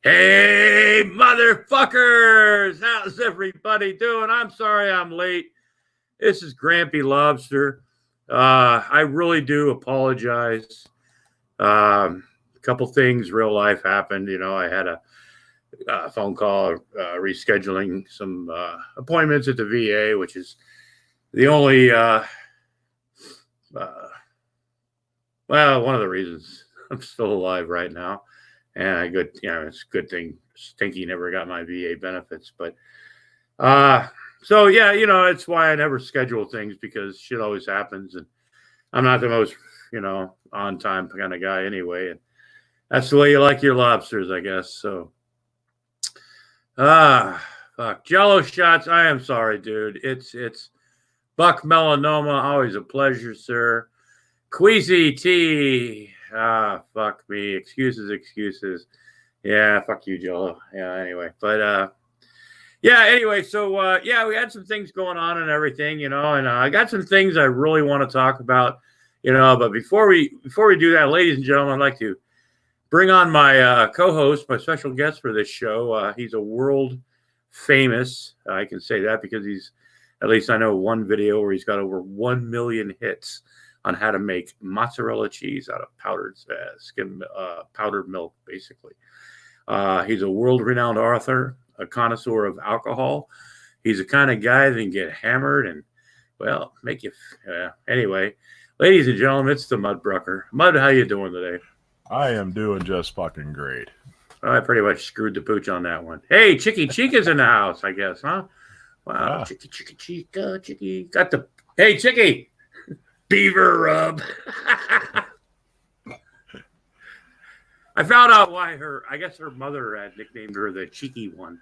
Hey, motherfuckers! How's everybody doing? I'm sorry I'm late. This is Grampy Lobster. I really do apologize. A couple things, real life happened. I had a phone call rescheduling some appointments at the VA, which is the only, one of the reasons I'm still alive right now. And it's a good thing Stinky never got my VA benefits. But it's why I never schedule things, because shit always happens, and I'm not the most on time kind of guy anyway. And that's the way you like your lobsters, I guess. So fuck Jello shots. I am sorry, dude. It's Buck Melanoma. Always a pleasure, sir. Queasy Tea. Fuck me. Excuses. Yeah, fuck you, Jello. Yeah, anyway. But anyway, so we had some things going on and everything, and I got some things I really want to talk about, but before we do that, ladies and gentlemen, I'd like to bring on my co-host, my special guest for this show. He's a world famous, I can say that because at least I know one video where he's got over 1 million hits on how to make mozzarella cheese out of powdered milk, basically. He's a world-renowned author, a connoisseur of alcohol. He's the kind of guy that can get hammered and, make you... anyway, ladies and gentlemen, it's the Mud Brucker. Mud, how you doing today? I am doing just fucking great. I pretty much screwed the pooch on that one. Hey, Chicky Chica's in the house, I guess, huh? Wow, yeah. Chicky. Got the... Hey, Chicky! Beaver rub. I found out why I guess her mother had nicknamed her the Cheeky One.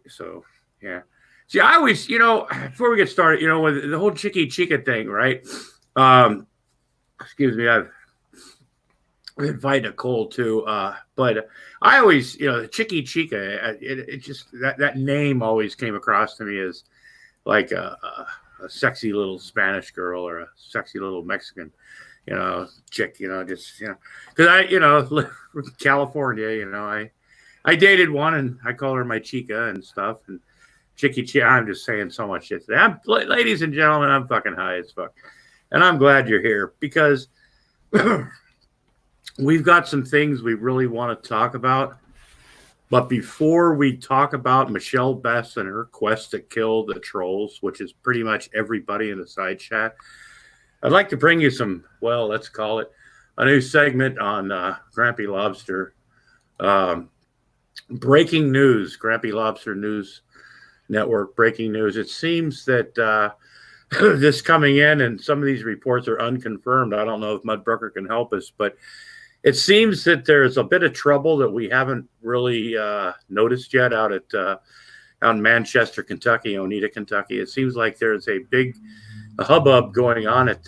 So yeah. See, I always, before we get started, with the whole Chicky Chica thing, right? Excuse me, I've been fighting a cold too. But I always, the Chicky Chica, it just that name always came across to me as like a sexy little Spanish girl or a sexy little Mexican, chick, because I, live in California, I dated one and I call her my chica and stuff. And Chicky Chica, I'm just saying so much shit today. Ladies and gentlemen, I'm fucking high as fuck. And I'm glad you're here because we've got some things we really want to talk about. But before we talk about Michelle Bess and her quest to kill the trolls, which is pretty much everybody in the side chat, I'd like to bring you some, let's call it a new segment on Grampy Lobster. Breaking news, Grampy Lobster News Network, breaking news. It seems that this coming in, and some of these reports are unconfirmed. I don't know if Mudbrucker can help us, but it seems that there's a bit of trouble that we haven't really noticed yet out in Manchester, Kentucky, Oneida, Kentucky. It seems like there's a big hubbub going on at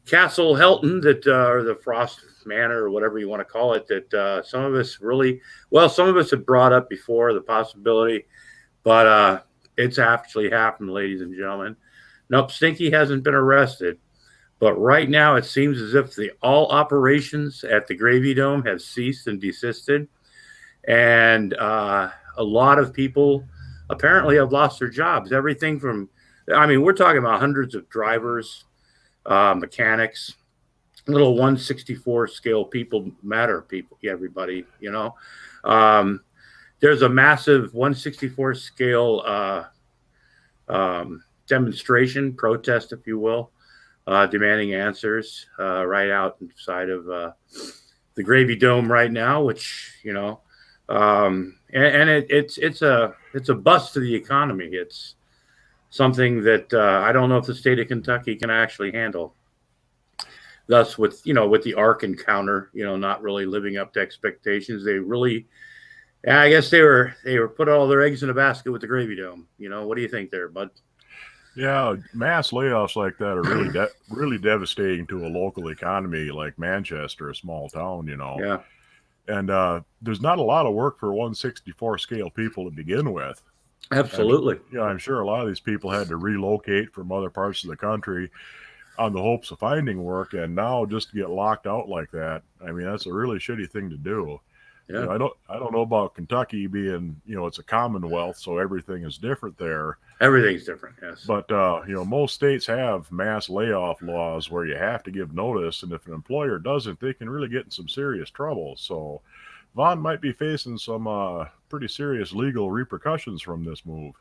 Castle Helton, or the Frost Manor, or whatever you want to call it, that some of us have brought up before the possibility, but it's actually happened, ladies and gentlemen. Nope, Stinky hasn't been arrested. But right now, it seems as if all operations at the Gravy Dome have ceased and desisted. And a lot of people apparently have lost their jobs. Everything from, we're talking about hundreds of drivers, mechanics, little 1/64 scale people, everybody, There's a massive 1/64 scale demonstration, protest, if you will. Demanding answers right outside of the Gravy Dome right now, which it's a bust to the economy. It's something that I don't know if the state of Kentucky can actually handle. Thus, with the Ark encounter, not really living up to expectations. They really, I guess they were put all their eggs in a basket with the Gravy Dome. What do you think there, bud? Yeah, mass layoffs like that are really devastating to a local economy like Manchester, a small town, Yeah. And there's not a lot of work for 1/64 scale people to begin with. Absolutely. And, I'm sure a lot of these people had to relocate from other parts of the country. on the hopes of finding work, and now just to get locked out like that. I mean, that's a really shitty thing to do. Yeah, I don't know about Kentucky being, it's a commonwealth, so everything is different there. everything's different. Yes, But most states have mass layoff laws where you have to give notice, and if an employer doesn't, they can really get in some serious trouble. So Vaughn might be facing some pretty serious legal repercussions from this move.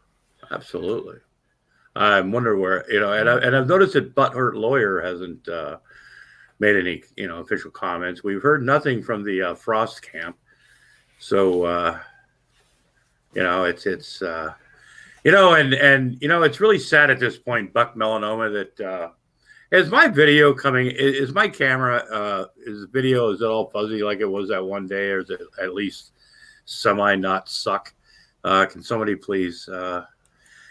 absolutely. I wonder where and I've noticed that Butthurt Lawyer hasn't made any official comments. We've heard nothing from the Frost camp, so it's it's really sad at this point, Buck Melanoma, that is my video coming? Is my camera is the video, is it all fuzzy like it was that one day, or is it at least semi not suck? Can somebody please?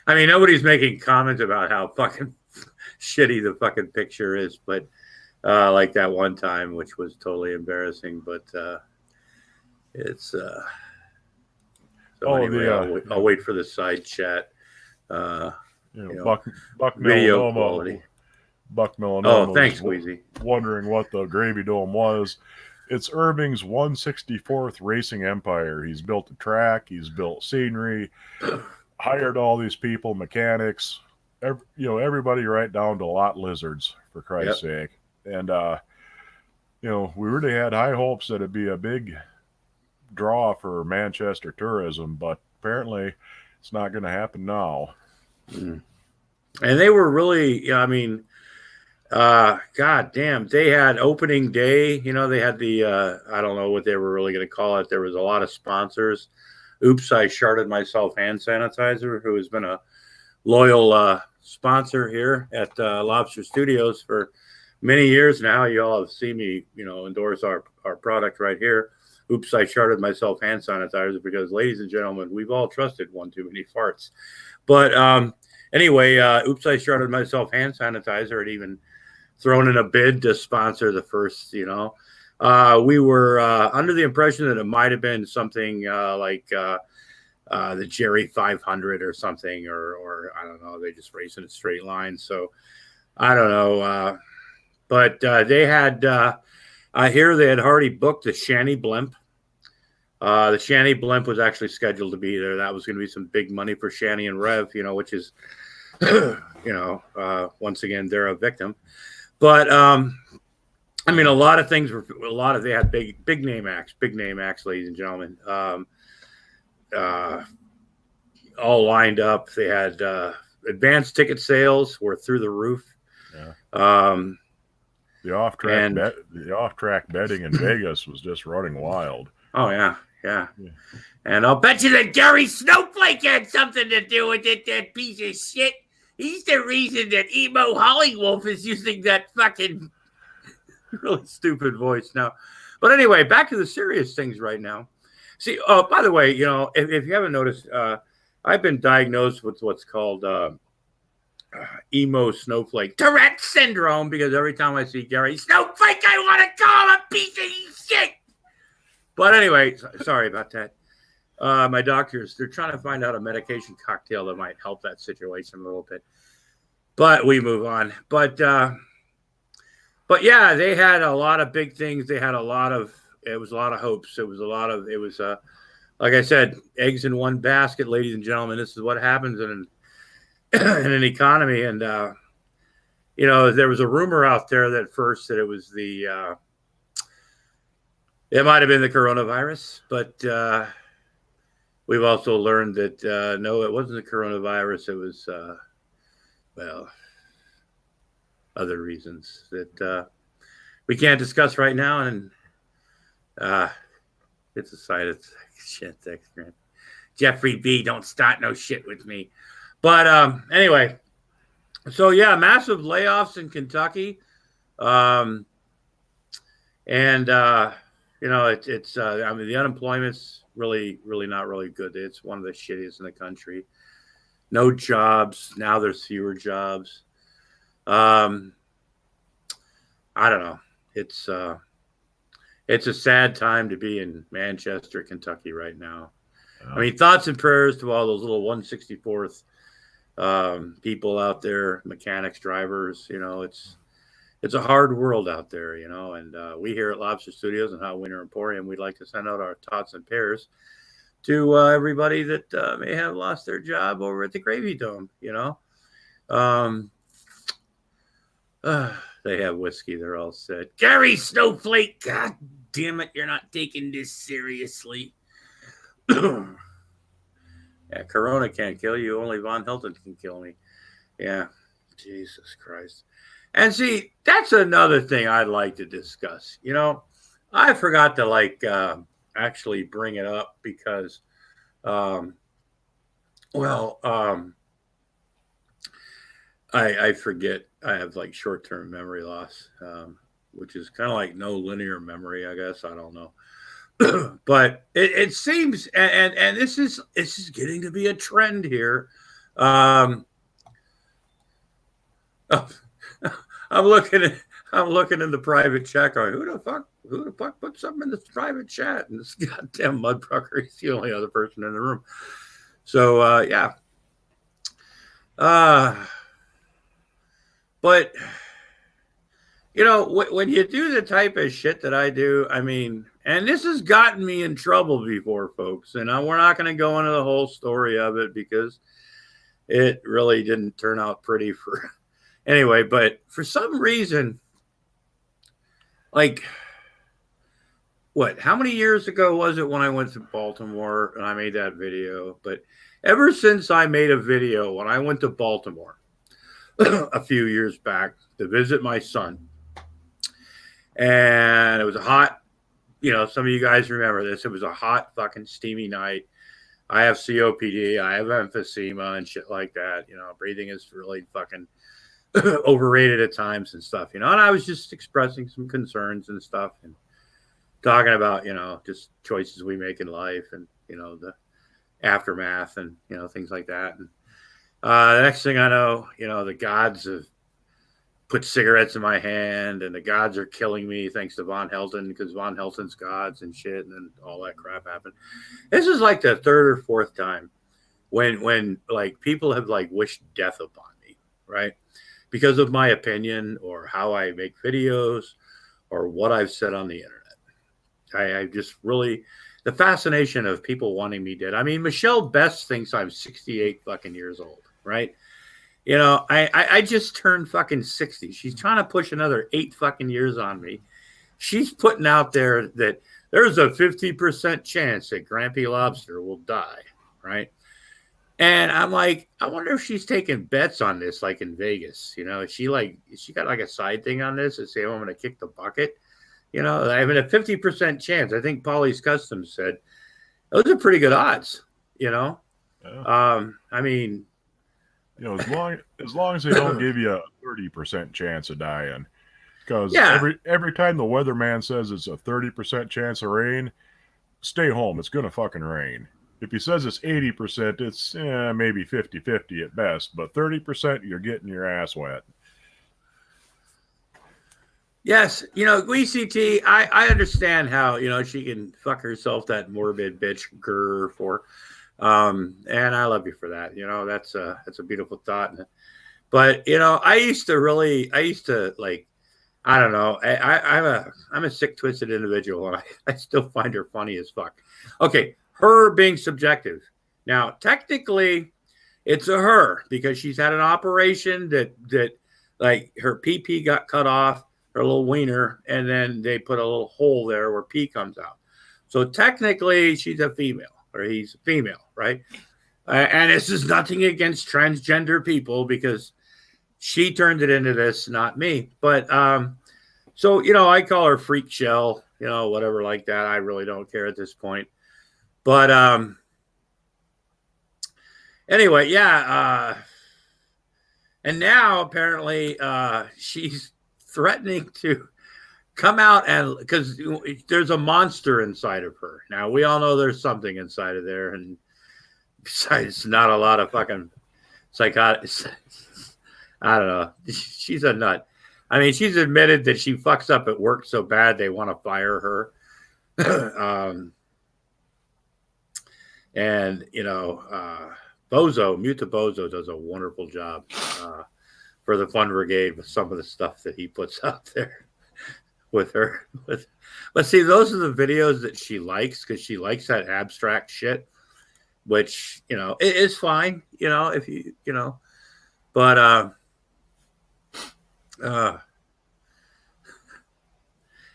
I mean, nobody's making comments about how fucking shitty the fucking picture is, but like that one time, which was totally embarrassing. But it's so anyway, I'll wait for the side chat. Buck Video Melanoma, quality. Buck Melanoma. Oh, thanks, Squeezy. Wondering what the Gravy Dome was. It's Irving's 164th racing empire. He's built a track. He's built scenery. Hired all these people, mechanics. Everybody right down to lot lizards, for Christ's sake. And we really had high hopes that it'd be a big draw for Manchester tourism, but apparently it's not going to happen now. Mm. And they were really, I mean, God damn, they had opening day. They had the, I don't know what they were really going to call it. There was a lot of sponsors. Oops, I sharded myself hand sanitizer, who has been a loyal sponsor here at Lobster Studios for many years now. You all have seen me, endorse our product right here. Oops, I sharded myself hand sanitizer because, ladies and gentlemen, we've all trusted one too many farts. But anyway, oops, I sharded myself hand sanitizer and even thrown in a bid to sponsor the first, we were under the impression that it might have been something like the Jerry 500 or something, or I don't know. They just race in a straight line. So I don't know. But they had, I hear they had already booked the Shanny Blimp. The Shanny Blimp was actually scheduled to be there. That was going to be some big money for Shanny and Rev, which is, once again, they're a victim. But, I mean, a lot of things were, they had big name acts, ladies and gentlemen, all lined up. They had advanced ticket sales were through the roof. Yeah. The off-track betting in Vegas was just running wild. Oh, yeah. And I'll bet you that Gary Snowflake had something to do with it, that piece of shit. He's the reason that Emo Hollywolf is using that fucking really stupid voice now. But anyway, back to the serious things right now. See, by the way, if you haven't noticed, I've been diagnosed with what's called emo snowflake Tourette syndrome, because every time I see Gary Snowflake, I want to call him a piece of shit. But anyway, sorry about that. My doctors, they're trying to find out a medication cocktail that might help that situation a little bit. But we move on. But yeah, they had a lot of big things. It was a lot of hopes. Like I said, eggs in one basket, ladies and gentlemen. This is what happens in an economy. And, there was a rumor out there that first that it was it might have been the coronavirus, but we've also learned that, no, it wasn't the coronavirus. It was, other reasons that we can't discuss right now. And it's a side of shit. Jeffrey B, don't start no shit with me. But anyway, so yeah, massive layoffs in Kentucky. It's I mean, the unemployment's really not really good. It's one of the shittiest in the country. No jobs. Now there's fewer jobs. I don't know. It's a sad time to be in Manchester, Kentucky right now. I mean, thoughts and prayers to all those little 164th people out there, mechanics, drivers. it's a hard world out there, you know. And we here at Lobster Studios and Hot Winter Emporium, we'd like to send out our thoughts and prayers to everybody that may have lost their job over at the Gravy Dome, you know. Um, they have whiskey. They're all set. Gary Snowflake, God damn it, you're not taking this seriously. Yeah, Corona can't kill you. Only Von Hilton can kill me. Yeah, Jesus Christ. And see, that's another thing I'd like to discuss. You know, I forgot to actually bring it up because, um, well, I forget. I have like short term memory loss, which is kind of like no linear memory, I guess. I don't know. But it seems, and this is getting to be a trend here. I'm looking in the private chat going, who the fuck put something in this private chat? And this goddamn mudbucker, he's the only other person in the room. So yeah. But you know, when you do the type of shit that I do, I mean, and this has gotten me in trouble before, folks, and we're not going to go into the whole story of it because it really didn't turn out pretty for anyway. But for some reason, like, how many years ago was it when I went to Baltimore and I made that video? But ever since I made a video when I went to Baltimore a few years back to visit my son, and it was a hot, you know, some of you guys remember this. It was a hot fucking steamy night. I have COPD. I have emphysema and shit like that. You know, breathing is really fucking overrated at times and stuff, you know. And I was just expressing some concerns and stuff and talking about, you know, just choices we make in life and, you know, the aftermath and, you know, things like that. And the next thing I know, you know, the gods have put cigarettes in my hand and the gods are killing me thanks to Von Helton because Von Helton's gods and shit, and then all that crap happened. This is like the third or fourth time when like people have like wished death upon me, right? Because of my opinion or how I make videos or what I've said on the internet. I just really, the fascination of people wanting me dead. I mean, Michelle Best thinks I'm 68 fucking years old, right? You know, I just turned fucking 60. She's trying to push another 8 fucking years on me. She's putting out there that there's a 50% chance that Grampy Lobster will die, right? And I'm like, I wonder if she's taking bets on this, like in Vegas. You know, is she got like a side thing on this and say, oh, I'm going to kick the bucket? You know, I mean, a 50% chance. I think Polly's Customs said those are pretty good odds, you know? Yeah. I mean, you know, as long as they don't give you a 30% chance of dying, because yeah. every time the weatherman says it's a 30% chance of rain, stay home. It's gonna fucking rain. If he says it's 80%, it's maybe 50-50 at best, but 30% you're getting your ass wet. Yes, you know, ECT, I understand how, you know, she can fuck herself, that morbid bitch grr for. And I love you for that. You know, that's a beautiful thought. But, you know, I used to like, I don't know. I'm a sick, twisted individual, and I still find her funny as fuck. Okay, her being subjective. Now, technically, it's a her because she's had an operation that like her pee got cut off, her little wiener, and then they put a little hole there where pee comes out. So technically, she's a female. Or he's a female, right? And this is nothing against transgender people because she turned it into this, not me. But so, you know, I call her Freak Shell, you know, whatever like that. I really don't care at this point. But anyway, yeah. And now apparently she's threatening to come out and because there's a monster inside of her. Now we all know there's something inside of there, and besides, not a lot of fucking psychotic. I don't know. She's a nut. I mean, she's admitted that she fucks up at work so bad they want to fire her. And you know, Bozo, Muta Bozo does a wonderful job for the Fun Brigade with some of the stuff that he puts out there with her. But see, those are the videos that she likes because she likes that abstract shit, which, you know, it is fine, you know, if you know, but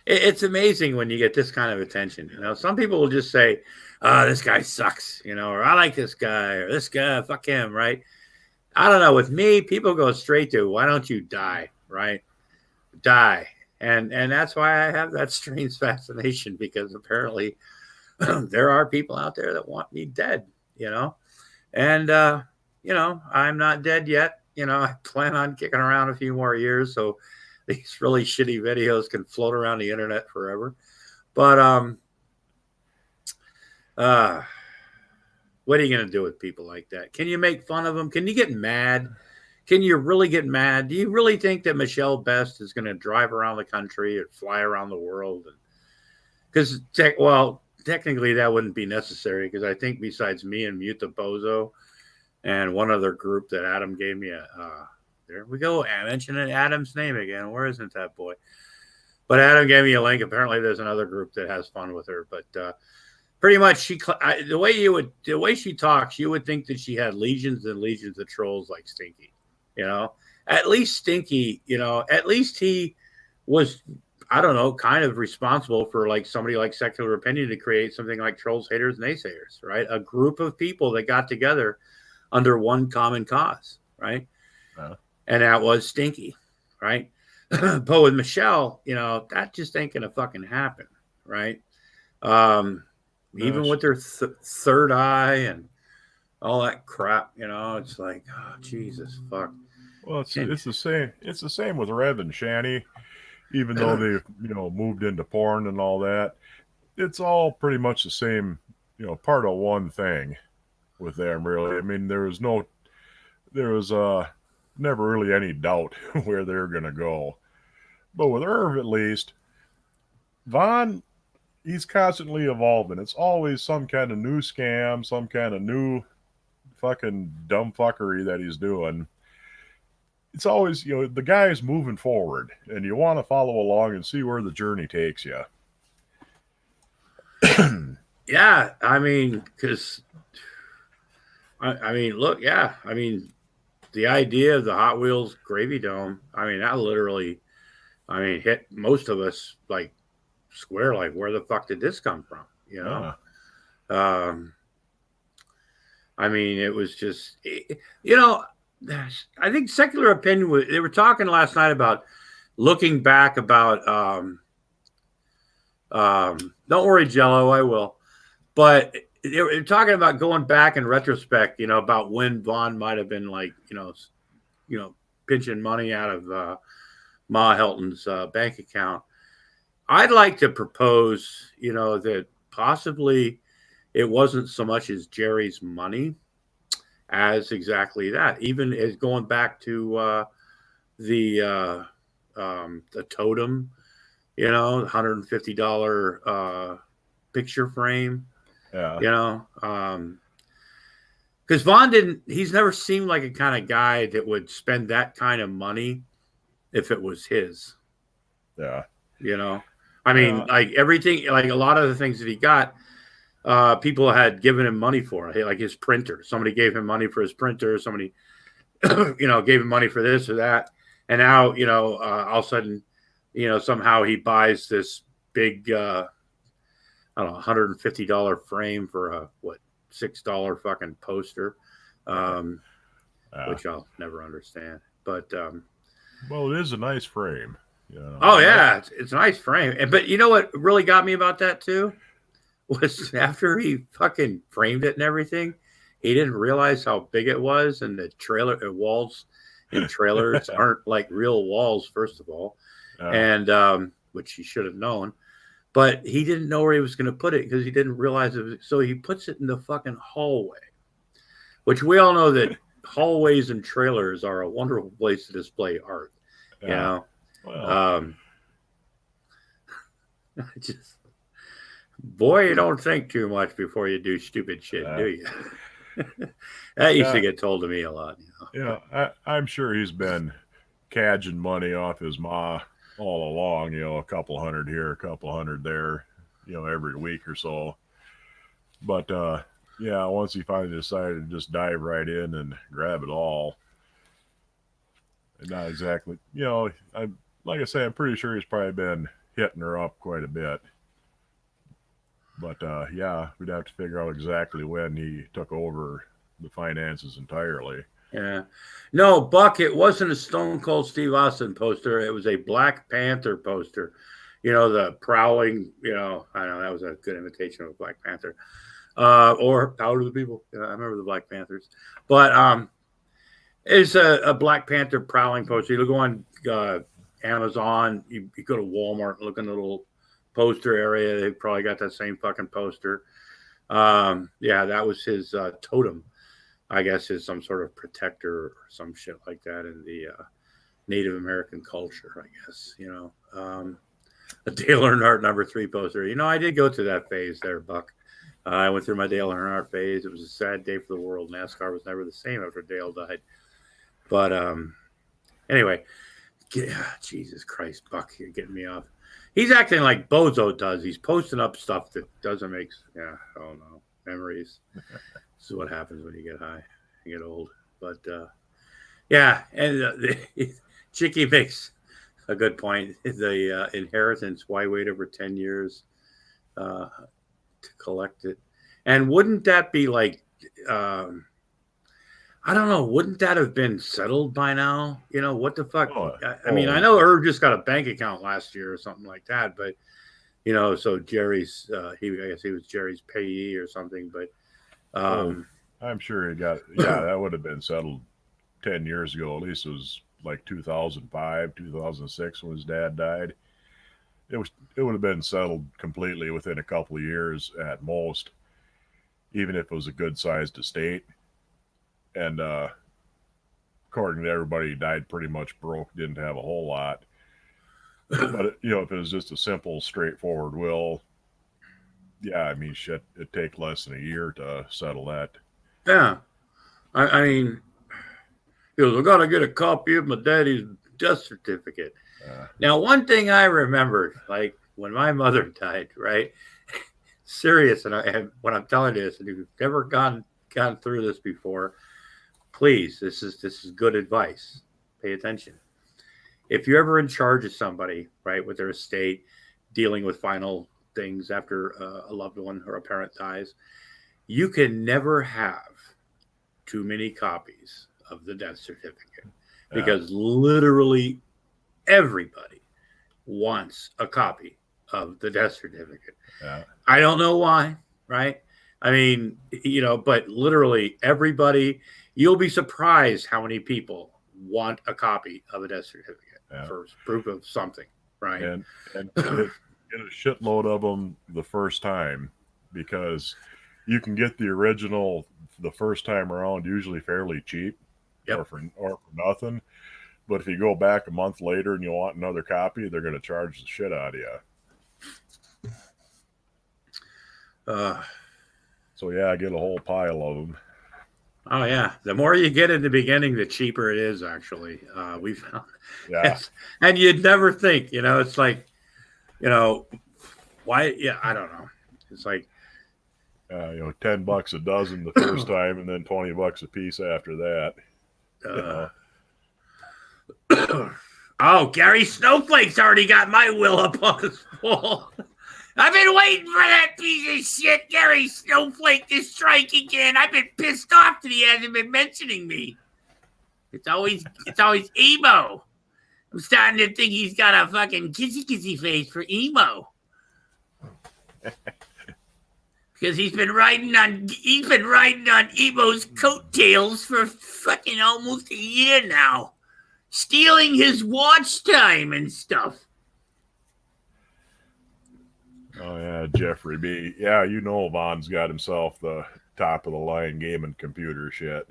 it's amazing when you get this kind of attention. You know, some people will just say, this guy sucks, you know, or I like this guy, or this guy, fuck him, right? I don't know. With me, people go straight to, why don't you die, right? Die. And that's why I have that strange fascination, because apparently there are people out there that want me dead, you know? And, you know, I'm not dead yet. You know, I plan on kicking around a few more years, so these really shitty videos can float around the internet forever. But what are you going to do with people like that? Can you make fun of them? Can you get mad? Can you really get mad? Do you really think that Michelle Best is going to drive around the country or fly around the world? Because, technically that wouldn't be necessary, because I think besides me and Mute the Bozo and one other group that Adam gave me there we go. I mentioned Adam's name again. Where isn't that boy? But Adam gave me a link. Apparently there's another group that has fun with her. But pretty much the way she talks, you would think that she had legions and legions of trolls like Stinky. You know, at least Stinky, you know, at least he was, I don't know, kind of responsible for like somebody like Secular Opinion to create something like Trolls, Haters, Naysayers, right? A group of people that got together under one common cause, right? And that was Stinky, right? But with Michelle, you know, that just ain't gonna fucking happen, right? Even with their third eye and all that crap, you know, it's like, oh, Jesus, fuck. Well, it's the same. It's the same with Rev and Shani, even though they've, you know, moved into porn and all that. It's all pretty much the same, you know, part of one thing with them, really. I mean, there was never really any doubt where they're gonna go. But with Irv, at least, Vaughn, he's constantly evolving. It's always some kind of new scam, some kind of new fucking dumb fuckery that he's doing. It's always, you know, the guy's moving forward, and you want to follow along and see where the journey takes you. Yeah, I mean, because I mean, look, yeah, I mean, the idea of the Hot Wheels Gravy Dome, I mean, that literally, I mean, hit most of us like square, like, where the fuck did this come from? You know? I mean, it was just, you know, I think Secular Opinion, they were talking last night about looking back about, don't worry, Jello, I will. But they were talking about going back in retrospect, you know, about when Vaughn might have been like, you know, pinching money out of Ma Helton's bank account. I'd like to propose, you know, that possibly it wasn't so much as Jerry's money as exactly that. Even as going back to the totem, you know, $150 picture frame. Yeah. You know, because Vaughn he's never seemed like a kind of guy that would spend that kind of money if it was his. Yeah. You know, I mean, like everything, like a lot of the things that he got, people had given him money for, like his printer. Somebody gave him money for his printer. Somebody, you know, gave him money for this or that. And now, you know, all of a sudden, you know, somehow he buys this big, I don't know, $150 frame for a $6 fucking poster, which I'll never understand. But well, it is a nice frame. You know? Oh yeah, it's a nice frame. But you know what really got me about that too was after he fucking framed it and everything, he didn't realize how big it was, and the walls in trailers aren't like real walls, first of all, and which he should have known. But he didn't know where he was going to put it because he didn't realize it was, so he puts it in the fucking hallway, which we all know that hallways and trailers are a wonderful place to display art. Yeah. You know, well. Just, boy, you don't think too much before you do stupid shit, do you? That used to get told to me a lot. You know, I'm sure he's been cadging money off his ma all along, a couple hundred here, a couple hundred there, every week or so. But yeah, once he finally decided to just dive right in and grab it all, and not exactly, I like I say, I'm pretty sure he's probably been hitting her up quite a bit. But yeah, we'd have to figure out exactly when he took over the finances entirely. Yeah. No, Buck, it wasn't a Stone Cold Steve Austin poster. It was a Black Panther poster. The prowling, I don't know, that was a good imitation of a Black Panther. Or Power to the People. I remember the Black Panthers. But it's a Black Panther prowling poster. You go on Amazon, you go to Walmart and look in the little poster area. They probably got that same fucking poster. Yeah, that was his totem. I guess is some sort of protector or some shit like that in the Native American culture, I guess, a Dale Earnhardt #3 poster. I did go through that phase there, Buck. I went through my Dale Earnhardt phase. It was a sad day for the world. NASCAR was never the same after Dale died. But anyway, Jesus Christ, Buck, you're getting me off. He's acting like Bozo does. He's posting up stuff that doesn't make, oh no, memories. This is what happens when you get high, you get old. But yeah, and Chicky makes a good point. The inheritance, why wait over 10 years to collect it? And wouldn't that be like, I don't know, wouldn't that have been settled by now? What the fuck? I mean, I know Herb just got a bank account last year or something like that, but, so Jerry's, I guess he was Jerry's payee or something, but I'm sure he got that would have been settled 10 years ago. At least it was like 2005, 2006 when his dad died. It would have been settled completely within a couple of years at most, even if it was a good sized estate. And according to everybody, he died pretty much broke, didn't have a whole lot. But if it was just a simple, straightforward will, yeah, I mean, shit, it'd take less than a year to settle that. Yeah. I mean, he goes, I got to get a copy of my daddy's death certificate. Now, one thing I remembered, like when my mother died, right? Serious, and when I'm telling you this, and you've never gone through this before, please, this is good advice. Pay attention. If you're ever in charge of somebody, right, with their estate, dealing with final things after a loved one or a parent dies, you can never have too many copies of the death certificate because literally everybody wants a copy of the death certificate. I don't know why, right? I mean, but literally everybody, you'll be surprised how many people want a copy of a death certificate for proof of something, right? And get a shitload of them the first time, because you can get the original the first time around usually fairly cheap, or for nothing. But if you go back a month later and you want another copy, they're going to charge the shit out of you. So yeah, I get a whole pile of them. Oh yeah, the more you get in the beginning, the cheaper it is. Actually, we found. Yeah, and you'd never think, it's like, why? Yeah, I don't know. It's like, $10 a dozen the first time, and then $20 a piece after that. Oh, Gary Snowflake's already got my will up on his wall. I've been waiting for that piece of shit, Gary Snowflake, to strike again. I've been pissed off that he hasn't been mentioning me. It's always emo. I'm starting to think he's got a fucking kissy face for emo. Because he's been riding on emo's coattails for fucking almost a year now, stealing his watch time and stuff. Oh yeah, Jeffrey B. Yeah, Vaughn's got himself the top of the line gaming computer shit.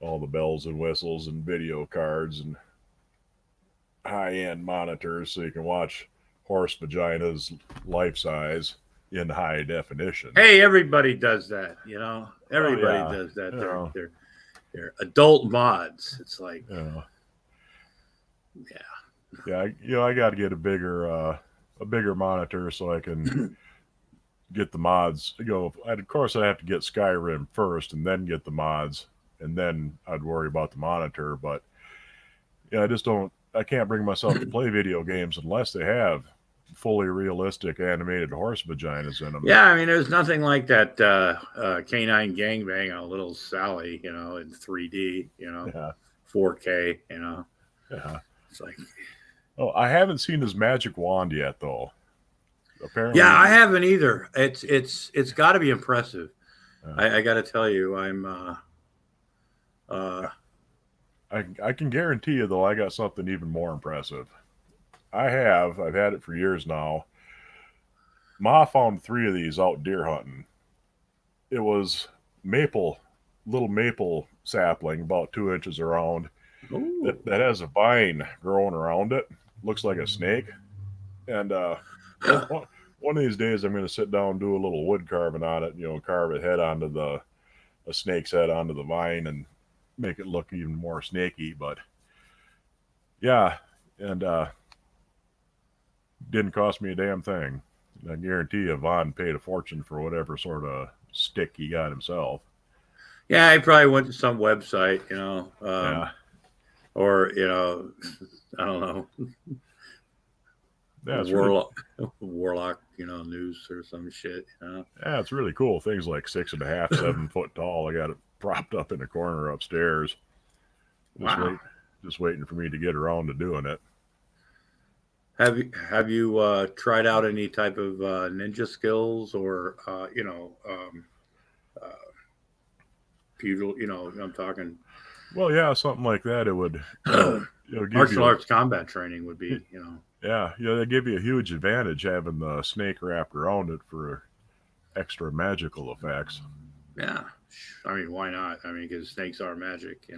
All the bells and whistles and video cards and high-end monitors so you can watch horse vaginas life size in high definition. Hey, everybody does that, Everybody does that. They're adult mods. It's like, Yeah, I got to get a bigger monitor so I can get the mods. Of course, I have to get Skyrim first and then get the mods, and then I'd worry about the monitor. But yeah, I just don't. I can't bring myself to play video games unless they have fully realistic animated horse vaginas in them. Yeah, I mean, there's nothing like that canine gangbang on Little Sally, in 3D, Yeah, 4K, yeah. It's like, Oh, I haven't seen his magic wand yet, though. Apparently, yeah, I haven't either. It's got to be impressive. uh, I got to tell you, I'm I can guarantee you though, I got something even more impressive. I've had it for years now. Ma found 3 of these out deer hunting. It was little maple sapling, about 2 inches around, that has a vine growing around it. Looks like a snake. And one of these days, I'm going to sit down and do a little wood carving on it. Carve a snake's head onto the vine and make it look even more snaky. But yeah, and didn't cost me a damn thing. I guarantee you, Vaughn paid a fortune for whatever sort of stick he got himself. yeah, I probably went to some website, Yeah, or I don't know, yeah, it's really Warlock, news or some shit. yeah, it's really cool. Things like 6.5, 7 foot tall. I got it propped up in a corner upstairs. Wow. Just waiting for me to get around to doing it. Have you tried out any type of ninja skills or uh, pugil? I'm talking Well, yeah, something like that. It would, give martial you, arts combat training would be, they give you a huge advantage having the snake wrapped around it for extra magical effects. yeah. I mean, why not? I mean, because snakes are magic,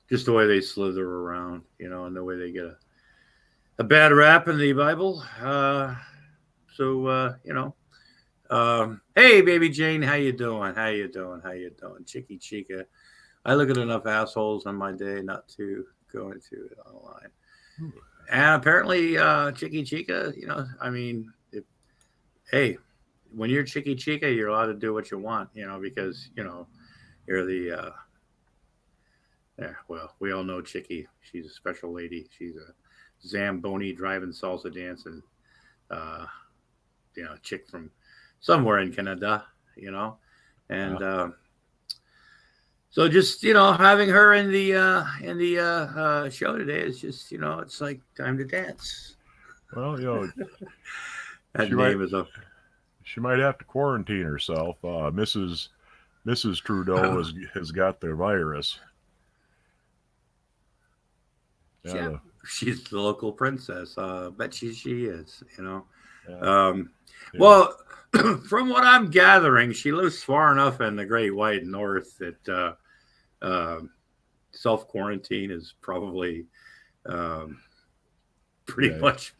just the way they slither around, and the way they get a bad rap in the Bible. Hey, baby Jane, how you doing? How you doing? How you doing? Chicky Chica. I look at enough assholes on my day not to go into it online. And apparently, Chicky Chica, I mean, hey, when you're Chicky Chica, you're allowed to do what you want, because, you're the, yeah, well, we all know Chicky. She's a special lady. She's a Zamboni driving salsa dancing, uh, chick from somewhere in Canada, and so just having her in the show today is just it's like time to dance. Well, That she might name is a she might have to quarantine herself. Mrs. Trudeau has got the virus. Yeah, yeah. She's the local princess. Bet she is. yeah, yeah. Well, from what I'm gathering, she lives far enough in the Great White North that self quarantine is probably pretty much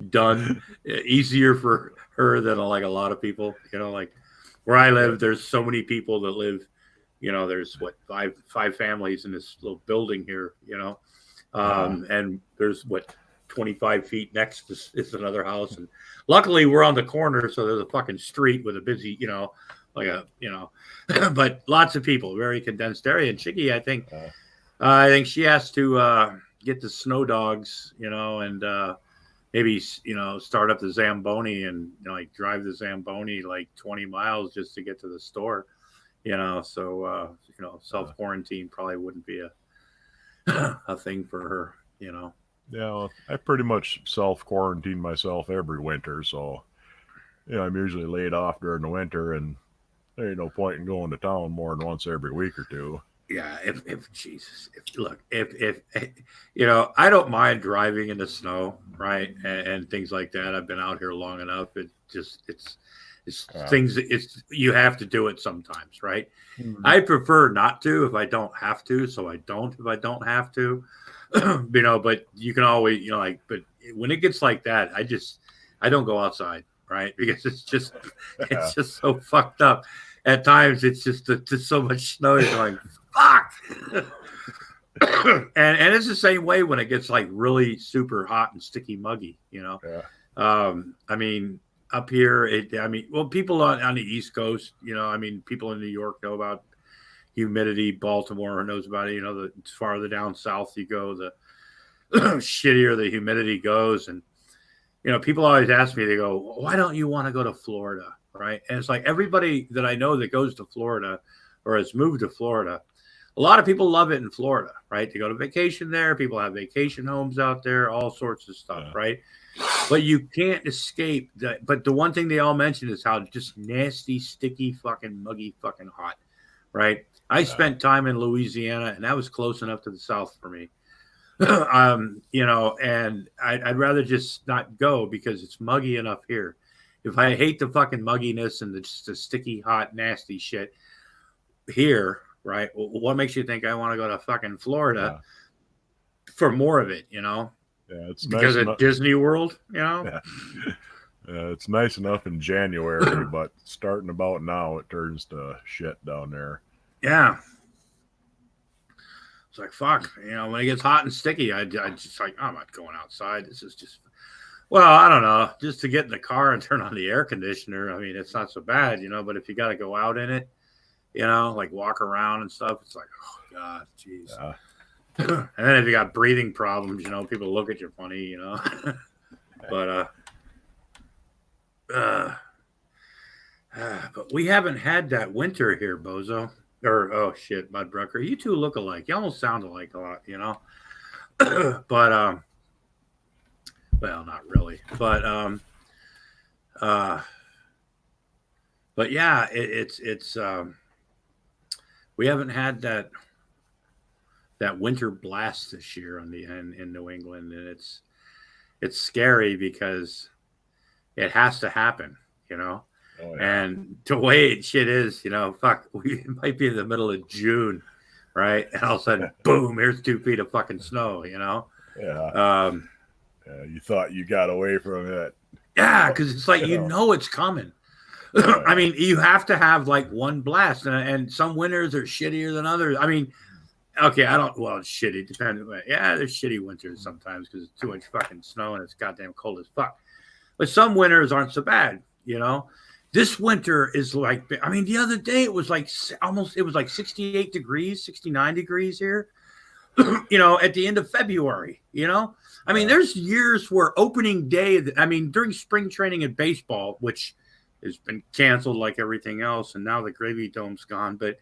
done. Easier for her than like a lot of people. Like where I live, there's so many people that live. There's what five families in this little building here. And there's what 25 feet next is another house, and luckily we're on the corner, so there's a fucking street with a busy, but lots of people, very condensed area. And Chicky, I think she has to get the snow dogs, and maybe start up the Zamboni and like drive the Zamboni like 20 miles just to get to the store, so self quarantine probably wouldn't be a thing for her, Yeah, well, I pretty much self quarantine myself every winter, so I'm usually laid off during the winter, and there ain't no point in going to town more than once every week or two. Yeah, if Jesus, if I don't mind driving in the snow, right, and things like that. I've been out here long enough. It's things. It's you have to do it sometimes, right? Mm-hmm. I prefer not to if I don't have to, so I don't if I don't have to. But you can always, but when it gets like that, I don't go outside, right? Because it's just so fucked up. At times, it's just so much snow. You're going, fuck. and it's the same way when it gets like really super hot and sticky muggy, you know. Yeah. I mean, up here, well, people on the East Coast, you know, I mean, people in New York know about humidity. Baltimore knows about it. You know, the farther down south you go, the shittier the humidity goes. And, you know, people always ask me, they go, why don't you want to go to Florida? Right. And it's like everybody that I know that goes to Florida or has moved to Florida, a lot of people love it in Florida, right? They go to vacation there. People have vacation homes out there, all sorts of stuff, yeah. Right? But you can't escape that. But the one thing they all mention is how just nasty, sticky, fucking muggy, fucking hot, right? I spent time in Louisiana, and that was close enough to the south for me. You know, and I'd rather just not go because it's muggy enough here. If I hate the fucking mugginess and just the sticky, hot, nasty shit here, right? Well, what makes you think I want to go to fucking Florida for more of it, you know? Yeah, it's because nice of Disney World, you know? Yeah. It's nice enough in January, but starting about now, it turns to shit down there. Yeah. It's like, fuck, you know, when it gets hot and sticky, I just like, I'm not going outside. This is just, well, I don't know, just to get in the car and turn on the air conditioner. I mean, it's not so bad, you know, but if you got to go out in it, you know, like walk around and stuff, it's like, oh, God, jeez. Yeah. And then if you got breathing problems, you know, people look at you funny, you know. But we haven't had that winter here, Bozo. Or, oh, shit, Mudbrucker. You two look alike. You almost sound alike a lot, you know. But, well, not really. But yeah, it's we haven't had that winter blast this year in New England, and it's scary because it has to happen, you know. Oh, yeah. And the way shit is, you know, fuck, we might be in the middle of June, right? And all of a sudden, boom, here's 2 feet of fucking snow, you know. Yeah. You thought you got away from it. Yeah, because it's like you know it's coming. I mean, you have to have like one blast, and some winters are shittier than others. I mean, okay, it's shitty, depending. Yeah, there's shitty winters sometimes because it's too much fucking snow and it's goddamn cold as fuck. But some winters aren't so bad, you know. This winter is like, I mean, the other day it was like 68 degrees, 69 degrees here, you know, at the end of February, you know. I mean, there's years where opening day, I mean, during spring training in baseball, which has been canceled like everything else, and now the Gravy Dome's gone. But,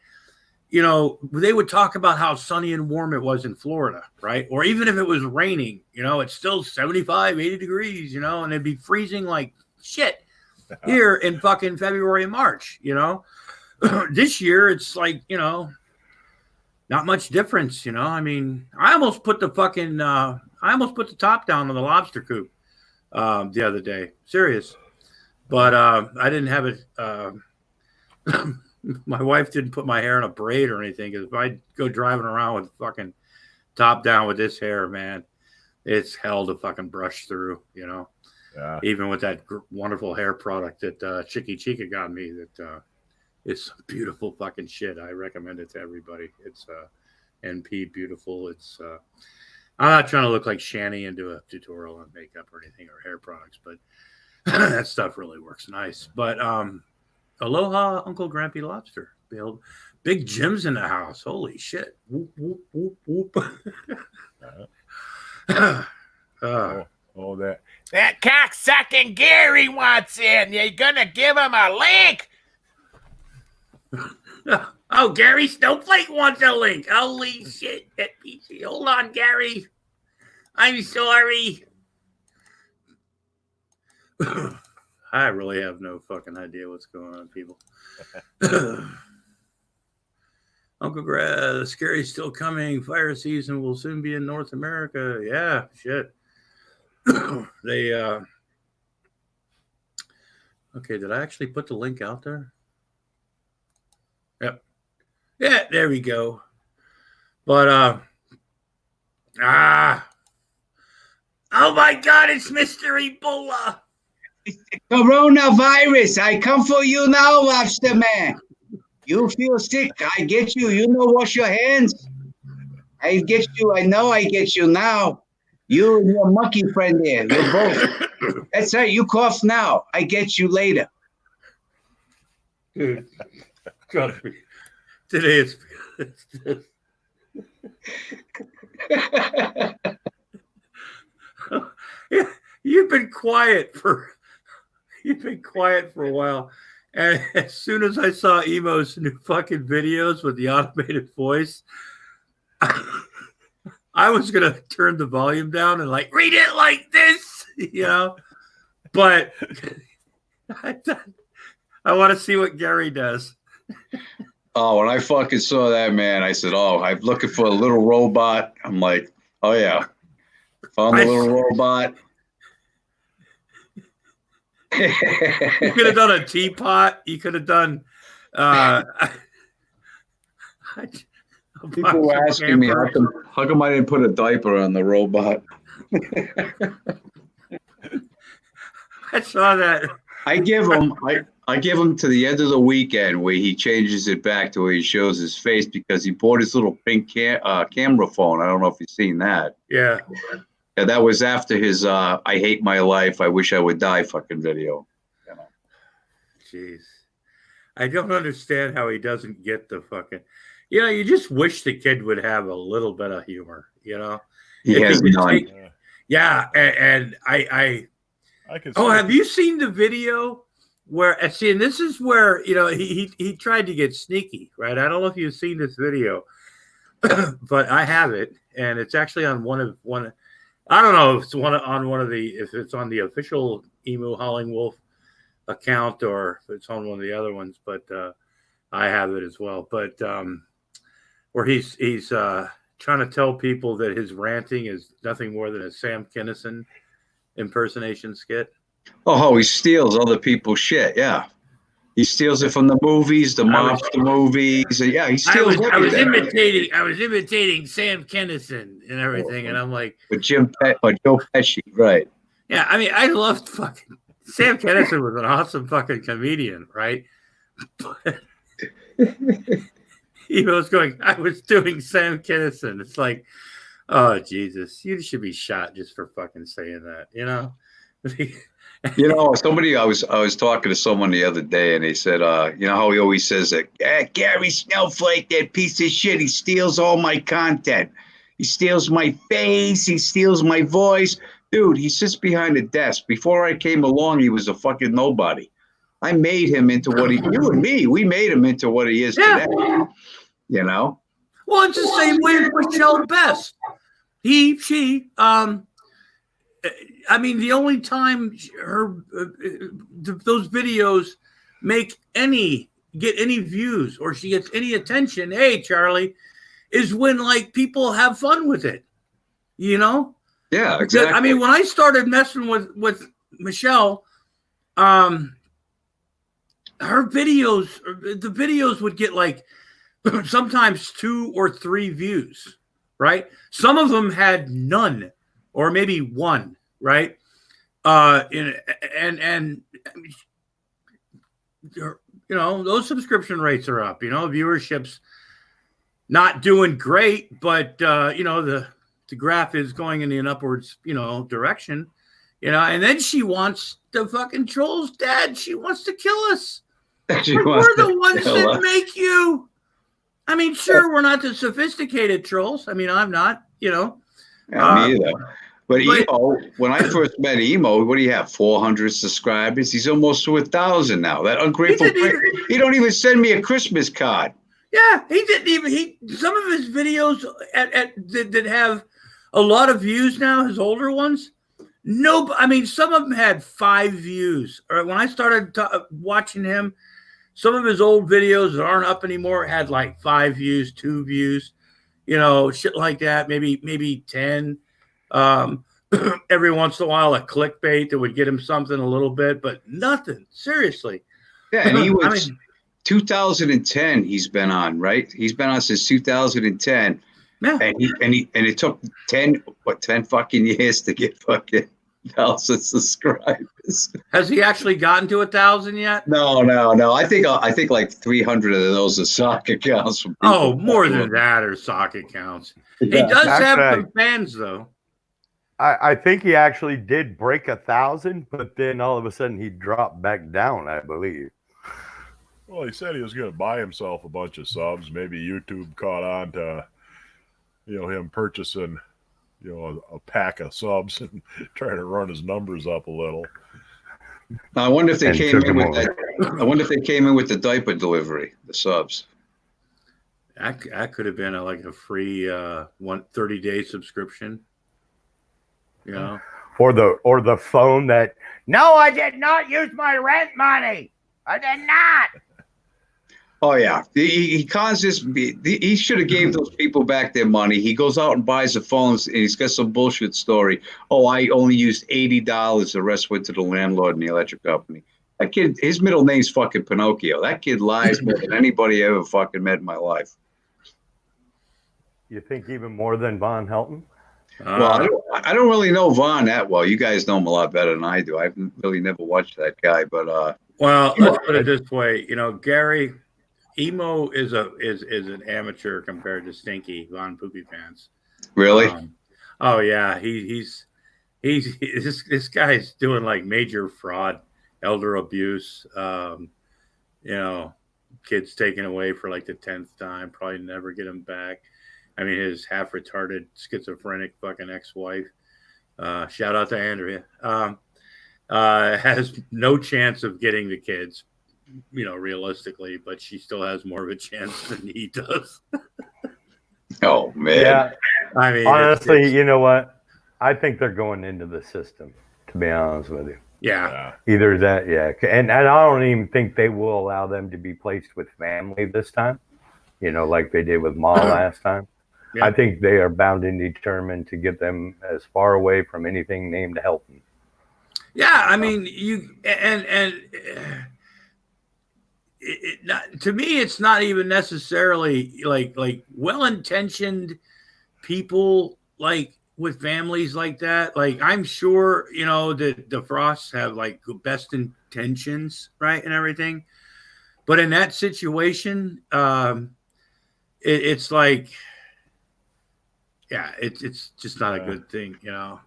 you know, they would talk about how sunny and warm it was in Florida, right? Or even if it was raining, you know, it's still 75, 80 degrees, you know, and it'd be freezing like shit here in fucking February and March, you know. This year, it's like, you know, not much difference, you know. I mean, I almost put the top down on the lobster coop the other day. Serious. But I didn't have it. My wife didn't put my hair in a braid or anything, because if I go driving around with fucking top down with this hair, man, it's hell to fucking brush through, you know. Yeah. Even with that wonderful hair product that Chicky Chica got me, that it's beautiful fucking shit. I recommend it to everybody. It's NP beautiful. It's I'm not trying to look like Shani and do a tutorial on makeup or anything or hair products, but that stuff really works nice. But aloha, Uncle Grampy Lobster. Big Jim's in the house. Holy shit. Whoop, whoop, whoop, whoop. That cocksucking Gary wants in. You gonna give him a link? Oh, Gary Snowflake wants a link. Holy shit. That PC. Hold on, Gary. I'm sorry. I really have no fucking idea what's going on, people. Uncle Greg, the scary's still coming. Fire season will soon be in North America. Yeah, shit. They okay, did I actually put the link out there? Yep. Yeah, there we go. But oh my God, it's Mr. Ebola. Coronavirus, I come for you now, Lobster Man. You feel sick, I get you. You know, wash your hands. I get you. I know I get you now. You and your monkey friend there. You're both. That's right. You cough now. I get you later. Dude, trust me. Today it's yeah, you've been quiet for a while. And as soon as I saw Emo's new fucking videos with the automated voice, I was gonna turn the volume down and like read it like this, you know. But I want to see what Gary does. Oh, when I fucking saw that, man, I said, "Oh, I'm looking for a little robot." I'm like, "Oh yeah, found the little robot." You could have done a teapot. You could have done. People were asking me, how come I didn't put a diaper on the robot? I saw that. I give him to the end of the weekend where he changes it back to where he shows his face because he bought his little pink camera phone. I don't know if you've seen that. Yeah. Yeah, that was after his "I hate my life, I wish I would die" fucking video. You know? Jeez. I don't understand how he doesn't get the fucking. You know, you just wish the kid would have a little bit of humor. You know. He has none. Yeah, and I can. Oh, have you seen the video where? See, and this is where he tried to get sneaky, right? I don't know if you've seen this video, but I have it, and it's actually on one. I don't know if it's if it's on the official Emu Howling Wolf account or if it's on one of the other ones, but I have it as well. But where he's trying to tell people that his ranting is nothing more than a Sam Kinison impersonation skit. Oh, he steals other people's shit. Yeah. He steals it from the movies, the mobster movies. Yeah, he steals everything. I was imitating Sam Kinison and everything, and I'm like, with Joe Pesci, right? Yeah, I mean, I loved fucking Sam Kinison was an awesome fucking comedian, right? But he was going, I was doing Sam Kinison. It's like, oh Jesus, you should be shot just for fucking saying that, you know? You know, I was talking to someone the other day, and they said, you know how he always says that, Gary Snowflake, that piece of shit, he steals all my content. He steals my face. He steals my voice. Dude, he sits behind a desk. Before I came along, he was a fucking nobody. I made him into what you and me, we made him into what he is today. You know? Well, it's the same way with Michelle Best. I mean, the only time those videos get any views or she gets any attention, hey, Charlie, is when like people have fun with it, you know? Yeah, exactly. I mean, when I started messing with Michelle, her videos, the videos would get like sometimes 2 or 3 views, right? Some of them had none or maybe 1. Right. And those subscription rates are up, viewership's not doing great, but the graph is going in an upwards, direction, and then she wants the fucking trolls, Dad. She wants to kill us. We're the ones that make you. I mean, sure, we're not the sophisticated trolls. I mean, I'm not, me either. But Emo, when I first met Emo, what do you have? 400 subscribers. He's almost to 1,000 now. That ungrateful prick. He don't even send me a Christmas card. Yeah, he didn't even. Some of his videos that have a lot of views now. His older ones, no. I mean, some of them had 5 views. Or when I started watching him, some of his old videos that aren't up anymore had like 5 views, 2 views, shit like that. Maybe 10. Every once in a while a clickbait that would get him something a little bit, but nothing seriously. Yeah, and he was 2010 he's been on, right? He's been on since 2010. Yeah. And it took 10 fucking years to get fucking 1,000 subscribers. Has he actually gotten to 1,000 yet? No. I think like 300 of those are sock accounts from people. Oh, more than that are sock accounts. He Yeah. does have Actually, some fans, though. I think he actually did break 1,000, but then all of a sudden he dropped back down, I believe. Well, he said he was going to buy himself a bunch of subs. Maybe YouTube caught on to, him purchasing, a pack of subs and trying to run his numbers up a little. Now, I wonder if they And came took in him with over. that. I wonder if they came in with the diaper delivery, the subs. That could have been like a free 30-day subscription. You know, Or the phone that, no, I did not use my rent money. I did not. Oh yeah, he cons this. He should have gave those people back their money. He goes out and buys the phones, and he's got some bullshit story. Oh, I only used $80. The rest went to the landlord and the electric company. That kid, his middle name's fucking Pinocchio. That kid lies more than anybody I ever fucking met in my life. You think even more than Von Helton? Well, I don't really know Vaughn that well. You guys know him a lot better than I do. I've really never watched that guy, but well, let's put it this way. Gary Emo is an amateur compared to Stinky Von Poopy Pants. really, Oh yeah, he's this guy's doing like major fraud, elder abuse. Kids taken away for like the 10th time, probably never get him back. I mean, his half retarded, schizophrenic fucking ex-wife. Shout out to Andrea. Has no chance of getting the kids, realistically, but she still has more of a chance than he does. oh man, Yeah. I mean, Honestly, you know what? I think they're going into the system, to be honest with you. yeah. Either that, yeah. And I don't even think they will allow them to be placed with family this time, like they did with Ma last time. Yeah. I think they are bound and determined to get them as far away from anything named Helton. Yeah, I mean, to me, it's not even necessarily like well-intentioned people like with families like that. Like, I'm sure that the Frosts have like best intentions, right, and everything, but in that situation, it's like, yeah, it's just not a good thing, Yeah,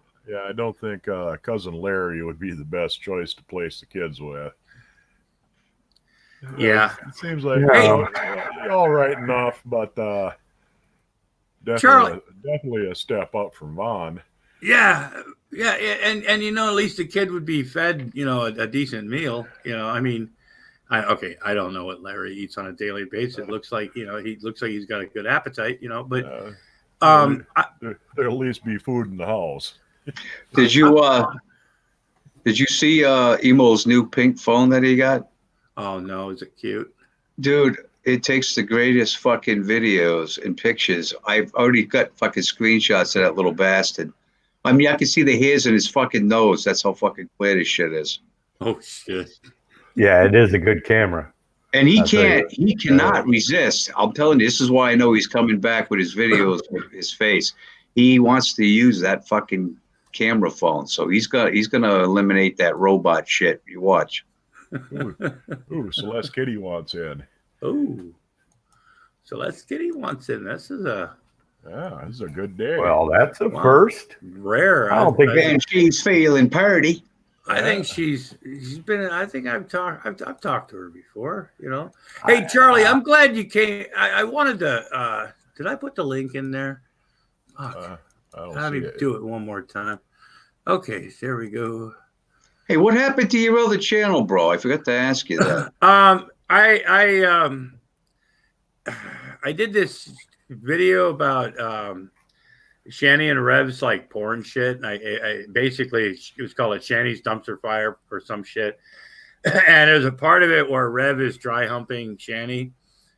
I don't think Cousin Larry would be the best choice to place the kids with. Yeah. It seems like No. all right enough, but definitely a step up from Vaughn. Yeah, and at least the kid would be fed, a decent meal. I mean, I don't know what Larry eats on a daily basis. It looks like, he looks like he's got a good appetite, but there'll at least be food in the house. did you see Emo's new pink phone that he got? oh no, is it cute? Dude, it takes the greatest fucking videos and pictures. I've already got fucking screenshots of that little bastard. I mean, I can see the hairs in his fucking nose. That's how fucking clear this shit is. Oh shit. Yeah, it is a good camera. And he That's right. he cannot resist. I'm telling you, this is why I know he's coming back with his videos with his face. He wants to use that fucking camera phone. So he's gonna eliminate that robot shit. You watch. Ooh, Celeste Kitty wants in. Oh, so let's get he wants in. This is a This is a good day. Well, that's a Wow. first. rare. I don't think they- And she's feeling pretty. I think she's been. I think I've talked to her before. Hey Charlie, I'm glad you came. I wanted to. Did I put the link in there? Fuck. I don't Let see me it. do it one more time. Okay, there we go. Hey, what happened to your other channel, bro? I forgot to ask you that. I did this video about Shanny and Rev's like porn shit. And I basically, it was called a Shanny's dumpster fire or some shit. And there's a part of it where Rev is dry humping Shanny,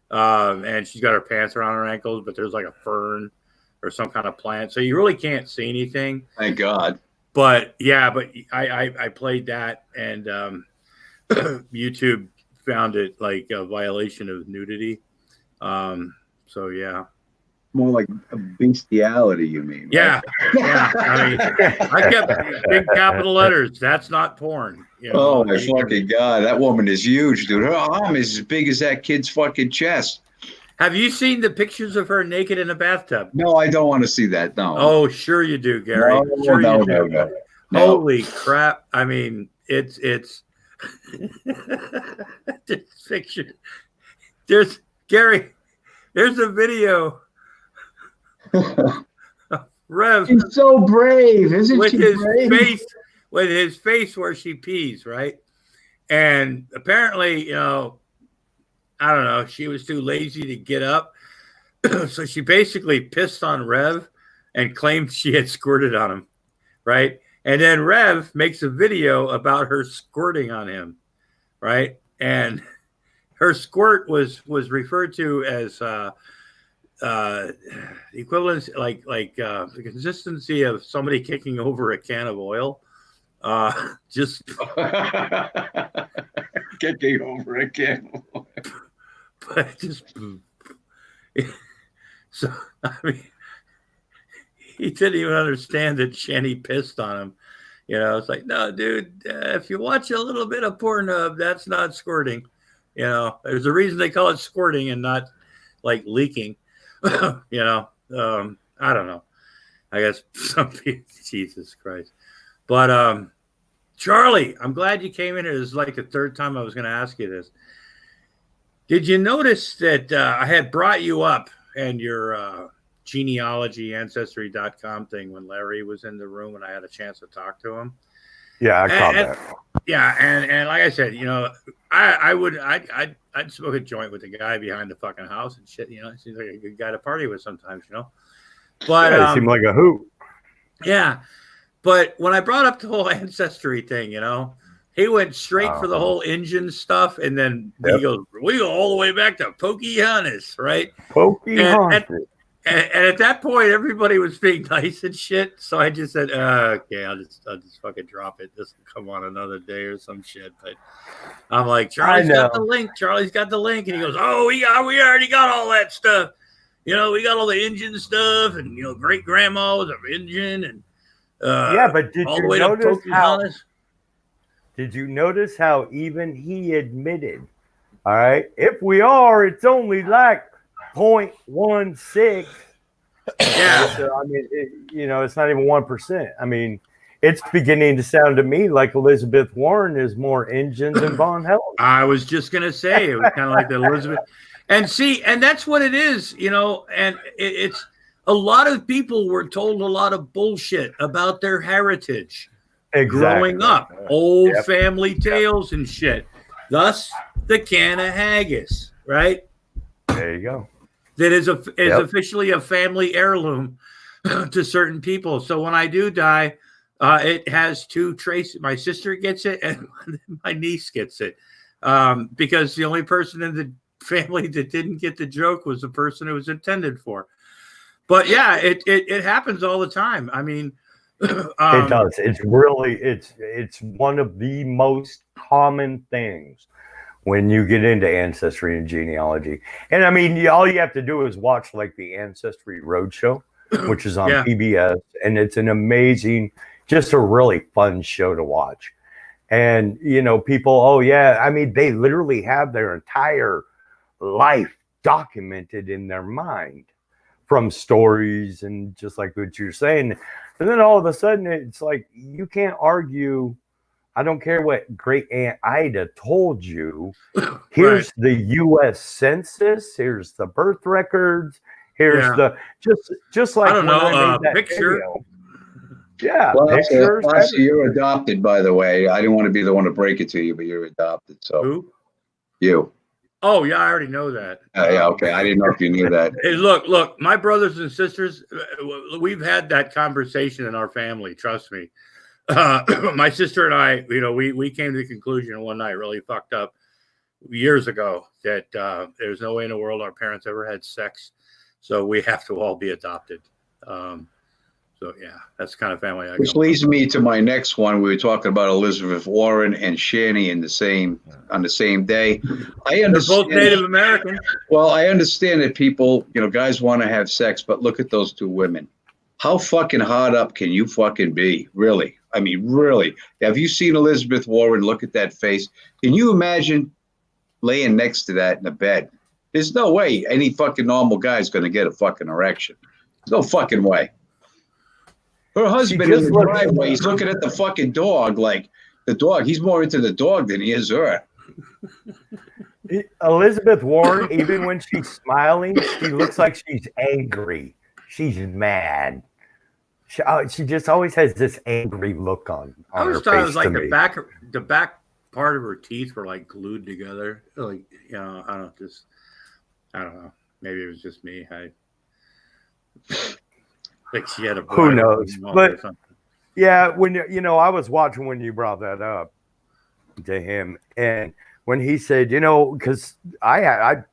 and she's got her pants around her ankles, but there's like a fern or some kind of plant, so you really can't see anything. Thank God. But yeah, I played that, and YouTube found it like a violation of nudity. So yeah. more like a bestiality, you mean? Yeah, yeah. I mean, I kept big capital letters. That's not porn. You know? Oh my fucking god, that woman is huge, dude. Her arm is as big as that kid's fucking chest. Have you seen the pictures of her naked in a bathtub? No, I don't want to see that. No. Oh, sure you do, Gary. No, Sure no, you do. no. Holy crap! I mean, it's this picture. There's Gary. There's a video. Rev She's so brave, isn't with she his brave? face, with his face where she pees, right? And apparently, you know, I don't know, she was too lazy to get up, so she basically pissed on Rev and claimed she had squirted on him, right? And then Rev makes a video about her squirting on him, right? And her squirt was referred to as equivalence, like the consistency of somebody kicking over a can of oil. Just Kicking over again. but just so I mean, he didn't even understand that Shanny pissed on him. You know, it's like, no, dude, if you watch a little bit of Pornhub, that's not squirting. You know, there's a reason they call it squirting and not like leaking. You know, I don't know. I guess some people, Jesus Christ. But Charlie, I'm glad you came in. It was like the third time I was going to ask you this. Did you notice that I had brought you up and your genealogy ancestry.com thing when Larry was in the room and I had a chance to talk to him? Yeah, I caught that. Yeah, and like I said, you know, I'd smoke a joint with the guy behind the fucking house and shit. You know, he seems like a good guy to party with sometimes. You know, but Yeah, he seemed like a hoot. yeah. But when I brought up the whole ancestry thing, you know, he went straight for the whole engine stuff, and then we go all the way back to Pocahontas, right? Pocahontas. And at that point, everybody was being nice and shit. So I just said, okay, I'll just fucking drop it. This will come on another day or some shit. But I'm like, Charlie's got the link. Charlie's got the link. And he goes, oh, we already got all that stuff. You know, we got all the engine stuff and, you know, great grandma was an engine. And yeah, but did all you the way notice to Pocahontas? Did you notice how even he admitted, all right, if we are, it's only like 0.16. Yeah. So, I mean, you know, it's not even 1%. I mean, it's beginning to sound to me like Elizabeth Warren is more engine than Von Helen. I was just going to say, it was kind of like the Elizabeth. And see, and that's what it is, you know, and it's a lot of people were told a lot of bullshit about their heritage. Growing up, old family tales and shit. Thus, the can of haggis, right? There you go. That is officially a family heirloom to certain people. So when I do die, it has two traces. My sister gets it, and my niece gets it, because the only person in the family that didn't get the joke was the person it was intended for. But yeah, it happens all the time. I mean. It does. It's really it's one of the most common things when you get into ancestry and genealogy. And I mean, all you have to do is watch like the Ancestry Roadshow, which is on PBS, and it's an amazing, just a really fun show to watch. And you know, people, oh yeah, I mean, they literally have their entire life documented in their mind from stories and just like what you're saying. And then all of a sudden, it's like, you can't argue. I don't care what great Aunt Ida told you. Here's the U.S. Census. Here's the birth records. Here's the just like I don't know, picture. Well, Pictures. so you're adopted, by the way. I didn't want to be the one to break it to you, but you're adopted. So who? You. Oh yeah, I already know that. Yeah, okay. I didn't know if you knew that. Hey, look, my brothers and sisters, we've had that conversation in our family. Trust me. My sister and I, you know, we came to the conclusion one night, really fucked up years ago, that there's no way in the world our parents ever had sex, so we have to all be adopted. So So yeah, that's the kind of family I Which come leads me to my next one. We were talking about Elizabeth Warren and Shanny on the same day. I They're both understand. Native American. Well, I understand that people, guys want to have sex, but look at those two women. How fucking hard up can you fucking be? Really? I mean, really? Have you seen Elizabeth Warren? Look at that face. Can you imagine laying next to that in the bed? There's no way any fucking normal guy is going to get a fucking erection. There's no fucking way. Her husband in the driveway, he's looking at the fucking dog like the dog. He's more into the dog than he is her. Elizabeth Warren, even when she's smiling, she looks like she's angry. She's mad. She just always has this angry look on I her always thought it was face like to the back part of her teeth were like glued together. Like, I don't know. Maybe it was just me. Like she had a Who knows? But something. yeah, when I was watching when you brought that up to him, and when he said, because I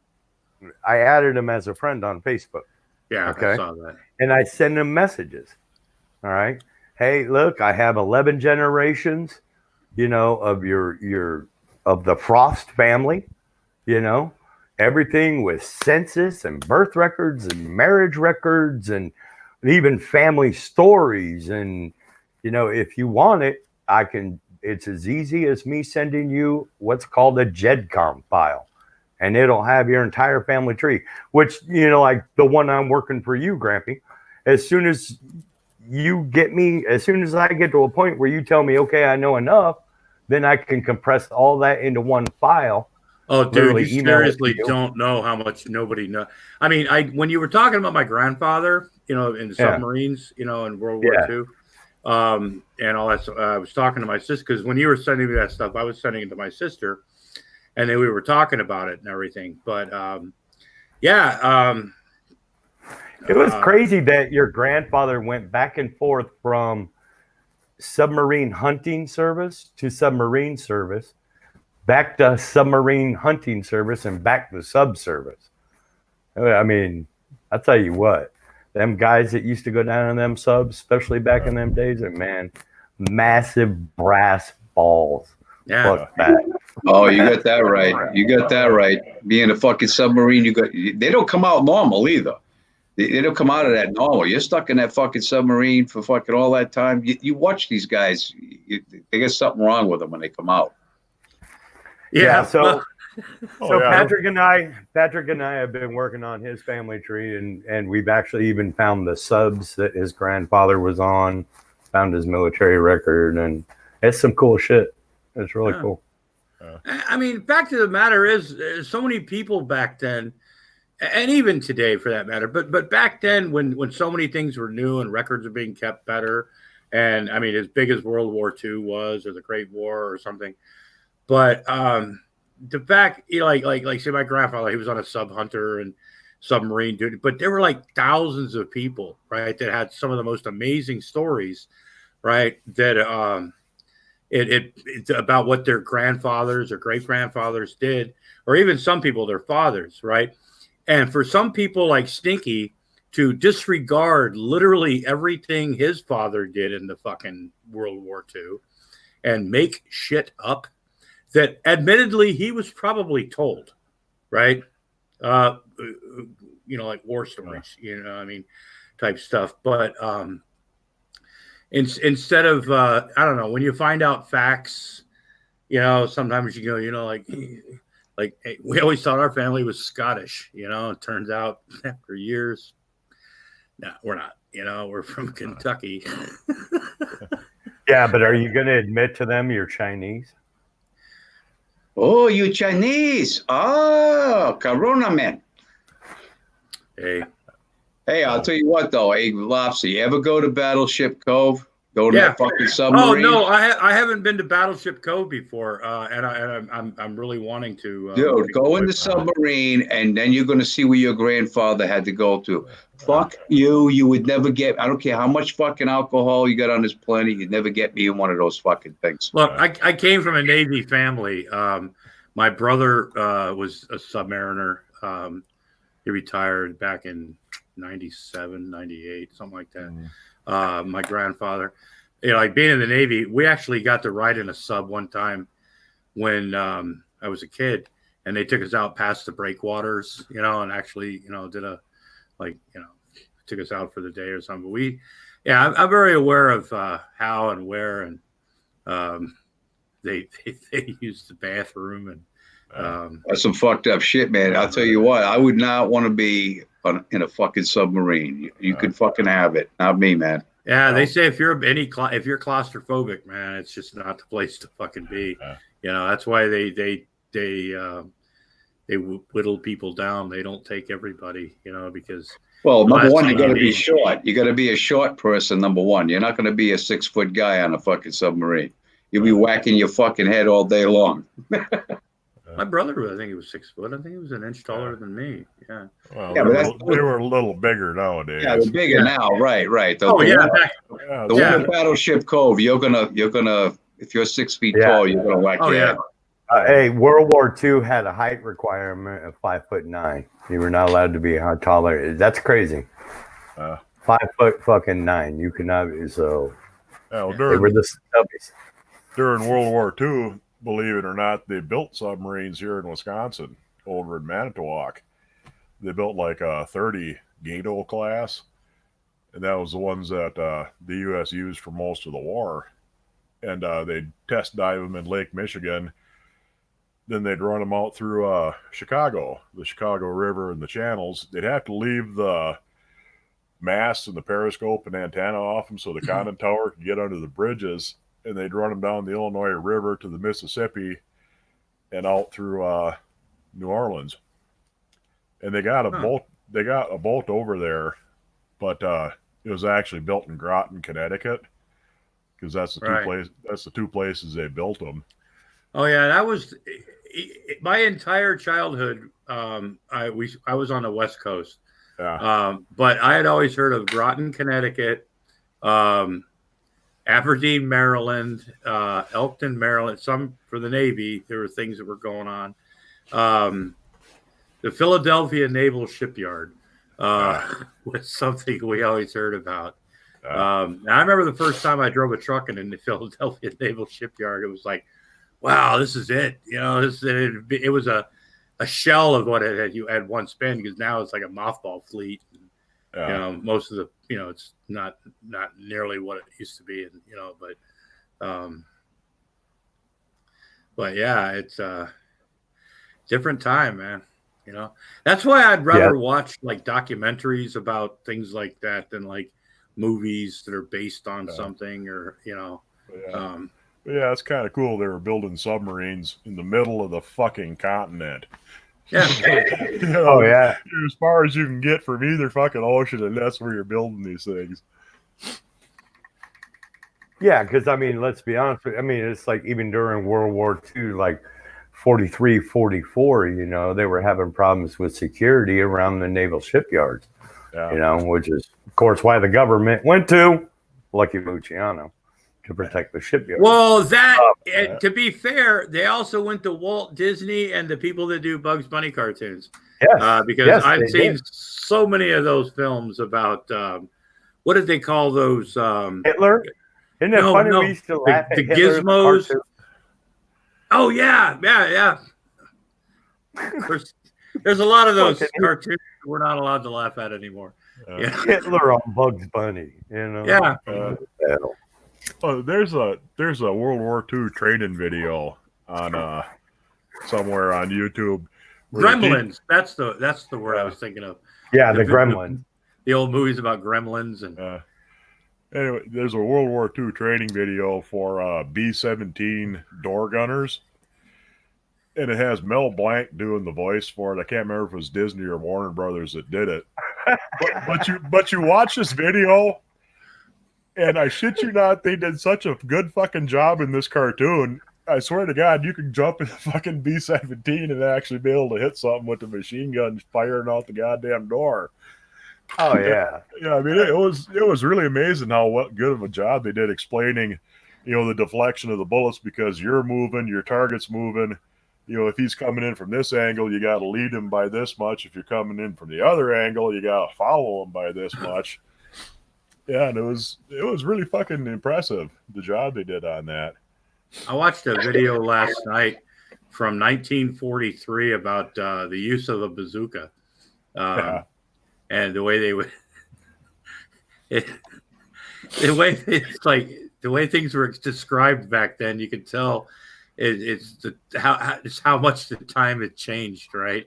added him as a friend on Facebook. Yeah, okay? I saw that. And I send him messages. All right. Hey, look, I have 11 generations, of of the Frost family, everything with census and birth records and marriage records and even family stories. And, if you want it, it's as easy as me sending you what's called a JEDCOM file. And it'll have your entire family tree, which, like the one I'm working for you, Grampy, as soon as I get to a point where you tell me, okay, I know enough, then I can compress all that into one file. Oh, dude, you seriously don't know how much nobody knows. I mean, when you were talking about my grandfather, in submarines, in World War II, and all that, I was talking to my sister, because when you were sending me that stuff, I was sending it to my sister, and then we were talking about it and everything. But it was crazy that your grandfather went back and forth from submarine hunting service to submarine service, back to submarine hunting service, and back to subservice. I mean, I tell you what, them guys that used to go down in them subs, especially back in them days, are, man, massive brass balls. Yeah. Fuck that. Oh, you got that right. You got that right. Being a fucking submarine, they don't come out normal either. They don't come out of that normal. You're stuck in that fucking submarine for fucking all that time. You watch these guys. They get something wrong with them when they come out. Yeah. So Patrick and I have been working on his family tree, and we've actually even found the subs that his grandfather was on, found his military record, and it's some cool shit. It's really cool. I mean, fact of the matter is, so many people back then, and even today for that matter, but back then when so many things were new and records are being kept better, and I mean, as big as World War II was, or the Great War or something, but the fact, like say my grandfather, he was on a sub hunter and submarine duty, but there were like thousands of people, right, that had some of the most amazing stories, right, that it's about what their grandfathers or great grandfathers did, or even some people, their fathers, right? And for some people like Stinky to disregard literally everything his father did in the fucking World War II and make shit up that admittedly he was probably told, right? Like war stories, I mean, type stuff. But instead of, I don't know, when you find out facts, sometimes you go, like we always thought our family was Scottish, it turns out after years, no, we're not, we're from Kentucky. Yeah, but are you going to admit to them you're Chinese? Oh, you Chinese. Oh, Corona man. Hey, I'll tell you what, though. Hey, Lopsy, you ever go to Battleship Cove? Go to that fucking submarine? Oh, no, I haven't been to Battleship Cove before, and I'm really wanting to. Dude, go in the submarine, and then you're going to see where your grandfather had to go to. Fuck you. You would never get, I don't care how much fucking alcohol you got on this planet, you'd never get me in one of those fucking things. Look, I came from a Navy family. My brother was a submariner. He retired back in 97, 98, something like that. my grandfather. Like being in the Navy, we actually got to ride in a sub one time when I was a kid, and they took us out past the breakwaters, and actually, did a took us out for the day or something. But I'm very aware of how and where, and they used the bathroom, and that's some fucked up shit, man. I'll tell you what, I would not want to be in a fucking submarine. You could fucking have it, not me, man. Yeah, they say if you're claustrophobic, man, it's just not the place to fucking be. That's why they whittle people down. They don't take everybody, because. Well, number one, you got to be short. You got to be a short person. Number one, you're not going to be a 6-foot guy on a fucking submarine. You'll be whacking your fucking head all day long. My brother, I think he was 6 foot. I think he was an inch taller than me. Yeah. Well, they were a little bigger nowadays. Yeah, they're bigger now. Right. The one at Battleship Cove, you're gonna, if you're 6 feet tall, you're gonna whack your head. Hey, World War II had a height requirement of 5'9". You were not allowed to be taller. That's crazy. 5'9". You could not. So they were the stubbies. During World War II, believe it or not, they built submarines here in Wisconsin, over in Manitowoc. They built like a 30 Gato class, and that was the ones that the U.S. used for most of the war. And they'd test dive them in Lake Michigan. Then they'd run them out through Chicago, the Chicago River and the channels. They'd have to leave the mast and the periscope and antenna off them so the conning tower could get under the bridges, and they'd run them down the Illinois River to the Mississippi and out through New Orleans. And they got a boat. They got a boat over there, but it was actually built in Groton, Connecticut, because that's the two places they built them. Oh yeah, that was my entire childhood. I was on the West Coast, but I had always heard of Groton, Connecticut, Aberdeen, Maryland, Elkton, Maryland. Some for the Navy, there were things that were going on. The Philadelphia Naval Shipyard was something we always heard about. I remember the first time I drove a truck in the Philadelphia Naval Shipyard. It was like, wow, this is it. It was a shell of what you had once been, because now it's like a mothball fleet. Most of the, it's not nearly what it used to be, but yeah, it's a different time, man. That's why I'd rather watch like documentaries about things like that than like movies that are based on something, or it's kind of cool. They were building submarines in the middle of the fucking continent. Yeah. As far as you can get from either fucking ocean, and that's where you're building these things. Yeah, because let's be honest. It's like even during World War II, like 43, 44, they were having problems with security around the naval shipyards. Which is, of course, why the government went to Lucky Luciano to protect the shipyard. Well, to be fair, they also went to Walt Disney and the people that do Bugs Bunny cartoons. Yes, because I've seen so many of those films about what did they call those? Hitler. Isn't it funny we used to laugh at the Hitler gizmos? Oh yeah. There's a lot of those cartoons we're not allowed to laugh at anymore. Hitler on Bugs Bunny, Yeah. There's a World War II training video on somewhere on YouTube. Gremlins. That's the word I was thinking of. Yeah, the Gremlins. The old movies about gremlins and. Anyway, there's a World War II training video for B-17 door gunners, and it has Mel Blanc doing the voice for it. I can't remember if it was Disney or Warner Brothers that did it. but you watch this video, and I shit you not, they did such a good fucking job in this cartoon. I swear to God, you can jump in a fucking B-17 and actually be able to hit something with the machine gun firing out the goddamn door. Oh yeah. It was really amazing how good of a job they did explaining, the deflection of the bullets, because you're moving, your target's moving. If he's coming in from this angle, you got to lead him by this much. If you're coming in from the other angle, you got to follow him by this much. Yeah, and it was really fucking impressive, the job they did on that. I watched a video last night from 1943 about the use of a bazooka, and the way they would, the way things were described back then. You could tell it's how much the time had changed, right?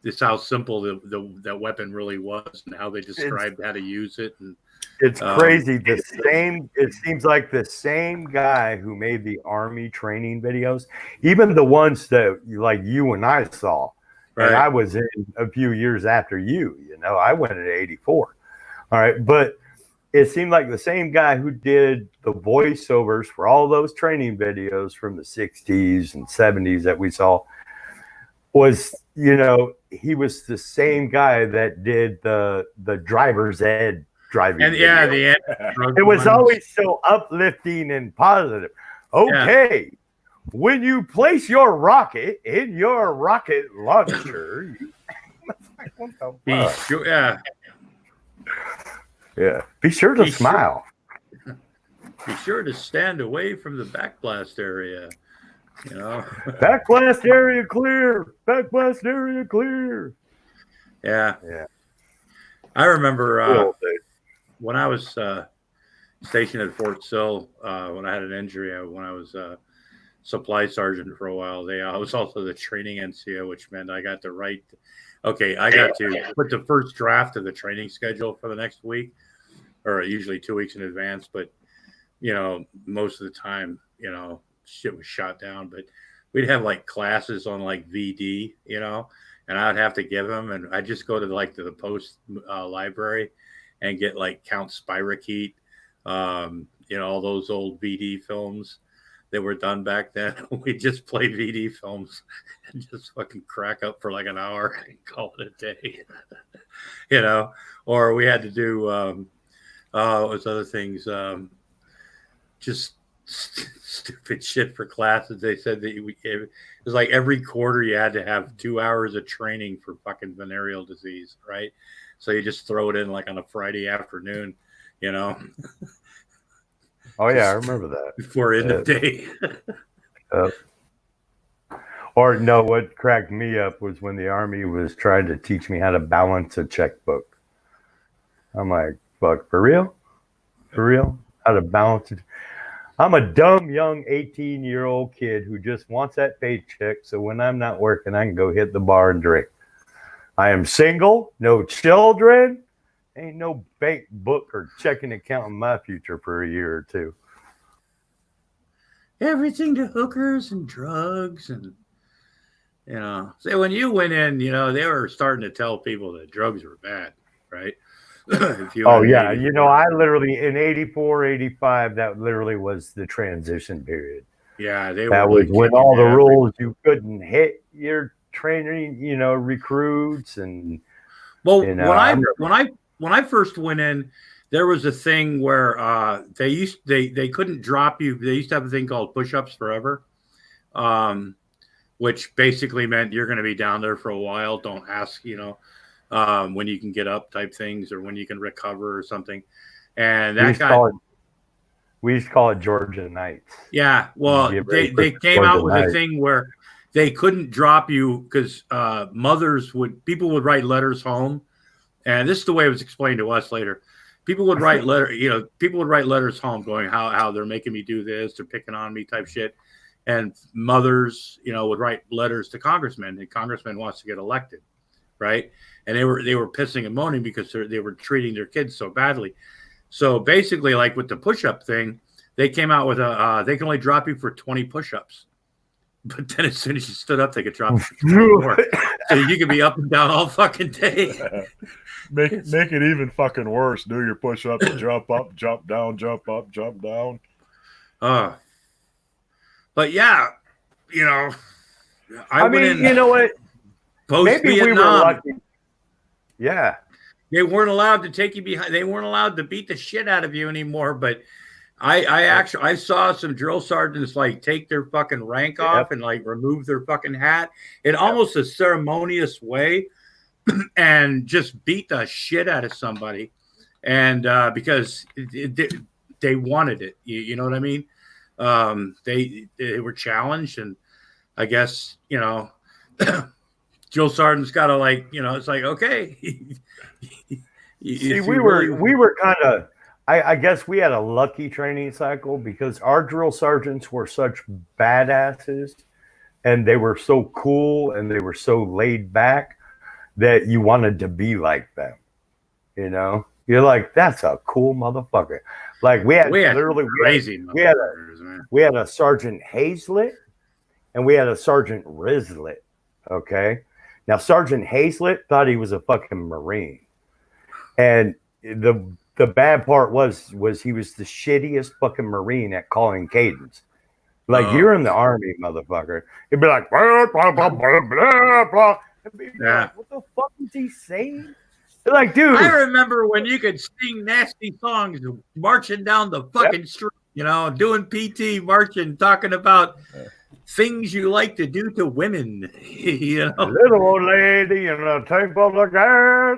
Just how simple that weapon really was, and how they described how to use it. And it's crazy. It seems like the same guy who made the Army training videos, even the ones that like you and I saw, right. and I was in a few years after you. I went in '84. All right, but it seemed like the same guy who did the voiceovers for all those training videos from the '60s and '70s that we saw was, he was the same guy that did the driver's ed driving. And video. It was always so uplifting and positive. Okay, when you place your rocket in your rocket launcher, be sure, be sure to smile. Be sure to stand away from the backblast area. Backblast area clear. Backblast area clear. Yeah. I remember Cool, when I was stationed at Fort Sill, when I had an injury, when I was supply sergeant for a while, I was also the training NCO, which meant I got to write. Okay, I got to put the first draft of the training schedule for the next week, or usually 2 weeks in advance. But most of the time, shit was shot down. But we'd have like classes on like VD, and I'd have to give them, and I'd just go to the post library and get like Count Spirochete, all those old VD films that were done back then. We just play VD films and just fucking crack up for like an hour and call it a day, or we had to do, what was other things, just stupid shit for classes. They said that it was like every quarter you had to have 2 hours of training for fucking venereal disease, right? So you just throw it in like on a Friday afternoon, Oh yeah, I remember that. Before end of day. Or no, what cracked me up was when the Army was trying to teach me how to balance a checkbook. I'm like, fuck, for real? For real? How to balance it? I'm a dumb young 18-year-old kid who just wants that paycheck, so when I'm not working, I can go hit the bar and drink. I am single, no children. Ain't no bank book or checking account in my future for a year or two. Everything to hookers and drugs and, So when you went in, they were starting to tell people that drugs were bad, right? I literally in '84, '85, that literally was the transition period. Yeah, that was when all the rules, you couldn't hit your training, recruits and. Well, when I first went in, there was a thing where they couldn't drop you. They used to have a thing called push-ups forever, which basically meant you're going to be down there for a while. Don't ask, when you can get up type things or when you can recover or something. And we used to call it Georgia Nights. Yeah. Well, they came out with a thing where they couldn't drop you because people would write letters home. And this is the way it was explained to us later. People would write letters home going how they're making me do this, they're picking on me type shit. And mothers, would write letters to congressmen, and congressman wants to get elected, right? And they were pissing and moaning because they were treating their kids so badly. So basically, like with the push-up thing, they came out with they can only drop you for 20 push-ups. But then as soon as you stood up, they could drop you more. So you could be up and down all fucking day. Make it even fucking worse. Do your push-ups, jump up, jump down, jump up, jump down. But yeah, I mean, you know what? Maybe we were lucky. Yeah. They weren't allowed to take you behind. They weren't allowed to beat the shit out of you anymore. But I saw some drill sergeants like take their fucking rank off and like remove their fucking hat in almost a ceremonious way and just beat the shit out of somebody. and because they wanted it, you know what I mean. They were challenged, and I guess Jill Sargent's got to it's like okay. See, we were kind of. I guess we had a lucky training cycle because our drill sergeants were such badasses, and they were so cool and they were so laid back that you wanted to be like them. You're like, that's a cool motherfucker. Like we had a Sergeant Hazlett and we had a Sergeant Rizlet. Okay. Now Sergeant Hazlett thought he was a fucking Marine. And the bad part was he was the shittiest fucking Marine at calling cadence. Like you're in the Army, motherfucker. He'd be like, blah, blah, blah, blah, blah, blah. Like, what the fuck is he saying? They're like, dude. I remember when you could sing nasty songs marching down the fucking street, doing PT, marching, talking about things you like to do to women. Little old lady in a tank full of gas.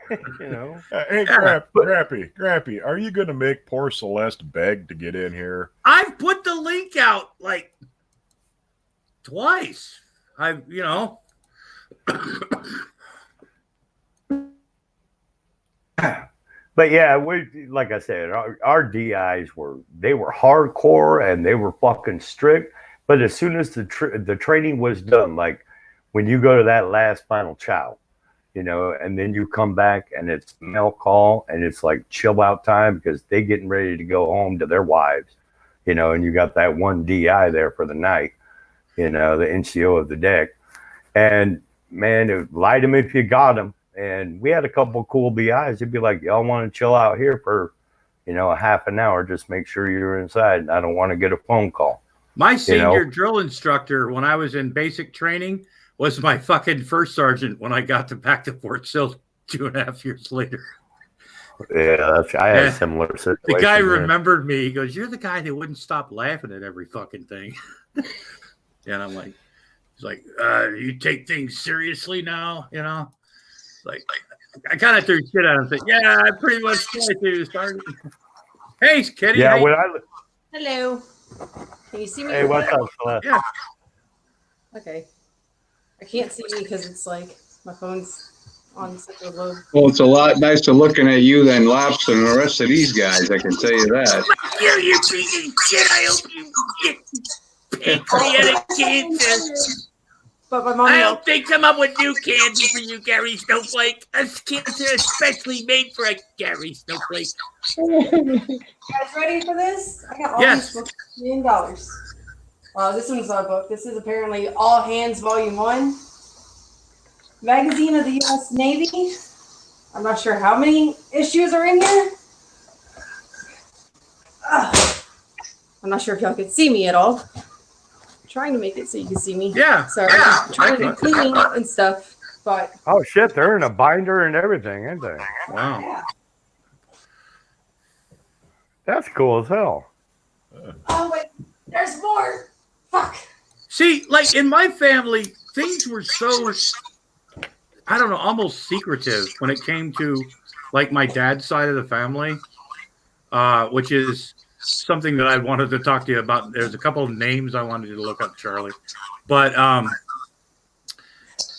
Hey, Grappy, are you going to make poor Celeste beg to get in here? I've put the link out like twice. But yeah, like I said, our DIs were hardcore and they were fucking strict. But as soon as the training was done, like when you go to that last final chow, and then you come back and it's mail call and it's like chill out time because they getting ready to go home to their wives, and you got that one DI there for the night, the NCO of the deck. And man, light them if you got them. And we had a couple cool BIs. It'd be like, y'all want to chill out here for, a half an hour. Just make sure you're inside. I don't want to get a phone call. My senior drill instructor when I was in basic training was my fucking first sergeant when I got back to Fort Sill 2.5 years later. Yeah, I had a similar situation. The guy remembered me. He goes, "You're the guy that wouldn't stop laughing at every fucking thing." And I'm like, he's like, "You take things seriously now, Like I kind of threw shit at him. Said, "Yeah, I pretty much try to." Sergeant. Hey, Kitty. Yeah, hello. Can you see me? Hey, what's up, Celeste? Yeah. Okay. I can't see you because it's like my phone's on such a low. Well, it's a lot nicer looking at you than Lobster and the rest of these guys. I can tell you that. You piece of shit. I hope you get pancreatic cancer. But my mom. I hope they come up with new candy for you, Gary Snowflake. A cancer especially made for a Gary Snowflake. You guys ready for this? I got all these books for $1 million. This one's our book. This is apparently All Hands Volume 1. Magazine of the U.S. Navy. I'm not sure how many issues are in here. I'm not sure if y'all can see me at all. I'm trying to make it so you can see me. Yeah. Sorry. I'm trying to do cleaning and stuff. But oh shit, they're in a binder and everything, aren't they? Wow. yeah. That's cool as hell. Oh wait, there's more. Fuck. See, like in my family, things were so, I don't know, almost secretive when it came to like my dad's side of the family, which is something that I wanted to talk to you about. There's a couple of names I wanted you to look up, Charlie. But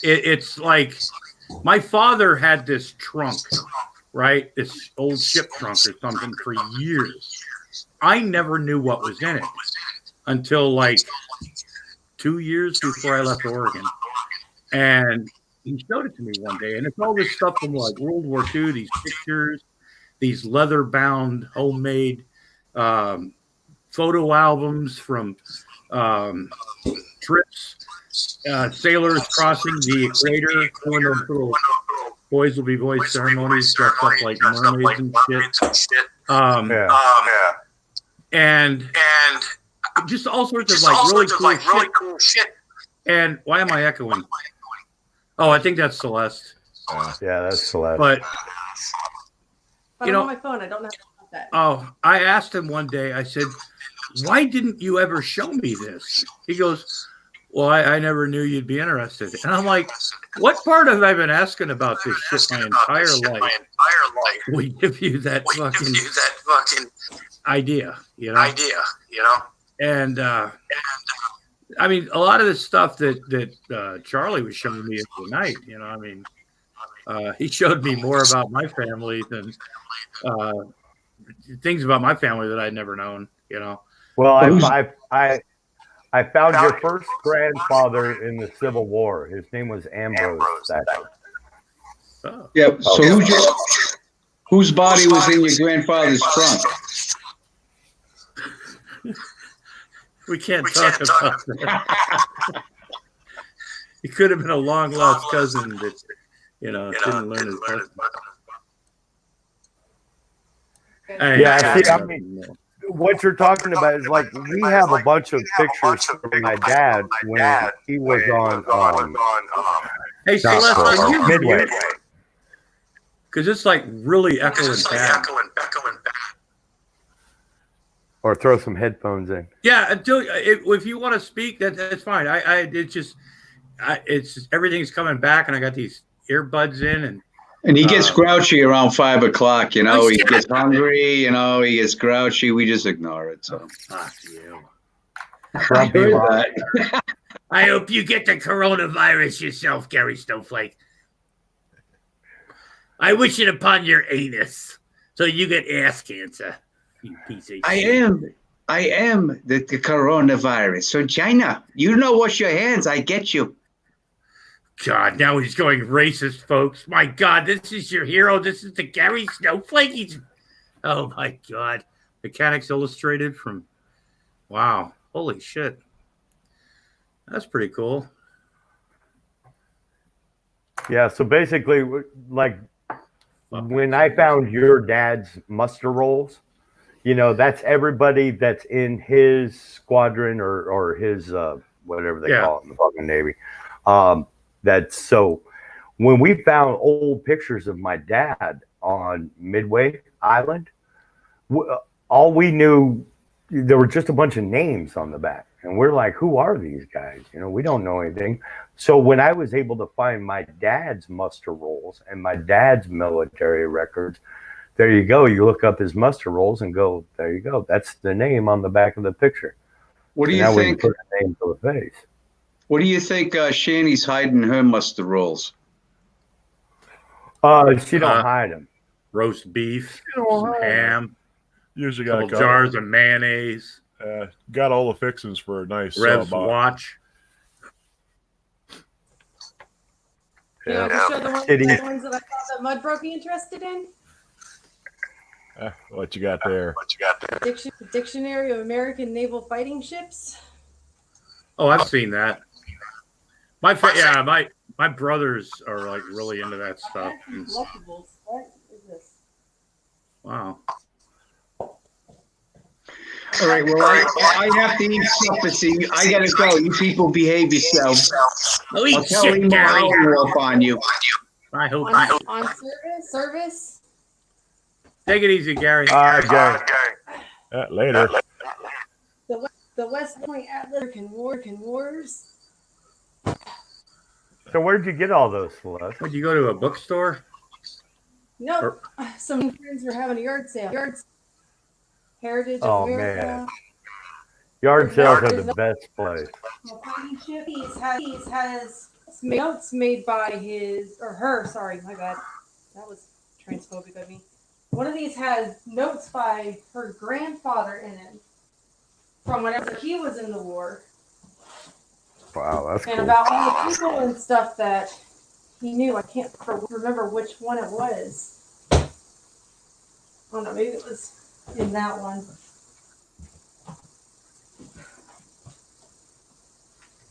it's like my father had this trunk, right? This old ship trunk or something for years. I never knew what was in it until like 2 years before I left Oregon. And he showed it to me one day. And it's all this stuff from like World War II, these pictures, these leather bound, homemade photo albums from trips, sailors crossing the equator, doing those little boys will be boys ceremonies, dressed up like mermaids and shit. And just all sorts of like really cool shit. And why am I echoing? Oh, I think that's Celeste. Yeah, that's Celeste. But I'm on my phone. I don't know how to that. Oh, I asked him one day, I said, "Why didn't you ever show me this?" He goes, "Well, I never knew you'd be interested." And I'm like, what part have I been asking about this shit my entire life? we give you that fucking idea, you know. And I mean, a lot of the stuff that Charlie was showing me the night, you know, I mean, he showed me more about my family than things about my family that I'd never known, you know. Well, I found your first grandfather in the Civil War. His name was Ambrose Thatcher. Oh. Yeah. So whose body was in your grandfather's trunk? We can't talk about that. He could have been a long lost cousin that, you know, didn't learn his lesson. Yeah, see, I mean, what you're talking about is like we have a bunch of pictures from my dad when he was on. Hey, Celeste, can you Midway? Because it's like really echoing back. Or throw some headphones in. Yeah, if you want to speak, that's fine. It's just everything's coming back, and I got these earbuds in, and he gets grouchy around 5 o'clock. You know, he gets hungry. You know, he gets grouchy. We just ignore it. So fuck you. I heard that. I hope you get the coronavirus yourself, Gary Snowflake. I wish it upon your anus so you get ass cancer. You piece of shit. I am the coronavirus. So China, you know, wash your hands. I get you. God, now he's going racist, folks. My God, this is your hero. This is the Gary Snowflake. Oh my God. Mechanics Illustrated from, wow. Holy shit. That's pretty cool. Yeah, so basically, like, when I found your dad's muster rolls, you know, that's everybody that's in his squadron or his, whatever they call it in the fucking Navy. That's so when we found old pictures of my dad on Midway Island, all we knew, there were just a bunch of names on the back. And we're like, who are these guys? You know, we don't know anything. So when I was able to find my dad's muster rolls and my dad's military records, there you go. You look up his muster rolls and go, there you go. That's the name on the back of the picture. What do you think? Put the name to the face. What do you think Shani's hiding her muster rolls? She don't hide them. Roast beef, some ham, Usually a got couple jars of mayonnaise. Got all the fixings for a nice Rev's watch. You know, to show the ones that I thought that Mud broke me interested in. What you got there? Dictionary of American Naval Fighting Ships. Oh, I've seen that. My brothers are like really into that stuff. Collectibles. What is this? Wow. All right, well, I have to eat supper, see. I got to go. You people behave yourselves. Oh, eat I'll tell shit, him Gary. I'll up on you. I hope. On service. Take it easy, Gary. Gary. Later. The West Point Atlas can Wars. So where'd you get all those, Celeste? Would you go to a bookstore? Nope. Some friends were having a yard sale. Heritage of America. Man. Yard sales are the best place. Fighting ship. He has notes made by his or her. Sorry, my bad. That was transphobic of me. One of these has notes by her grandfather in it from whenever he was in the war. Wow, that's and cool. About all the people and stuff that he knew. I can't remember which one it was. I don't know. Maybe it was in that one.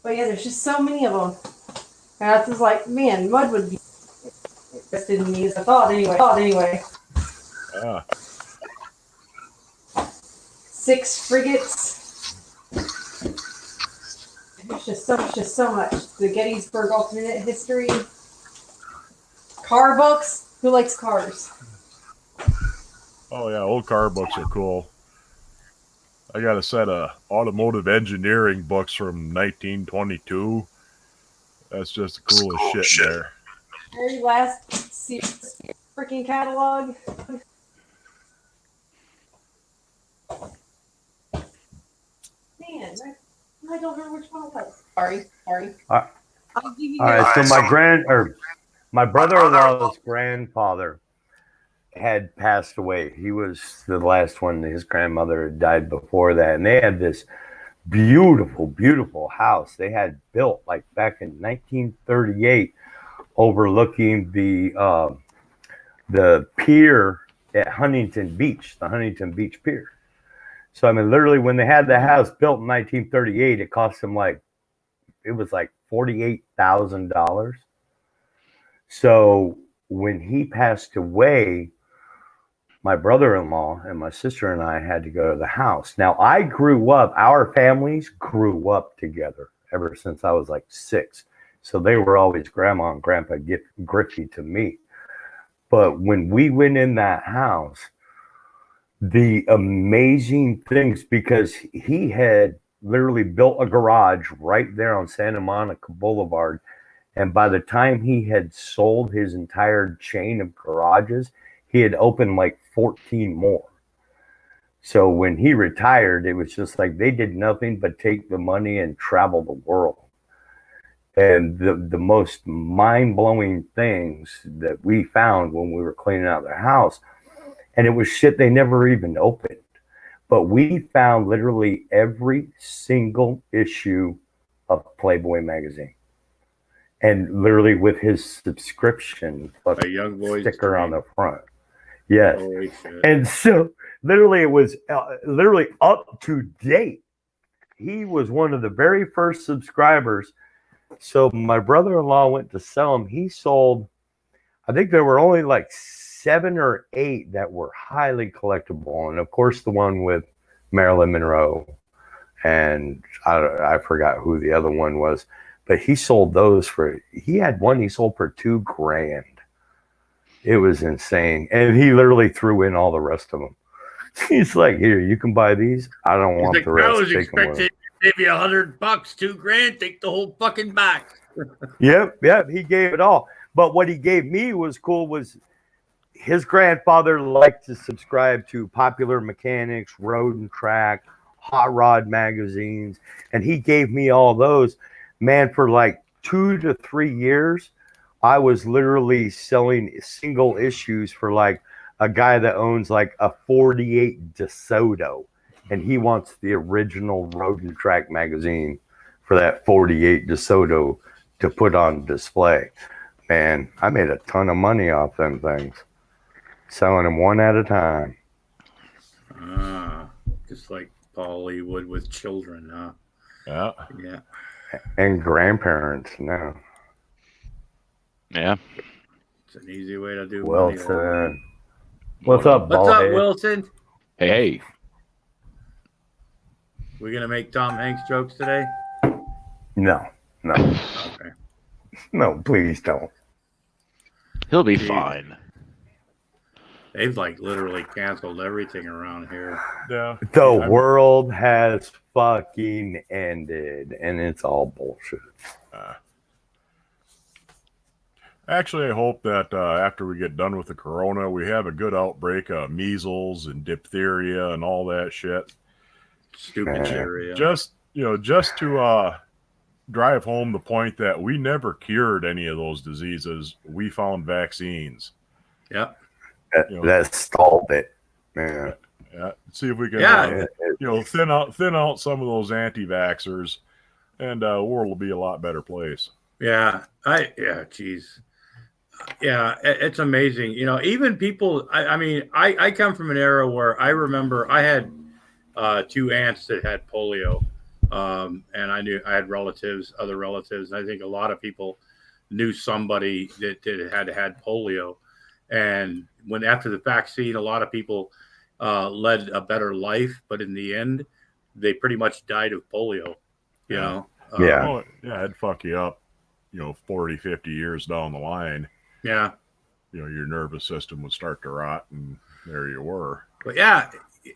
But yeah, there's just so many of them. And I was like, man, Mud would be interested in these. I thought anyway. 6 frigates. There's just so much. The Gettysburg alternate history. Car books. Who likes cars? Oh yeah, old car books are cool. I got a set of automotive engineering books from 1922. That's just the coolest shit there. Very last series freaking catalog. Man, I don't know which one it was. Sorry. All I'll give you All right, guys- so my brother-in-law's grandfather had passed away. He was the last one. His grandmother had died before that, and they had this beautiful, beautiful house they had built like back in 1938, overlooking the pier at Huntington Beach, the Huntington Beach Pier. So I mean, literally, when they had the house built in 1938, it cost them it was like $48,000. So when he passed away, my brother-in-law and my sister and I had to go to the house. Now, our families grew up together ever since I was like 6. So they were always grandma and grandpa Griffey to me. But when we went in that house, the amazing things, because he had literally built a garage right there on Santa Monica Boulevard. And by the time he had sold his entire chain of garages, he had opened like 14 more. So when he retired, it was just like they did nothing but take the money and travel the world. And the most mind-blowing things that we found when we were cleaning out their house, and it was shit they never even opened. But we found literally every single issue of Playboy magazine. And literally with his subscription A young boy's sticker dream. on the front. Yes. Holy shit. And so literally it was literally up to date. He was one of the very first subscribers. So my brother-in-law went to sell him. He sold, I think there were only like 7 or 8 that were highly collectible. And of course the one with Marilyn Monroe. And I forgot who the other one was. But he sold those he had one he sold for $2,000. It was insane. And he literally threw in all the rest of them. He's like, here, you can buy these. I don't want Like, the rest. I was Take them with expecting maybe $100, $2,000, take the whole fucking box. Yep, he gave it all. But what he gave me was cool was his grandfather liked to subscribe to Popular Mechanics, Road and Track, Hot Rod magazines, and he gave me all those. Man, for like 2 to 3 years, I was literally selling single issues for like a guy that owns like a 48 DeSoto, and he wants the original Road and Track magazine for that 48 DeSoto to put on display. Man, I made a ton of money off them things, selling them one at a time. Just like Paulie would with children, huh? Yeah. And grandparents now. Yeah. It's an easy way to do Wilson. money. What's up, What's up, ballhead? Wilson? Hey. We gonna make Tom Hanks jokes today? No. Okay. No, please don't. He'll be Dude. fine. They've like literally canceled everything around here. Yeah. The world has fucking ended, and it's all bullshit. Actually, I hope that after we get done with the corona, we have a good outbreak of measles and diphtheria and all that shit. Stupid shit. Yeah. Just to drive home the point that we never cured any of those diseases. We found vaccines. Yep. That stalled it, man. Yeah. See if we can, thin out some of those anti-vaxxers, and the world will be a lot better place. Yeah. Geez. Yeah, it's amazing. Even people, I come from an era where I remember I had 2 aunts that had polio. And I knew I had other relatives. And I think a lot of people knew somebody that had polio. And after the vaccine, a lot of people led a better life. But in the end, they pretty much died of polio, you know? It'd fuck you up, 40, 50 years down the line. Yeah. Your nervous system would start to rot, and there you were. But yeah,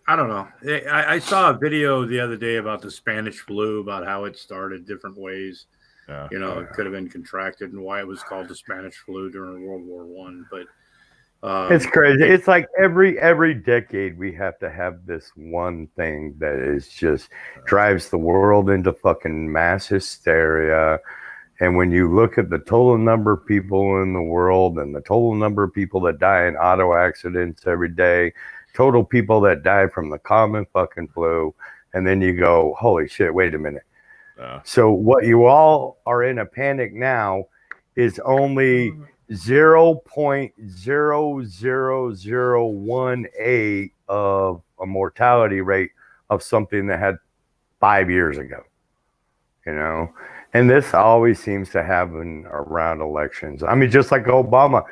I don't know. I saw a video the other day about the Spanish flu, about how it started different ways. It could have been contracted and why it was called the Spanish flu during World War I. But It's crazy. It's like every decade we have to have this one thing that is just drives the world into fucking mass hysteria. And when you look at the total number of people in the world and the total number of people that die in auto accidents every day, total people that die from the common fucking flu, and then you go, holy shit, wait a minute. So what you all are in a panic now is only 0.00018 of a mortality rate of something that had 5 years ago, you know? And this always seems to happen around elections. I mean, just like Obama,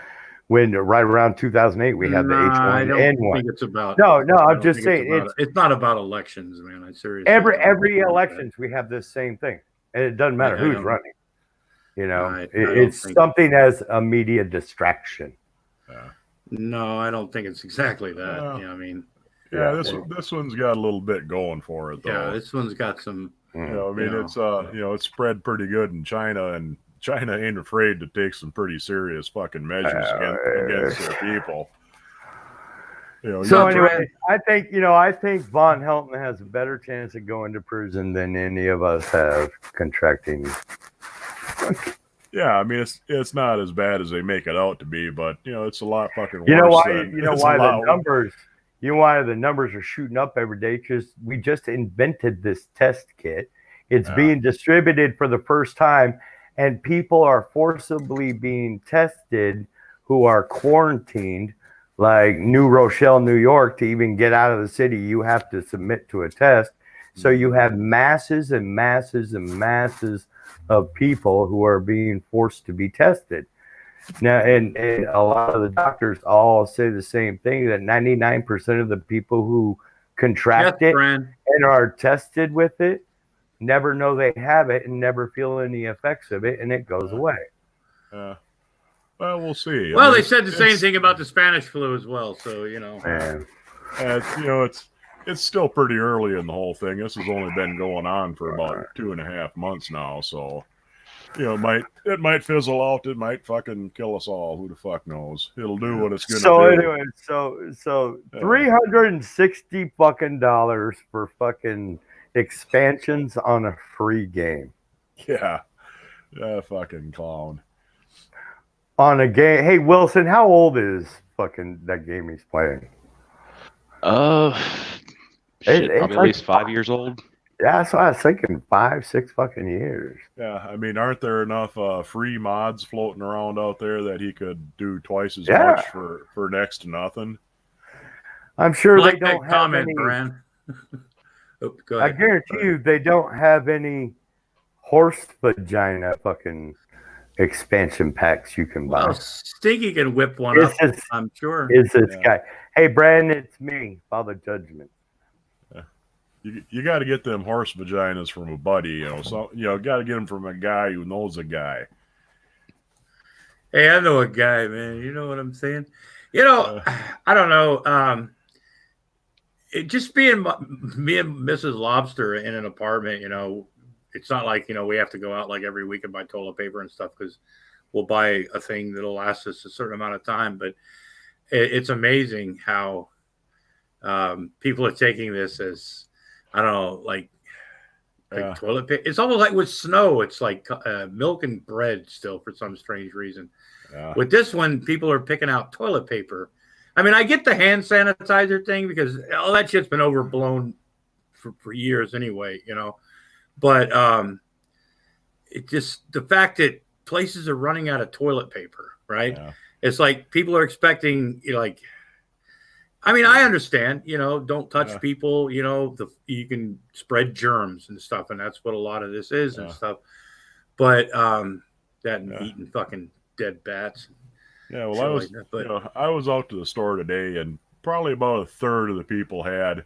when right around 2008, we had the H1N1. I don't think it's about. No, I'm just saying it's not about elections, man. I seriously. Every elections we have this same thing, and it doesn't matter who's running. You know, it's something as a media distraction. No, I don't think it's exactly that. I mean, this one's got a little bit going for it, though. Yeah, this one's got some. You know, I mean, it's it's spread pretty good in China, and China ain't afraid to take some pretty serious fucking measures against their people. You know, so anyway, I think Von Helton has a better chance of going to prison than any of us have contracting. Yeah, I mean it's not as bad as they make it out to be, but it's a lot fucking worse. You know why the numbers are shooting up every day? Because we just invented this test kit. It's being distributed for the first time, and people are forcibly being tested who are quarantined, like New Rochelle, New York. To even get out of the city, you have to submit to a test. So you have masses and masses and masses of people who are being forced to be tested. Now, and a lot of the doctors all say the same thing, that 99% of the people who contract it and are tested with it never know they have it and never feel any effects of it, and it goes away. Well, we'll see. Well, they said the same thing about the Spanish flu as well, so it's still pretty early in the whole thing. This has only been going on for about 2.5 months now, so it might fizzle out. It might fucking kill us all. Who the fuck knows? It'll do what it's gonna do. Anyway, so $360 fucking dollars for fucking expansions on a free game. Yeah, fucking clown. On a game. Hey Wilson, how old is fucking that game he's playing? Probably at least 5 years old. Yeah, that's what I was thinking. 5-6 fucking years. Yeah, I mean, aren't there enough free mods floating around out there that he could do twice as much for next to nothing? I'm sure like they don't that comment, have any. Bran. Go ahead. I guarantee you, they don't have any horse vagina fucking expansion packs you can buy. Well, Stinky can whip one up. I'm sure. Is this guy? Hey, Brandon, it's me, Father Judgment. You got to get them horse vaginas from a buddy, So got to get them from a guy who knows a guy. Hey, I know a guy, man. You know what I'm saying? I don't know. It just being me and Mrs. Lobster in an apartment, it's not like we have to go out like every week and buy toilet paper and stuff, because we'll buy a thing that'll last us a certain amount of time. But it's amazing how people are taking this as, I don't know, like toilet paper. It's almost like with snow. It's like milk and bread still for some strange reason. With this one, people are picking out toilet paper. I mean, I get the hand sanitizer thing because all that shit's been overblown for years anyway, But it just, the fact that places are running out of toilet paper, right? Yeah. It's like people are expecting, I mean, I understand, don't touch people, you can spread germs and stuff, and that's what a lot of this is and stuff. But eating fucking dead bats. Yeah, well, I was out to the store today, and probably about a third of the people had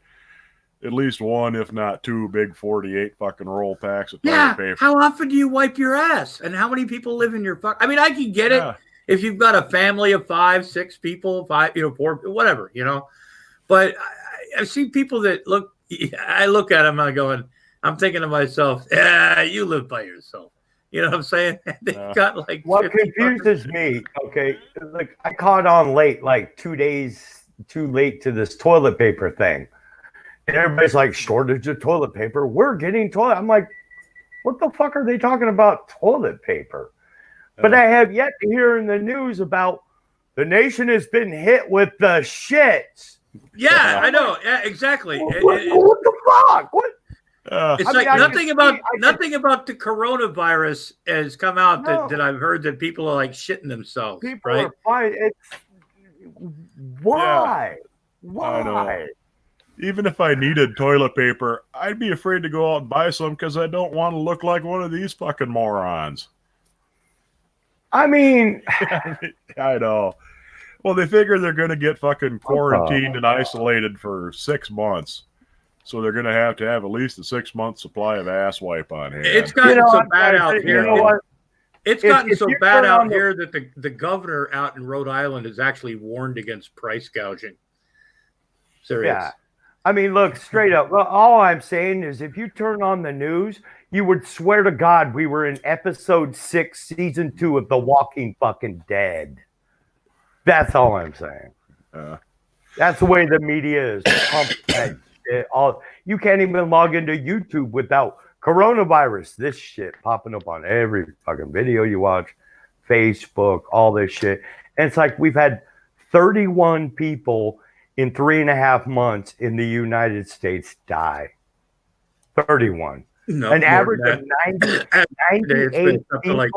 at least one, if not two, big 48 fucking roll packs of toilet paper. How often do you wipe your ass? And how many people live in your I mean, I can get it if you've got a family of 5, 6 people, 4, whatever, But I've seen people that I look at them, I'm thinking to myself, you live by yourself. You know what I'm saying? They've got like what 50 confuses me, okay, like I caught on late, like 2 days too late to this toilet paper thing. And everybody's like, shortage of toilet paper. We're getting toilet. I'm like, what the fuck are they talking about toilet paper? But I have yet to hear in the news about the nation has been hit with the shits. Yeah, I know. Yeah, exactly. What the fuck? What? It's like nothing about the coronavirus has come out that I've heard that people are like shitting themselves. People right? are fine. Why? Yeah. Why? I know. Even if I needed toilet paper, I'd be afraid to go out and buy some because I don't want to look like one of these fucking morons. I mean, I know. Well, they figure they're going to get fucking quarantined and isolated for 6 months. So they're going to have at least a 6-month supply of ass wipe on hand. It's gotten so bad out here. You know what? It's gotten so bad out here that the governor out in Rhode Island has actually warned against price gouging. Serious. Yeah. I mean, look, straight up. Well, all I'm saying is if you turn on the news, you would swear to God we were in episode 6, season 2 of The Walking fucking Dead. That's all I'm saying. That's the way the media is pumped that shit. You can't even log into YouTube without coronavirus. This shit popping up on every fucking video you watch, Facebook, all this shit. And it's like we've had 31 people in 3.5 months in the United States die. 31. No, an average of 98 people. Like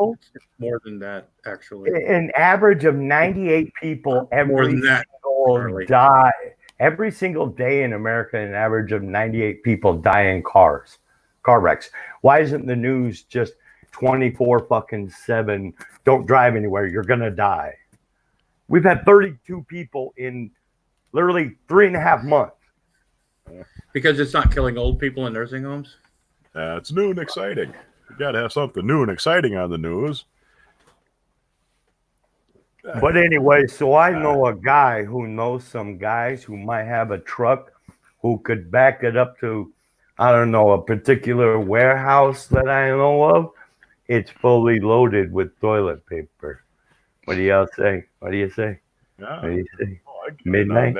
more than that, actually. An average of 98 people every single die. Every single day in America, an average of 98 people die in car wrecks. Why isn't the news just 24/7? Don't drive anywhere. You're gonna die. We've had 32 people in literally 3.5 months. Because it's not killing old people in nursing homes? It's new and exciting. You got to have something new and exciting on the news. But anyway, so I know a guy who knows some guys who might have a truck who could back it up to, I don't know, a particular warehouse that I know of. It's fully loaded with toilet paper. What do y'all say? What do you say? Yeah. What do you say? Oh, Midnight?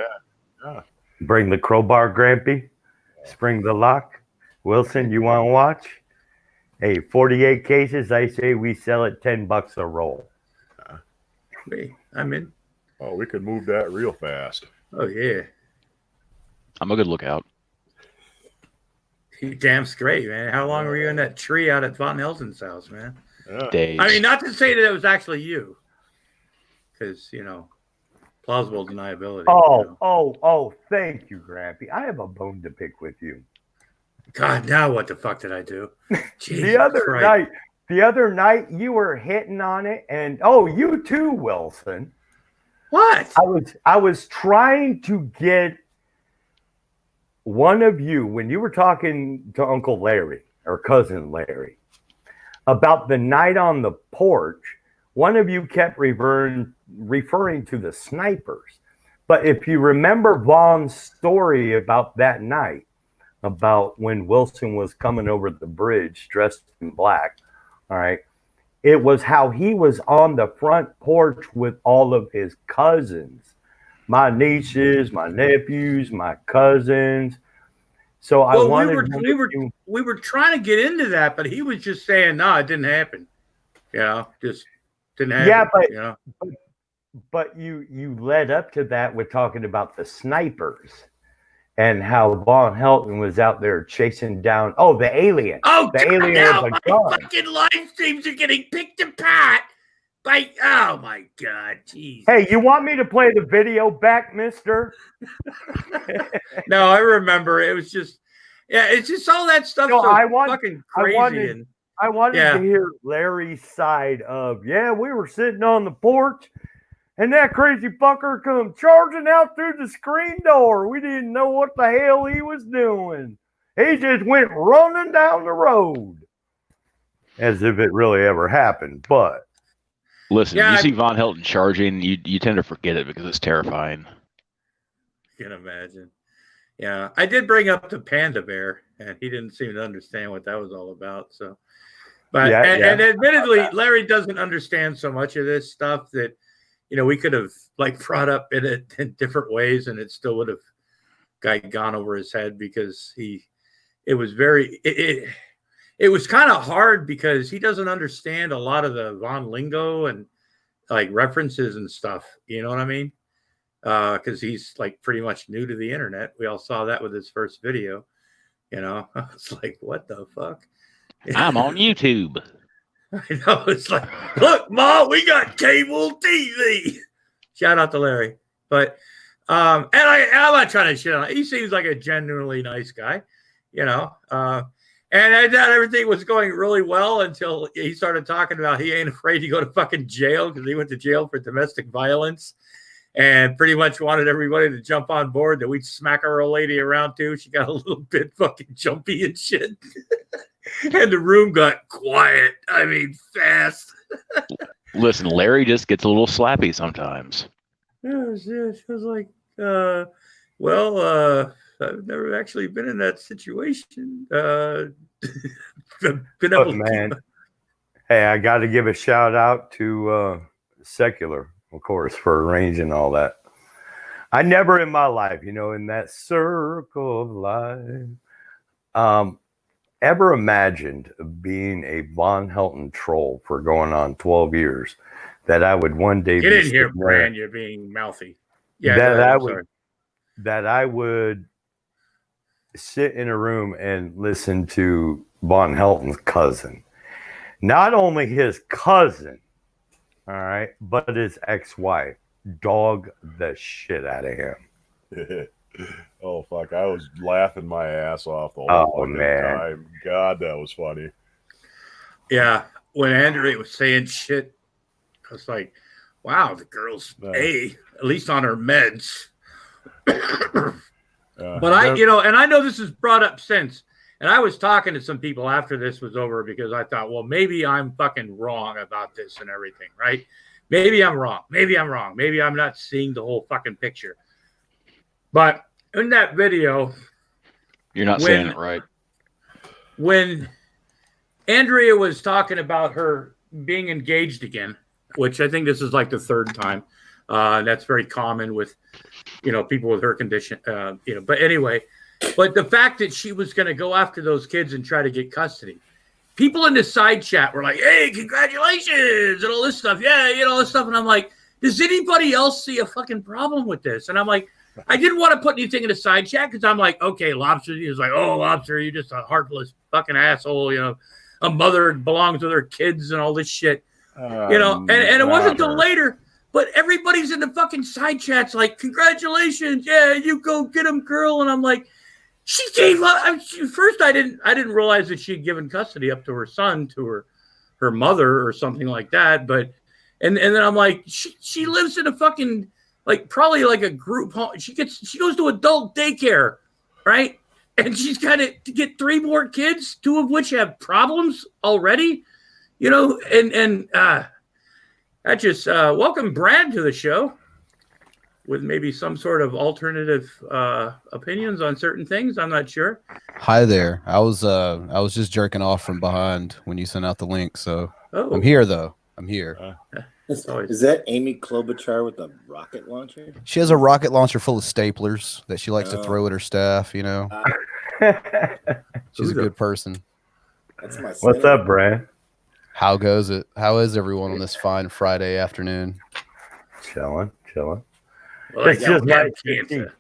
Yeah. Bring the crowbar, Grampy. Spring the lock. Wilson, you want to watch? Hey, 48 cases. I say we sell it $10 a roll. I'm in. Oh, we could move that real fast. Oh, yeah. I'm a good lookout. You damn straight, man. How long were you in that tree out at Von Helson's house, man? Days. I mean, not to say that it was actually you. Because, plausible deniability. Oh, thank you, Grampy. I have a bone to pick with you. God, now what the fuck did I do? The other night you were hitting on it, and you too, Wilson. What? I was trying to get one of you when you were talking to Uncle Larry or Cousin Larry about the night on the porch. One of you kept referring to the snipers, but if you remember Vaughn's story about that night, about when Wilson was coming over the bridge dressed in black, all right, it was how he was on the front porch with all of his cousins, my nieces, my nephews, my cousins. So we were trying to get into that, but he was just saying, no, it didn't happen. Just didn't happen. Yeah, but you led up to that with talking about the snipers. And how Von Helton was out there chasing down the alien. Oh, the alien now with my a gun. fucking live streams are getting picked apart by. Oh my god, jeez. Hey, you want me to play the video back, Mister? No, I remember. It was just, it's just all that stuff. Fucking crazy. I wanted to hear Larry's side of we were sitting on the porch. And that crazy fucker come charging out through the screen door. We didn't know what the hell he was doing. He just went running down the road. As if it really ever happened. But listen, you see Von Helton charging, you tend to forget it because it's terrifying. I can imagine. Yeah, I did bring up the panda bear, and he didn't seem to understand what that was all about. So, But and admittedly, Larry doesn't understand so much of this stuff that we could have like brought up in it in different ways, and it still would have gone over his head because it was kind of hard because he doesn't understand a lot of the Von lingo and like references and stuff. You know what I mean? Because he's like pretty much new to the internet. We all saw that with his first video. It's like, what the fuck? I'm on YouTube. I know. It's like, look, Ma, we got cable TV. Shout out to Larry. But and I'm not trying to shit on him. He seems like a genuinely nice guy, and I thought everything was going really well until he started talking about he ain't afraid to go to fucking jail because he went to jail for domestic violence and pretty much wanted everybody to jump on board that we'd smack our old lady around too. She got a little bit fucking jumpy and shit. And the room got quiet. I mean, fast. Listen, Larry just gets a little slappy sometimes. Yeah, she was like, I've never actually been in that situation. Man. Hey, I got to give a shout out to Secular, of course, for arranging all that. I never in my life, in that circle of life, ever imagined being a Von Helton troll for going on 12 years, that I would one day get in here, Brand. You're being mouthy. Yeah, that I would sit in a room and listen to Von Helton's cousin, not only his cousin, all right, but his ex-wife, dog the shit out of him. Oh fuck! I was laughing my ass off the whole time. God, that was funny. Yeah, when Andrea was saying shit, I was like, "Wow, the girl's at least on her meds." But I know this is brought up since, and I was talking to some people after this was over because I thought, well, maybe I'm fucking wrong about this and everything, right? Maybe I'm wrong. Maybe I'm not seeing the whole fucking picture. But in that video, you're not saying it right. When Andrea was talking about her being engaged again, which I think this is like the third time, that's very common with, people with her condition, But anyway, but the fact that she was going to go after those kids and try to get custody, people in the side chat were like, "Hey, congratulations," and all this stuff. Yeah, all this stuff, and I'm like, does anybody else see a fucking problem with this? And I'm like, I didn't want to put anything in the side chat because I'm like, okay, Lobster. He was like, "Oh, Lobster, you're just a heartless fucking asshole." A mother belongs with her kids and all this shit. And it wasn't until later. But everybody's in the fucking side chats like, "Congratulations, yeah, you go get him, girl." And I'm like, she gave up. First, I didn't realize that she'd given custody up to her son, to her mother, or something like that. But and then I'm like, she lives in a fucking probably like a group home. She goes to adult daycare, right? And she's got to get 3 more kids, 2 of which have problems already, and I just welcome Brad to the show with maybe some sort of alternative opinions on certain things. I'm not sure. Hi there. I was just jerking off from behind when you sent out the link. So I'm here though. I'm here. Is that Amy Klobuchar with a rocket launcher? She has a rocket launcher full of staplers that she likes to throw at her staff. She's a good person. That's my What's up, Brad? How goes it? How is everyone on this fine Friday afternoon? Chilling. Well, it's just nice to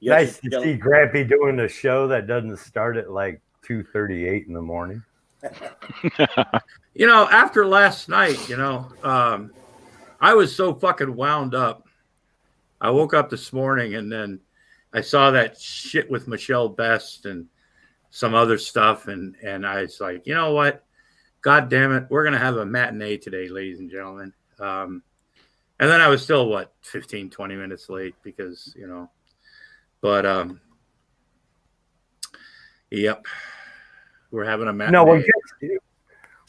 see Grampy doing a show that doesn't start at like 2:38 in the morning. After last night, I was so fucking wound up. I woke up this morning and then I saw that shit with Michelle Best and some other stuff, and I was like, you know what? God damn it, we're going to have a matinee today, ladies and gentlemen. And then I was still, 15, 20 minutes late because, but, yep, we're having a matinee. No,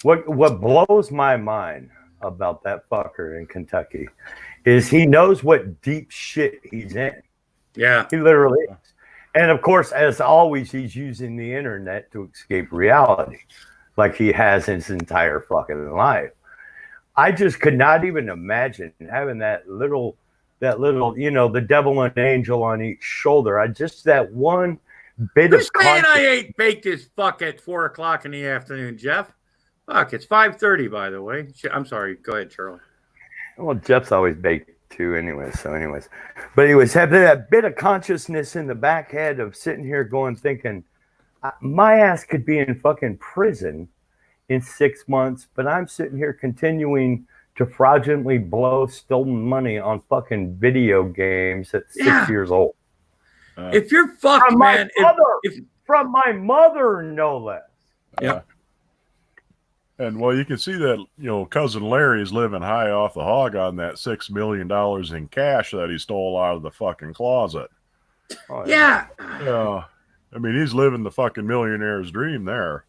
what blows my mind about that fucker in Kentucky is he knows what deep shit he's in. Yeah. He literally is. And, of course, as always, he's using the internet to escape reality. like he has his entire fucking life. I just could not even imagine having that little, you know, the devil and angel on each shoulder. I just that one bit Who's of saying I ate baked as fuck at 4 o'clock in the afternoon, Jeff? Fuck, it's 5:30, by the way. I'm sorry. Go ahead, Charlie. Well, Jeff's always baked too, anyways. But anyways, having that bit of consciousness in the back head of sitting here thinking, my ass could be in fucking prison in 6 months, but I'm sitting here continuing to fraudulently blow stolen money on fucking video games at 6 years old. If you're fucked, from man. From my mother, no less. Yeah. And well, you can see that, you know, cousin Larry's living high off the hog on that $6 million in cash that he stole out of the fucking closet. Oh, yeah. Yeah. I mean, he's living the fucking millionaire's dream there.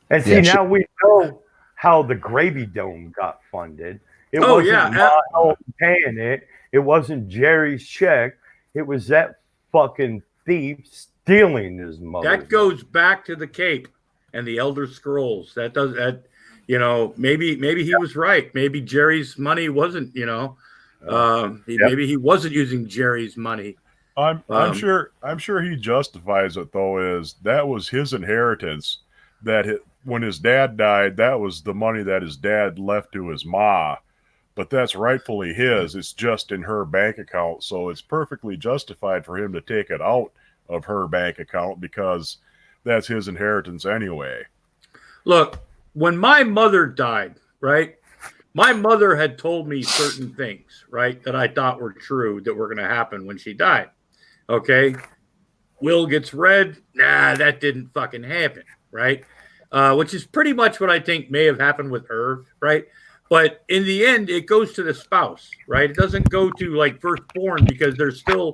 And see, now we know how the Gravy Dome got funded. It wasn't Miles paying it. It wasn't Jerry's check. It was that fucking thief stealing his mother. That goes back to the Cape and the Elder Scrolls. That does that. You know, maybe he was right. Maybe Jerry's money wasn't. You know, maybe he wasn't using Jerry's money. I'm sure he justifies it though. Is that was his inheritance? When his dad died, that was the money that his dad left to his ma. But that's rightfully his. It's just in her bank account. So it's perfectly justified for him to take it out of her bank account because that's his inheritance anyway. Look, when my mother died, right, my mother had told me certain things, right, that I thought were true that were going to happen when she died. Okay. Will gets read. Nah, that didn't fucking happen. Right. Which is pretty much what I think may have happened with Irv. Right. But in the end, it goes to the spouse, right? It doesn't go to like firstborn because there's still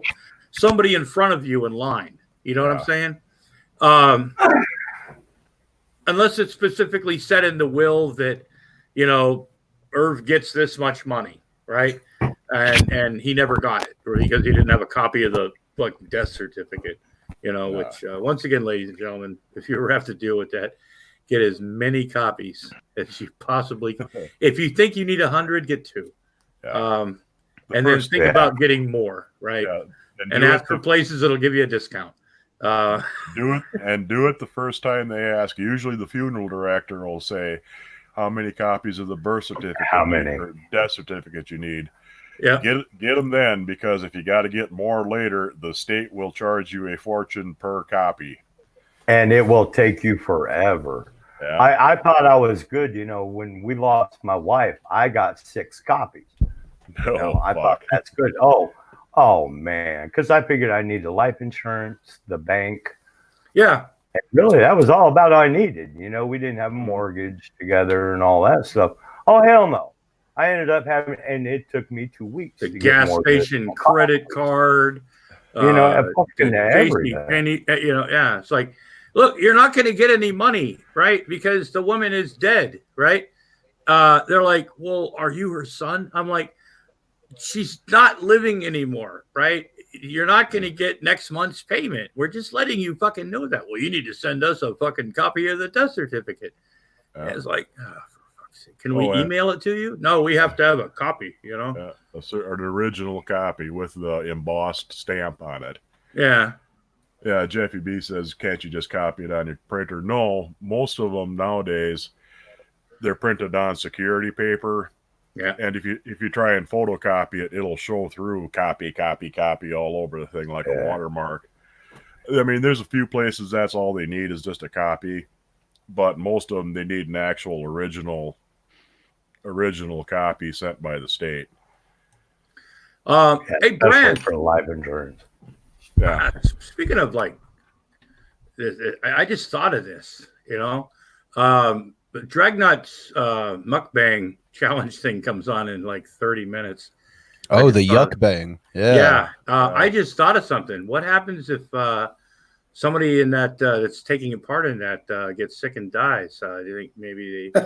somebody in front of you in line. You know what I'm saying? Unless it's specifically said in the will that, you know, Irv gets this much money, right? And he never got it because he didn't have a copy of the death certificate, you know, which once again, ladies and gentlemen, if you ever have to deal with that, get as many copies as you possibly can. If you think you need 100, get 2. And then think about getting more, right? Yeah. And ask for places that'll give you a discount. Do it the first time they ask. Usually the funeral director will say, how many copies of the birth certificate or death certificate you need. Yeah. Get them then, because if you got to get more later, the state will charge you a fortune per copy. And it will take you forever. Yeah. I thought I was good. You know, when we lost my wife, I got 6 copies. I thought that's good. Oh man. Because I figured I needed life insurance, the bank. Yeah. And really, that was all about I needed. You know, we didn't have a mortgage together and all that stuff. Oh, hell no. I ended up having, and it took me 2 weeks. The gas station credit card. You know, fucking everything. You know, yeah. It's like, look, you're not going to get any money, right? Because the woman is dead, right? They're like, well, are you her son? I'm like, she's not living anymore, right? You're not going to get next month's payment. We're just letting you fucking know that. Well, you need to send us a fucking copy of the death certificate. It's like, for fuck's sake, can we email it to you? No, we have to have a copy, you know? An original copy with the embossed stamp on it. Yeah. Yeah, Jeffy B says, can't you just copy it on your printer? No, most of them nowadays, they're printed on security paper. Yeah. And if you try and photocopy it, it'll show through copy all over the thing like a watermark. I mean, there's a few places that's all they need is just a copy, but most of them, they need an actual original copy sent by the state. Hey, Brad. For life insurance. Yeah. Speaking of like, I just thought of this, you know, but Dragnut's mukbang challenge thing comes on in like 30 minutes. Oh, the yuck bang. Yeah. I just thought of something. What happens if somebody in that that's taking a part in that gets sick and dies? Do you think maybe they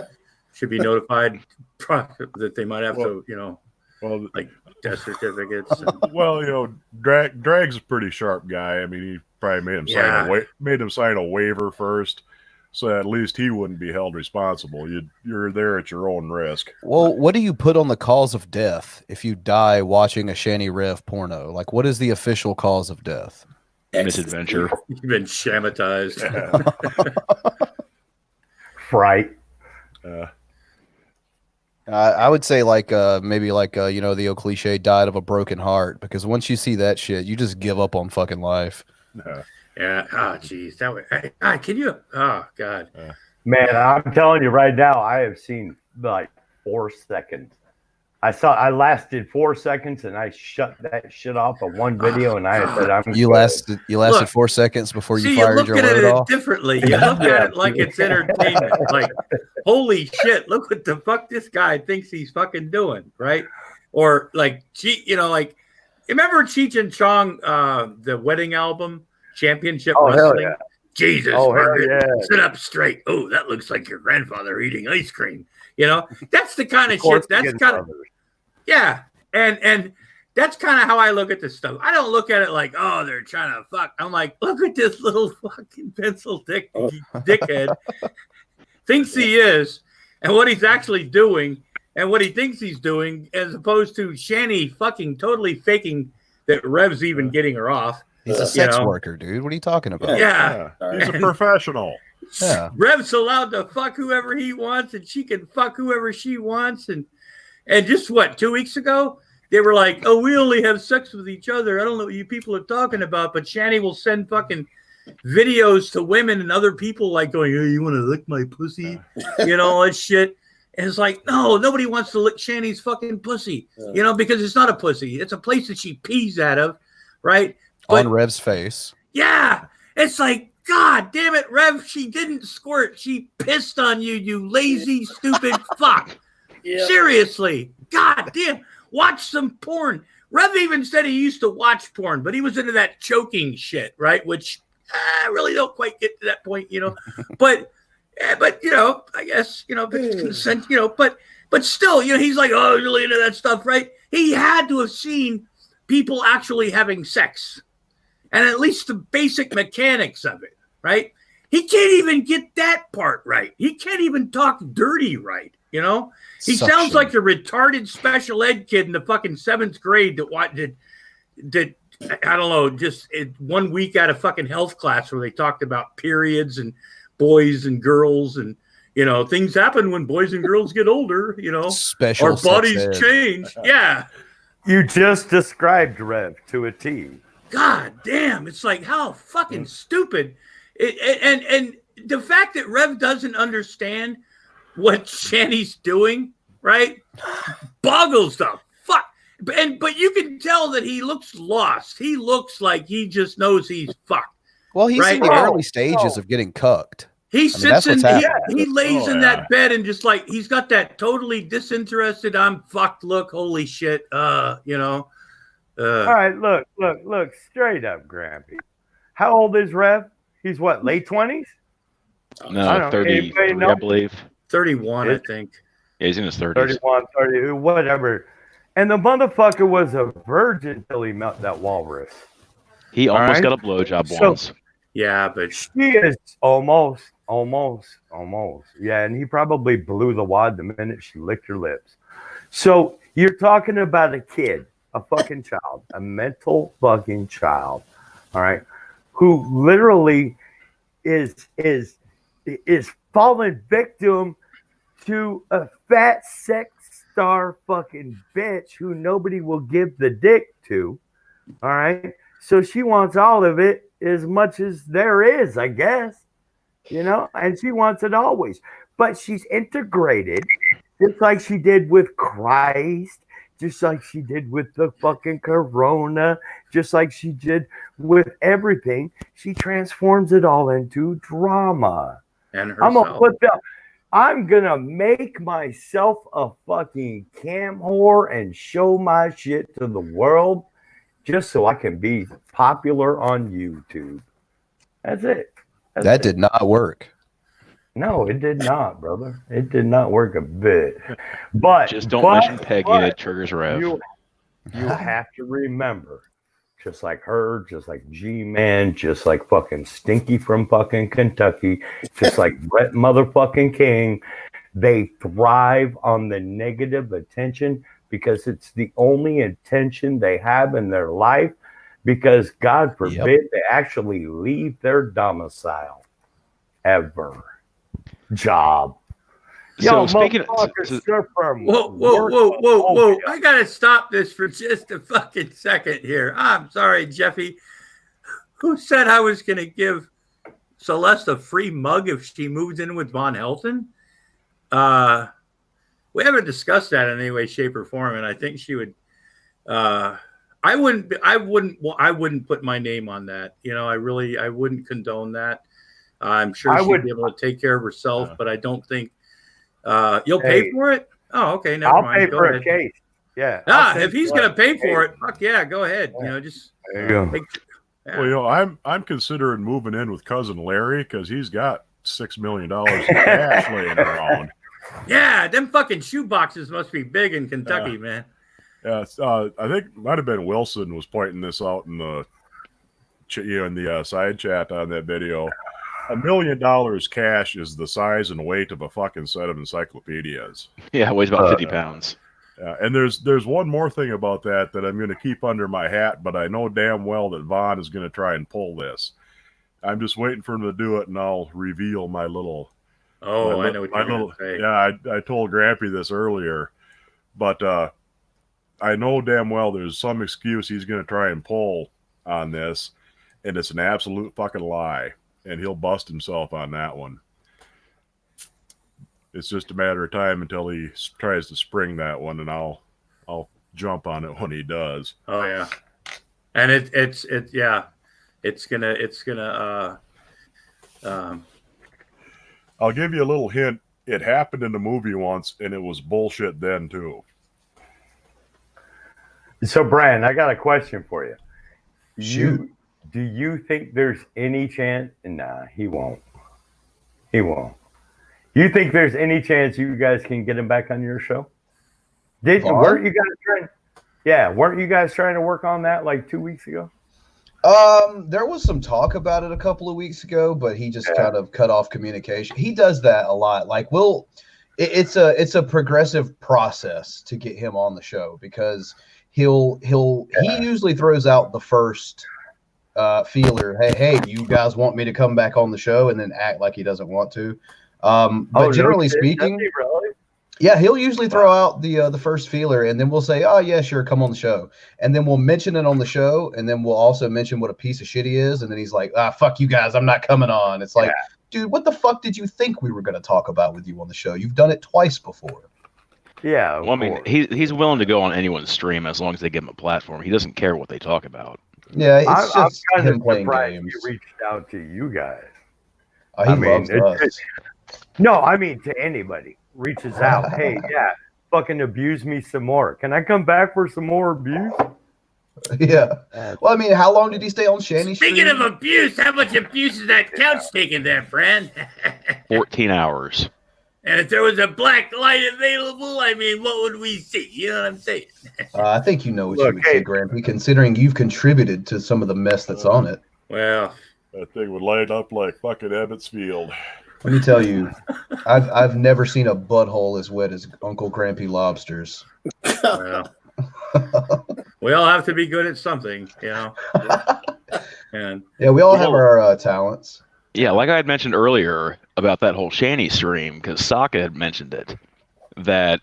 should be notified that they might have to, you know, like death certificates? Well, you know, Drag's a pretty sharp guy. I mean, he probably made him sign a waiver first. So at least he wouldn't be held responsible. You're there at your own risk. Well, what do you put on the cause of death if you die watching a Shani Rev porno? Like, what is the official cause of death? Misadventure. You've been shamatized. Fright. I would say maybe the old cliche, died of a broken heart, because once you see that shit, you just give up on fucking life. Yeah. Oh, geez. That way. Can you? Oh, God. Man, I'm telling you right now, I have seen like 4 seconds. I lasted 4 seconds and I shut that shit off of one video and I said, You lasted 4 seconds before you fired your load off? Differently. You look at it like it's entertainment. Like, holy shit, look what the fuck this guy thinks he's fucking doing, right? Or like, like, remember Cheech and Chong, the wedding album, Championship Wrestling? Yeah. Jesus, Margaret, sit up straight. Oh, that looks like your grandfather eating ice cream. That's the kind of shit. That's kind of, yeah. And that's kind of how I look at this stuff. I don't look at it like, oh, they're trying to fuck. I'm like, look at this little fucking pencil dickhead. Thinks he is, and what he's actually doing, and what he thinks he's doing, as opposed to Shani fucking totally faking that Rev's even getting her off. He's a sex worker, dude. What are you talking about? Yeah. He's a professional. Yeah. Rev's allowed to fuck whoever he wants, and she can fuck whoever she wants. And just 2 weeks ago, they were like, oh, we only have sex with each other. I don't know what you people are talking about, but Shani will send fucking videos to women and other people like going, hey, you want to lick my pussy? All that shit. And it's like, no, nobody wants to lick Shani's fucking pussy, because it's not a pussy. It's a place that she pees out of, right? On Rev's face. Yeah. It's like, God damn it, Rev, she didn't squirt. She pissed on you, you lazy, stupid fuck. Yep. Seriously. God damn. Watch some porn. Rev even said he used to watch porn, but he was into that choking shit, right? Which I really don't quite get to that point, But I guess, if it's consent, but still, he's like, oh, you're really into that stuff, right? He had to have seen people actually having sex. And at least the basic mechanics of it, right? He can't even get that part right. He can't even talk dirty right, He sounds like a retarded special ed kid in the fucking 7th grade that I don't know, just 1 week out of fucking health class where they talked about periods and boys and girls and, things happen when boys and girls get older, Special our bodies change. Yeah. You just described Rev to a T. God damn, it's like how fucking stupid. And the fact that Rev doesn't understand what Shani's doing, right? Boggles the fuck. But you can tell that he looks lost. He looks like he just knows he's fucked. Well, he's in the early stages of getting cucked. He sits he lays in that bed and just like he's got that totally disinterested, I'm fucked look, holy shit. All right, look, straight up, Grampy. How old is Rev? He's what, late 20s? No, 30, I believe. 31, I think. Yeah, he's in his 30s. 31, 30, whatever. And the motherfucker was a virgin till he met that walrus. He almost got a blowjob once. Yeah, but she is almost. Yeah, and he probably blew the wad the minute she licked her lips. So you're talking about a kid. A fucking child, a mental fucking child, all right, who literally is falling victim to a fat sex star fucking bitch who nobody will give the dick to, all right? So she wants all of it as much as there is, I guess, and she wants it always. But she's integrated just like she did with Christ, just like she did with the fucking corona, just like she did with everything. She transforms it all into drama. And herself. I'm gonna make myself a fucking cam whore and show my shit to the world just so I can be popular on YouTube. That's it. That did not work. No, it did not, brother. It did not work a bit. But just don't mention Peggy. That triggers Rev. You have to remember just like her, just like G-Man, just like fucking Stinky from fucking Kentucky, just like Brett motherfucking King. They thrive on the negative attention because it's the only attention they have in their life, because God forbid they actually leave their domicile ever. Job. So speaking of, whoa! I gotta stop this for just a fucking second here. I'm sorry, Jeffy. Who said I was gonna give Celeste a free mug if she moves in with Von Helton? We haven't discussed that in any way, shape, or form, and I think she would. I wouldn't put my name on that. You know, I wouldn't condone that. I'm sure she'd be able to take care of herself, but I don't think. You'll pay for it? Oh, okay. Never mind. I'll pay for a case. Yeah. If he's going to pay for it, fuck yeah, go ahead. You know, just there you go. Well, you know, I'm considering moving in with cousin Larry because he's got $6 million in cash laying around. Yeah, them fucking shoe boxes must be big in Kentucky, man. Yeah, I think it might have been Wilson was pointing this out in the side chat on that video. $1 million cash is the size and weight of a fucking set of encyclopedias. Yeah, it weighs about 50 pounds. Yeah, and there's one more thing about that I'm going to keep under my hat, but I know damn well that Vaughn is going to try and pull this. I'm just waiting for him to do it, and I'll reveal my little. Oh, I know what you're going to say. Yeah, I told Grampy this earlier, but I know damn well there's some excuse he's going to try and pull on this, and it's an absolute fucking lie. And he'll bust himself on that one. It's just a matter of time until he tries to spring that one, and I'll jump on it when he does. Oh yeah, and it's gonna. I'll give you a little hint. It happened in the movie once, and it was bullshit then too. So, Brian, I got a question for you. Shoot. Do you think there's any chance? Nah, he won't. He won't. You think there's any chance you guys can get him back on your show? Weren't you guys trying to work on that like 2 weeks ago? There was some talk about it a couple of weeks ago, but he just kind of cut off communication. He does that a lot. Like, it's a progressive process to get him on the show, because he usually throws out the first feeler. Hey, you guys want me to come back on the show, and then act like he doesn't want to. But generally speaking, yeah, he'll usually throw out the first feeler, and then we'll say, oh yeah, sure, come on the show, and then we'll mention it on the show, and then we'll also mention what a piece of shit he is, and then he's like, fuck you guys, I'm not coming on. It's like, dude, what the fuck did you think we were going to talk about with you on the show? You've done it twice before. Yeah, well, I mean, he's willing to go on anyone's stream as long as they give him a platform. He doesn't care what they talk about. Yeah, it's just I'm him playing surprised games. he reached out to you guys. He loves us. No, I mean to anybody reaches out. Hey, yeah, fucking abuse me some more. Can I come back for some more abuse? Yeah. Well, I mean, how long did he stay on Shanny Street? Speaking of abuse, how much abuse is that couch taking there, friend? 14 hours. And if there was a black light available, I mean, what would we see? You know what I'm saying? I think you know what you would say, Grampy, considering you've contributed to some of the mess that's on it. Well, that thing would light up like fucking Ebbets Field. Let me tell you, I've never seen a butthole as wet as Uncle Grampy Lobsters. Well, we all have to be good at something, you know. And yeah, we all have our talents. Yeah, like I had mentioned earlier about that whole Shanny stream, because Sokka had mentioned it, that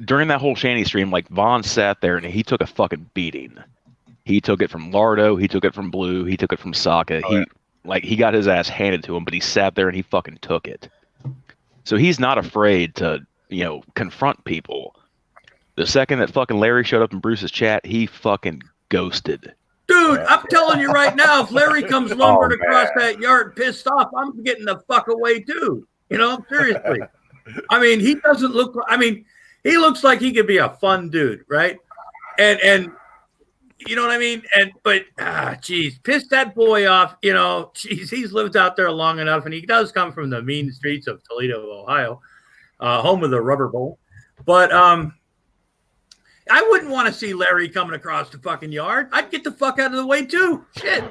during that whole Shanny stream, like, Vaughn sat there and he took a fucking beating. He took it from Lardo, he took it from Blue, he took it from Sokka. He got his ass handed to him, but he sat there and he fucking took it. So he's not afraid to, confront people. The second that fucking Larry showed up in Bruce's chat, he fucking ghosted. Dude, I'm telling you right now, if Larry comes lumbering across that yard pissed off, I'm getting the fuck away too. Seriously. I mean, he doesn't look. He looks like he could be a fun dude, right? And you know what I mean? But piss that boy off. He's lived out there long enough, and he does come from the mean streets of Toledo, Ohio, home of the Rubber Bowl. But I wouldn't want to see Larry coming across the fucking yard. I'd get the fuck out of the way too. Shit.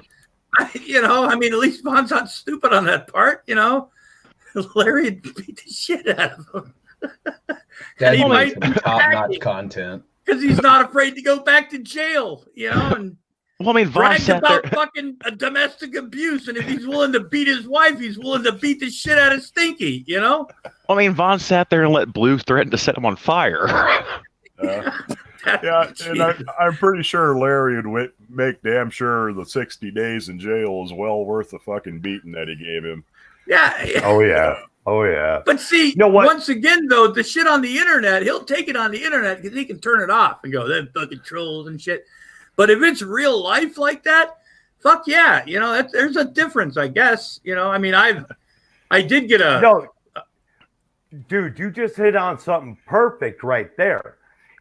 I mean, at least Vaughn's not stupid on that part, Larry would beat the shit out of him. That he might might be top-notch content. Because he's not afraid to go back to jail, and Well, I mean, Vaughn brag sat about there. fucking domestic abuse. And if he's willing to beat his wife, he's willing to beat the shit out of Stinky, I mean, Vaughn sat there and let Blue threaten to set him on fire. Yeah, and I'm pretty sure Larry would make damn sure the 60 days in jail is well worth the fucking beating that he gave him. Yeah. Oh yeah. Oh yeah. But see, once again, though, the shit on the internet, he'll take it on the internet because he can turn it off and go, them fucking trolls and shit. But if it's real life like that, fuck yeah. There's a difference, I guess. I mean, I did get a. No, dude, you just hit on something perfect right there.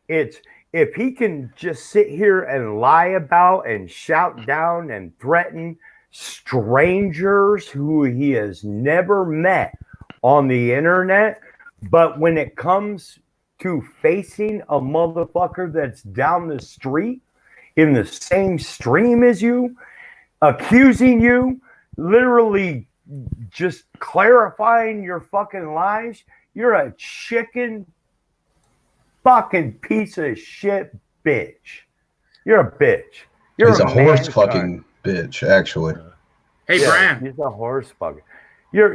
It's if he can just sit here and lie about and shout down and threaten strangers who he has never met on the internet, but when it comes to facing a motherfucker that's down the street in the same stream as you, accusing you, literally just clarifying your fucking lies, you're a chicken fucking piece of shit bitch. You're a bitch. He's a horse fucking bitch, actually. Hey, Bram. He's a horse fucking. You're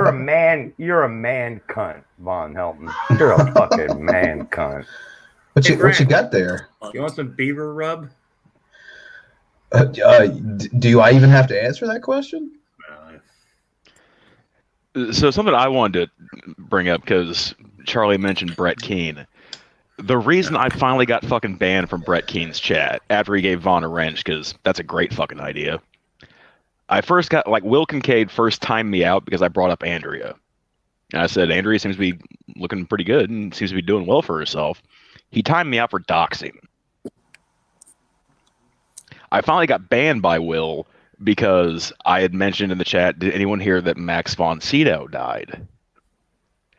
a man. You're a man cunt, Von Helton. You're a fucking man cunt. What you got there? You want some beaver rub? Do I even have to answer that question? So something I wanted to bring up because Charlie mentioned Brett Keane. The reason I finally got fucking banned from Brett Keane's chat after he gave Vaughn a wrench, because that's a great fucking idea. I first got, Will Kincaid first timed me out because I brought up Andrea. And I said, Andrea seems to be looking pretty good and seems to be doing well for herself. He timed me out for doxing. I finally got banned by Will because I had mentioned in the chat, did anyone hear that Max von Sydow died?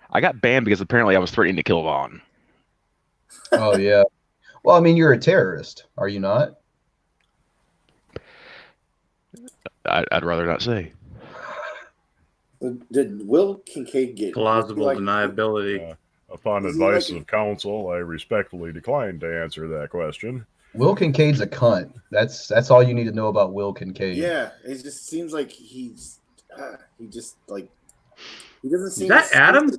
I got banned because apparently I was threatening to kill Vaughn. Oh, yeah. Well, I mean, you're a terrorist, are you not? I'd rather not say. Did Will Kincaid get plausible deniability? Upon advice of counsel, I respectfully decline to answer that question. Will Kincaid's a cunt. That's all you need to know about Will Kincaid. Yeah, it just seems like he doesn't seem. Is that Adam?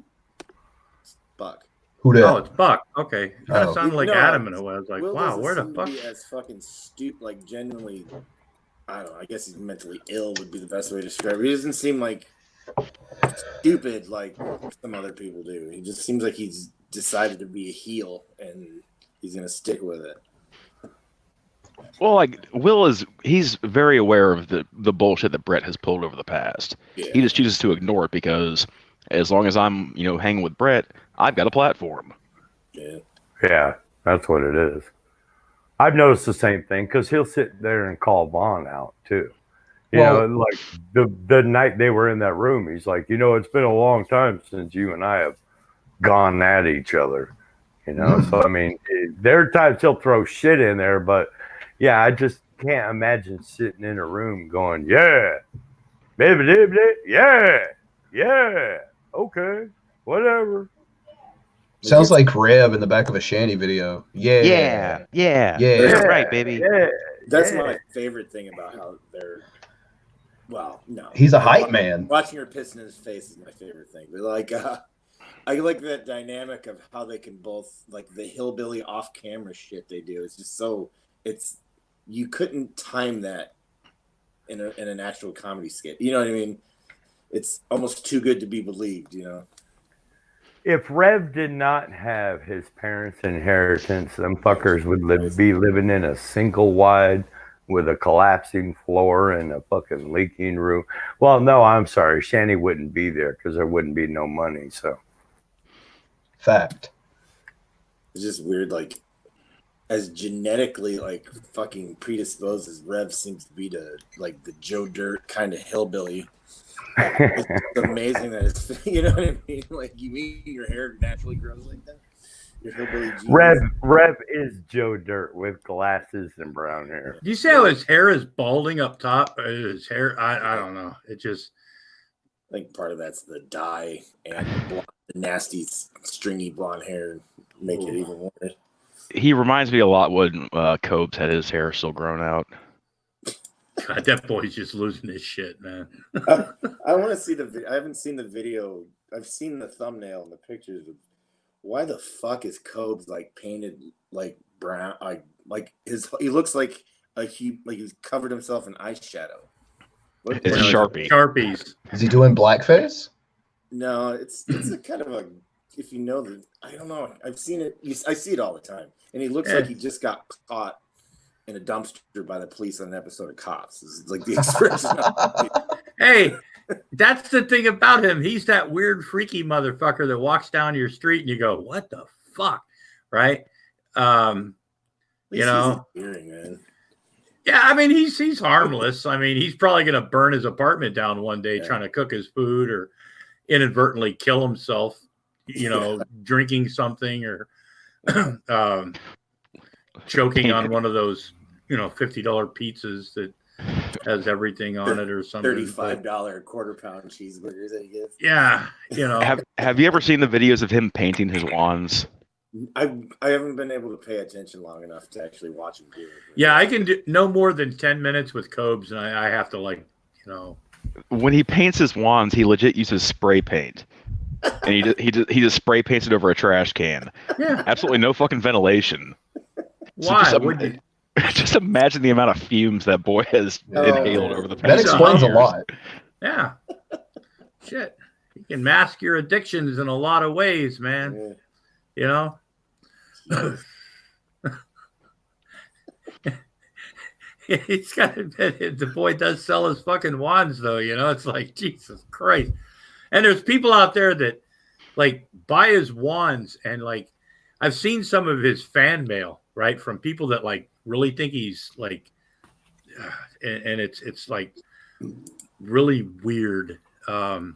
Buck. Who that? Oh, it's Buck. Okay, that Oh. sounded like Adam in a way. I was like, Will wow, doesn't where the seem fuck? to be as fucking stupid, like genuinely. I don't know. I guess he's mentally ill would be the best way to describe it. He doesn't seem like stupid like some other people do. He just seems like he's decided to be a heel and he's gonna stick with it. Well, Will he's very aware of the bullshit that Brett has pulled over the past. Yeah. He just chooses to ignore it because as long as I'm, hanging with Brett, I've got a platform. Yeah. Yeah, that's what it is. I've noticed the same thing because he'll sit there and call Vaughn out too. You know, like the night they were in that room, he's like, it's been a long time since you and I have gone at each other. So I mean, there are times he'll throw shit in there, but yeah, I just can't imagine sitting in a room going, yeah, baby, yeah, okay, whatever. Sounds like Rev in the back of a Shanty video. Yeah. Right, baby. Yeah, That's my favorite thing about how they're. Well, no. He's a hype man. Watching her piss in his face is my favorite thing. But I like that dynamic of how they can both the hillbilly off-camera shit they do. It's just so you couldn't time that in an actual comedy skit. You know what I mean? It's almost too good to be believed. If Rev did not have his parents' inheritance, them fuckers would be living in a single wide with a collapsing floor and a fucking leaking roof. Well, no, I'm sorry. Shanny wouldn't be there because there wouldn't be no money. So, fact. It's just weird, as genetically fucking predisposed as Rev seems to be to the Joe Dirt kind of hillbilly. It's amazing that it's, you know what I mean? You mean your hair naturally grows like that? Your hillbilly jeans. Rev is Joe Dirt with glasses and brown hair. Do you see how his hair is balding up top? His hair, I don't know. It just. I think part of that's the dye and the nasty, stringy blonde hair make it even worse. He reminds me a lot when Cobes had his hair still grown out. God, that boy's just losing his shit, man. I want to see I haven't seen the video. I've seen the thumbnail and the pictures. Why the fuck is Cobes like painted like brown? Like he looks like he's covered himself in eyeshadow. It's a Sharpie. Sharpies. Is he doing blackface? No, it's a kind of a, if you know the, I don't know. I've seen it. I see it all the time, and he looks like he just got caught in a dumpster by the police on an episode of Cops. It's like the expression. Hey, that's the thing about him. He's that weird, freaky motherfucker that walks down your street and you go, "What the fuck?" Right? You know. Hearing, man. Yeah, I mean he's harmless. I mean he's probably gonna burn his apartment down one day trying to cook his food or inadvertently kill himself. You know, drinking something or choking on one of those, $50 pizzas that has everything on it or something. $35 quarter-pound cheeseburgers, I guess. Yeah, Have you ever seen the videos of him painting his wands? I haven't been able to pay attention long enough to actually watch him do it. Yeah, I can do no more than 10 minutes with Cobes, and I have to When he paints his wands, he legit uses spray paint. And he just spray paints it over a trash can. Yeah. Absolutely no fucking ventilation. Why? So just imagine the amount of fumes that boy has inhaled over the past. That explains a lot. Yeah. Shit. You can mask your addictions in a lot of ways, man. Yeah. He's got to admit, the boy does sell his fucking wands, though. It's like, Jesus Christ. And there's people out there that buy his wands, and I've seen some of his fan mail, right, from people that really think he's and it's really weird. The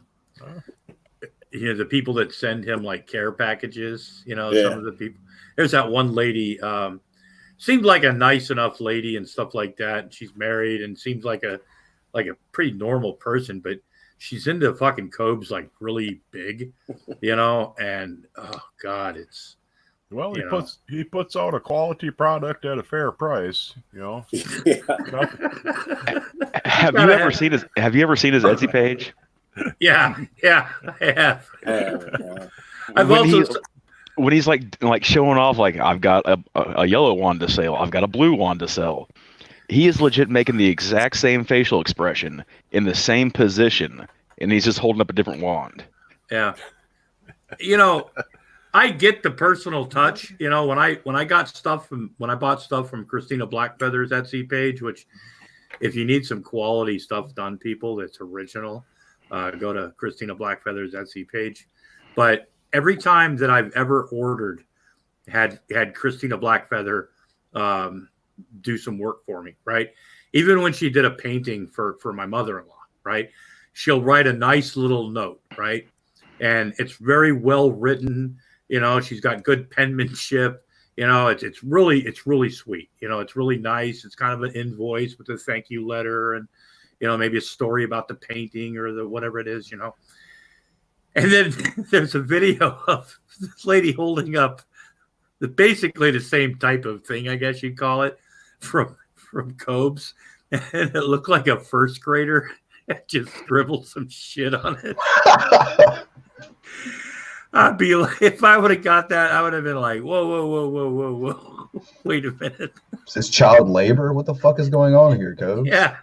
people that send him care packages, some of the people. There's that one lady, seemed like a nice enough lady and stuff like that. And she's married and seems like a pretty normal person, but she's into fucking Cobes really big, and oh God, it's. Well, he puts out a quality product at a fair price, Have you ever seen his Etsy page? Yeah, I have. I've when he's showing off, I've got a yellow wand to sell, I've got a blue wand to sell. He is legit making the exact same facial expression in the same position, and he's just holding up a different wand. Yeah, I get the personal touch. When I bought stuff from Christina Blackfeather's Etsy page, which if you need some quality stuff done, people, that's original, go to Christina Blackfeather's Etsy page. But every time that I've ever ordered, had Christina Blackfeather do some work for me, right? Even when she did a painting for my mother-in-law, right? She'll write a nice little note, right? And it's very well written. She's got good penmanship. It's really sweet. It's really nice. It's kind of an invoice with a thank you letter and, maybe a story about the painting or the whatever it is, And then there's a video of this lady holding up basically the same type of thing, I guess you'd call it, from Cobes. And it looked like a first grader had just scribbled some shit on it. I'd be like, if I would have got that, I would have been like, whoa. Wait a minute. Is this child labor? What the fuck is going on here, Cobes? Yeah.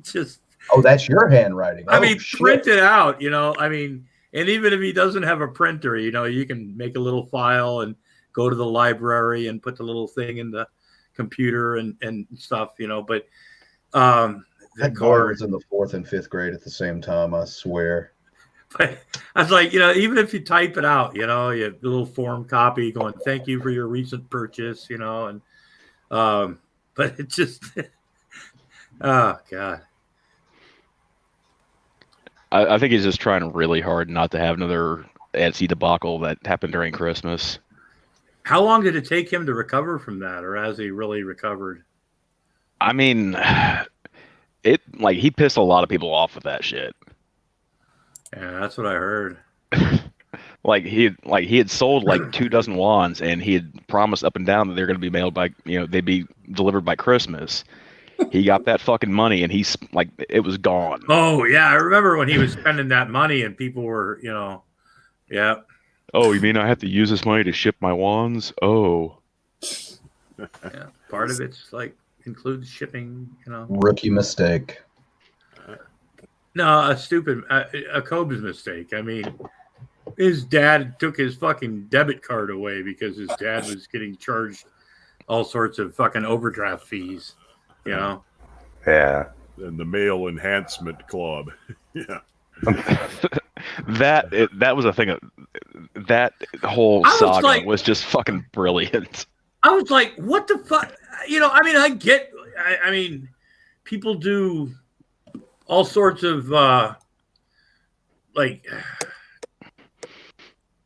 Just. Oh, that's your handwriting. Print it out, and even if he doesn't have a printer, you can make a little file and go to the library and put the little thing in the computer and stuff, but that boy was in the 4th and 5th grade at the same time, I swear. But I was like, even if you type it out, you have a little form copy going, thank you for your recent purchase, and but it just oh God. I think he's just trying really hard not to have another Etsy debacle that happened during Christmas. How long did it take him to recover from that, or has he really recovered? I mean, he pissed a lot of people off with that shit. Yeah, that's what I heard. He had sold like 24 wands, and he had promised up and down that they're going to be mailed by, they'd be delivered by Christmas. He got that fucking money, and he's like, it was gone. Oh yeah, I remember when he was spending that money, and people were, yeah. Oh, you mean I have to use this money to ship my wands? Oh, yeah. Part of it's includes shipping, Rookie mistake. No, a Cobb's mistake. I mean, his dad took his fucking debit card away because his dad was getting charged all sorts of fucking overdraft fees, Yeah. And the male enhancement club. Yeah. that was a thing. That whole saga was just fucking brilliant. I was like, what the fuck? I mean, people do all sorts of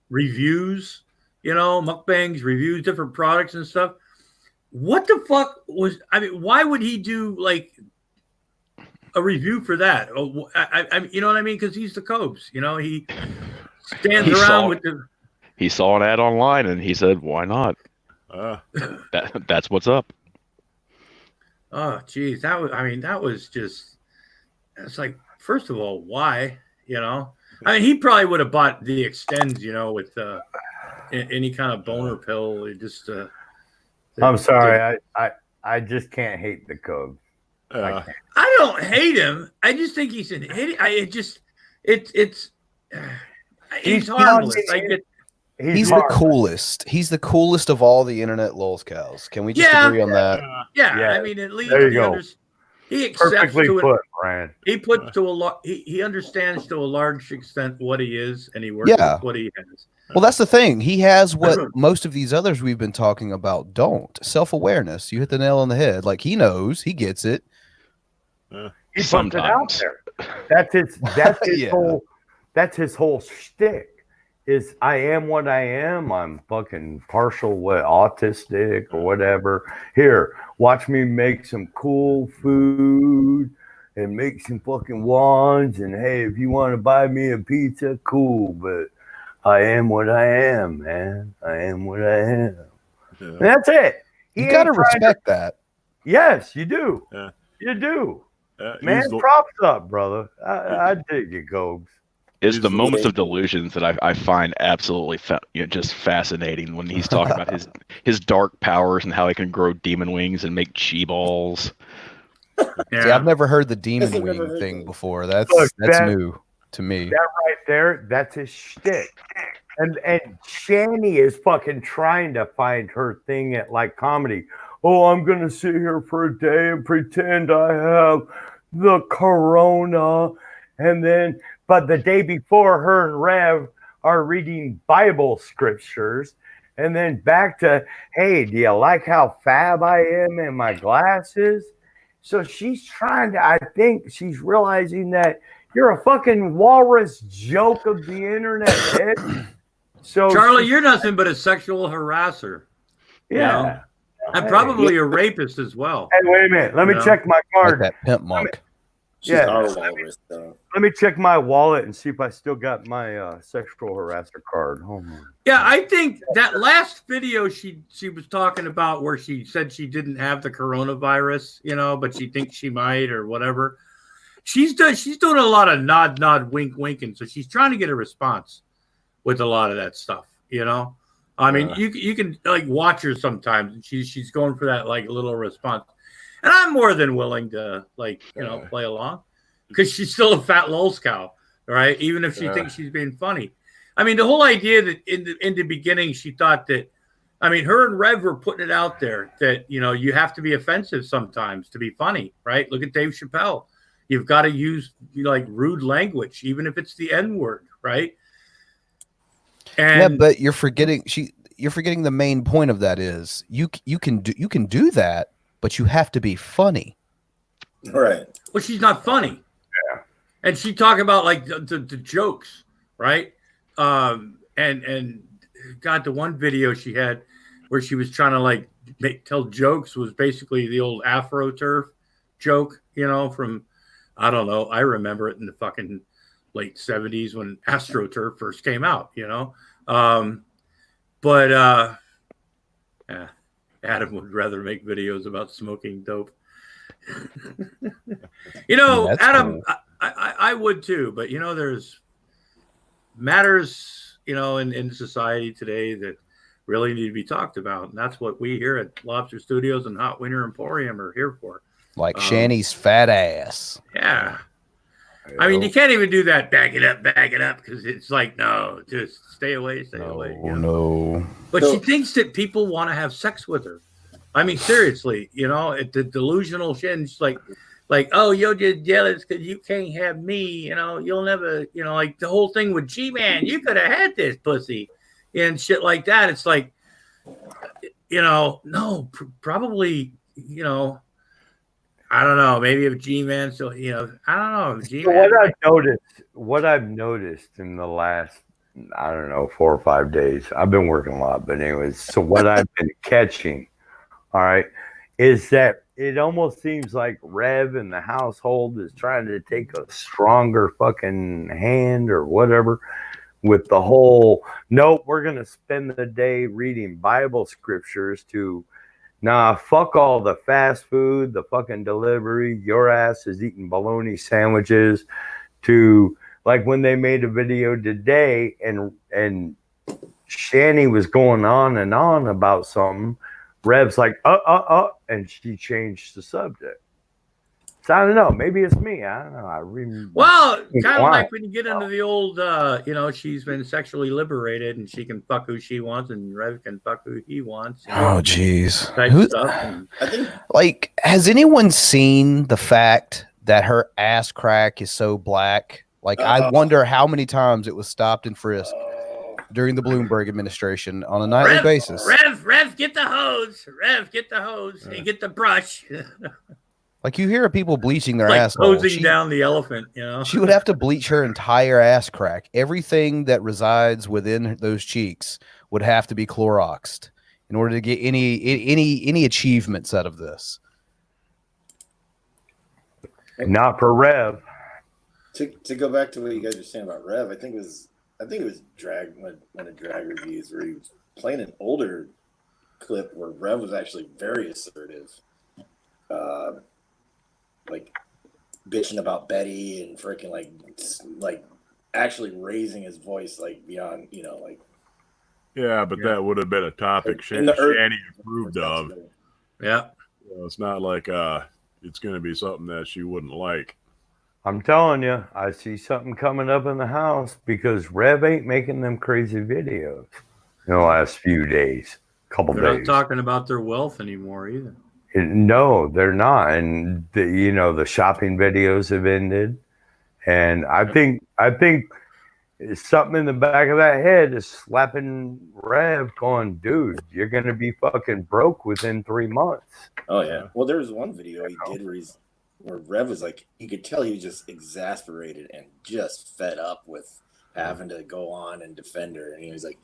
reviews, mukbangs, reviews, different products and stuff. What the fuck why would he do a review for that? You know what I mean? Because he's the Cobes, he stands around with the. He saw an ad online and he said, "Why not?" That's what's up. Oh, geez, that was just. It's like, first of all, why? I mean, he probably would have bought the Extends, with any kind of boner pill. It just. I'm sorry, I just can't hate the Cubs. I don't hate him. I just think he's an idiot. He's harmless. He's the coolest. He's the coolest of all the internet lolscows. Can we just agree on that? Yeah, I mean, at least there you go. He accepts Perfectly to put, it. Brian. He puts to a lot. He understands to a large extent what he is, and he works with what he has. Well, that's the thing. He has what most of these others we've been talking about don't. Self-awareness. You hit the nail on the head. Like, he knows, he gets it. He puts it out there. That's his whole. That's his whole shtick. Is I am what I am. I'm fucking partial autistic or whatever. Here, watch me make some cool food and make some fucking wands. And hey, if you want to buy me a pizza, cool. But I am what I am, man. I am what I am. Yeah. And that's it. You got to respect that. Yes, you do. Yeah. You do. Man, props up, brother. I dig you, Gobes. It's the moments of delusions that I find absolutely just fascinating when he's talking about his dark powers and how he can grow demon wings and make chi balls. Yeah. See, I've never heard the demon wing thing before. That's new to me. That right there, that's his shtick. And Shani is fucking trying to find her thing at comedy. Oh, I'm gonna sit here for a day and pretend I have the corona, and then. But the day before, her and Rev are reading Bible scriptures, and then back to, hey, do you like how fab I am in my glasses? So she's trying to, I think she's realizing that you're a fucking walrus joke of the internet, Ed. So Charlie, you're nothing but a sexual harasser. Yeah. And probably a rapist as well. Hey, wait a minute. Let me check my card. Like that pimp monk. Let me check my wallet and see if I still got my sexual harasser card. Hold on. Yeah, I think that last video she was talking about where she said she didn't have the coronavirus, but she thinks she might or whatever. She's doing a lot of nod, wink, winking. So she's trying to get a response with a lot of that stuff, I mean, you can watch her sometimes, and she's going for that little response. And I'm more than willing to play along because she's still a fat lolscow, right? Even if she thinks she's being funny. I mean, the whole idea that in the beginning she thought that, I mean, her and Rev were putting it out there that you have to be offensive sometimes to be funny, right? Look at Dave Chappelle. You've got to use rude language, even if it's the N-word, right? And but you're forgetting the main point of that is you can do that. But you have to be funny. Right. Well, she's not funny. Yeah. And she talked about the jokes, right? And God, the one video she had, where she was trying to like tell jokes was basically the old AfroTurf joke, you know, from, I don't know. I remember it in the fucking late 70s when AstroTurf first came out, you know. Yeah, Adam would rather make videos about smoking dope. You know, That's Adam, cool. I would too, but you know, there's matters, you know, in society today that really need to be talked about. And that's what we here at Lobster Studios and Hot Winter Emporium are here for. Like Shanny's fat ass. Yeah. I mean, you can't even do that. Back it up, because it's like, no, just stay away, stay away. You know? No. But she thinks that people want to have sex with her. I mean, seriously, you know, the delusional shit. And she's like, oh, you're just jealous because you can't have me. You know, you'll never, you know, like the whole thing with G-Man, you could have had this pussy and shit like that. It's like, you know, no, probably, you know, I don't know. Maybe if G-Man, so you know, I don't know. G-Man, So what I've noticed in the last, I don't know, 4 or 5 days. I've been working a lot, but anyways. So what I've been catching, all right, is that it almost seems like Rev in the household is trying to take a stronger fucking hand or whatever with the whole. Nope, we're gonna spend the day reading Bible scriptures to. Nah, fuck all the fast food, the fucking delivery. Your ass is eating bologna sandwiches. To like when they made a video today, and Shanny was going on and on about something. Rev's like, and she changed the subject. So I don't know. Maybe it's me. I don't know. I really well, kind of like when you get into the old, you know, she's been sexually liberated and she can fuck who she wants, and Rev can fuck who he wants. Oh, jeez. I think Like, has anyone seen the fact that her ass crack is so black? Like, I wonder how many times it was stopped and frisked during the Bloomberg administration on a nightly basis. Rev, get the hose. Rev, get the hose and get the brush. Like, you hear of people bleaching their like asshole. hosing down the elephant, you know. She would have to bleach her entire ass crack. Everything that resides within those cheeks would have to be Cloroxed in order to get any achievements out of this. Not for Rev. To go back to what you guys were saying about Rev, I think it was drag one of drag reviews where he was playing an older clip where Rev was actually very assertive. Like bitching about Betty and freaking like actually raising his voice like beyond, you know, like. Yeah, but that would have been a topic Shanny approved of. Yeah. So it's not like it's going to be something that she wouldn't like. I'm telling you, I see something coming up in the house because Rev ain't making them crazy videos in the last few days, couple They're days. not talking about their wealth anymore either. No, they're not, and the shopping videos have ended, and I think something in the back of that head is slapping Rev, going, dude, you're gonna be fucking broke within 3 months. Oh yeah. Well, there was one video he did where Rev was like, you could tell he was just exasperated and just fed up with having to go on and defend her, and he was like,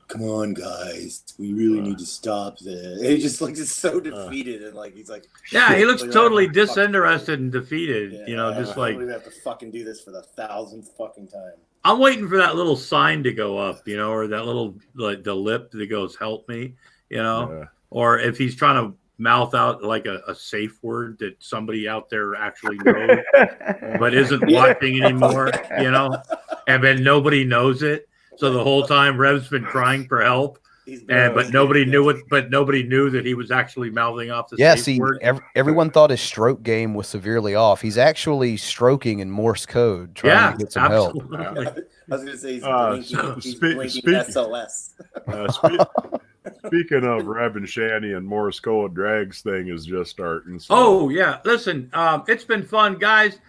come on, guys, we really need to stop this. He just looks so defeated and like he's like, yeah, he looks totally disinterested and defeated. Yeah, you know, just like we have to fucking do this for the 1,000th fucking time. I'm waiting for that little sign to go up, you know, or that little like the lip that goes "help me," you know, or if he's trying to mouth out like a safe word that somebody out there actually knows but isn't watching anymore, you know, and then nobody knows it. So the whole time Rev's been crying for help, but nobody knew it. But nobody knew that he was actually mouthing off the safe word. Everyone thought his stroke game was severely off. He's actually stroking in Morse code, trying to get some help. I was going to say he's blinking SOS. Speaking of Rev and Shanny and Morse code, Drags thing is just starting. So. Oh yeah, listen, it's been fun, guys.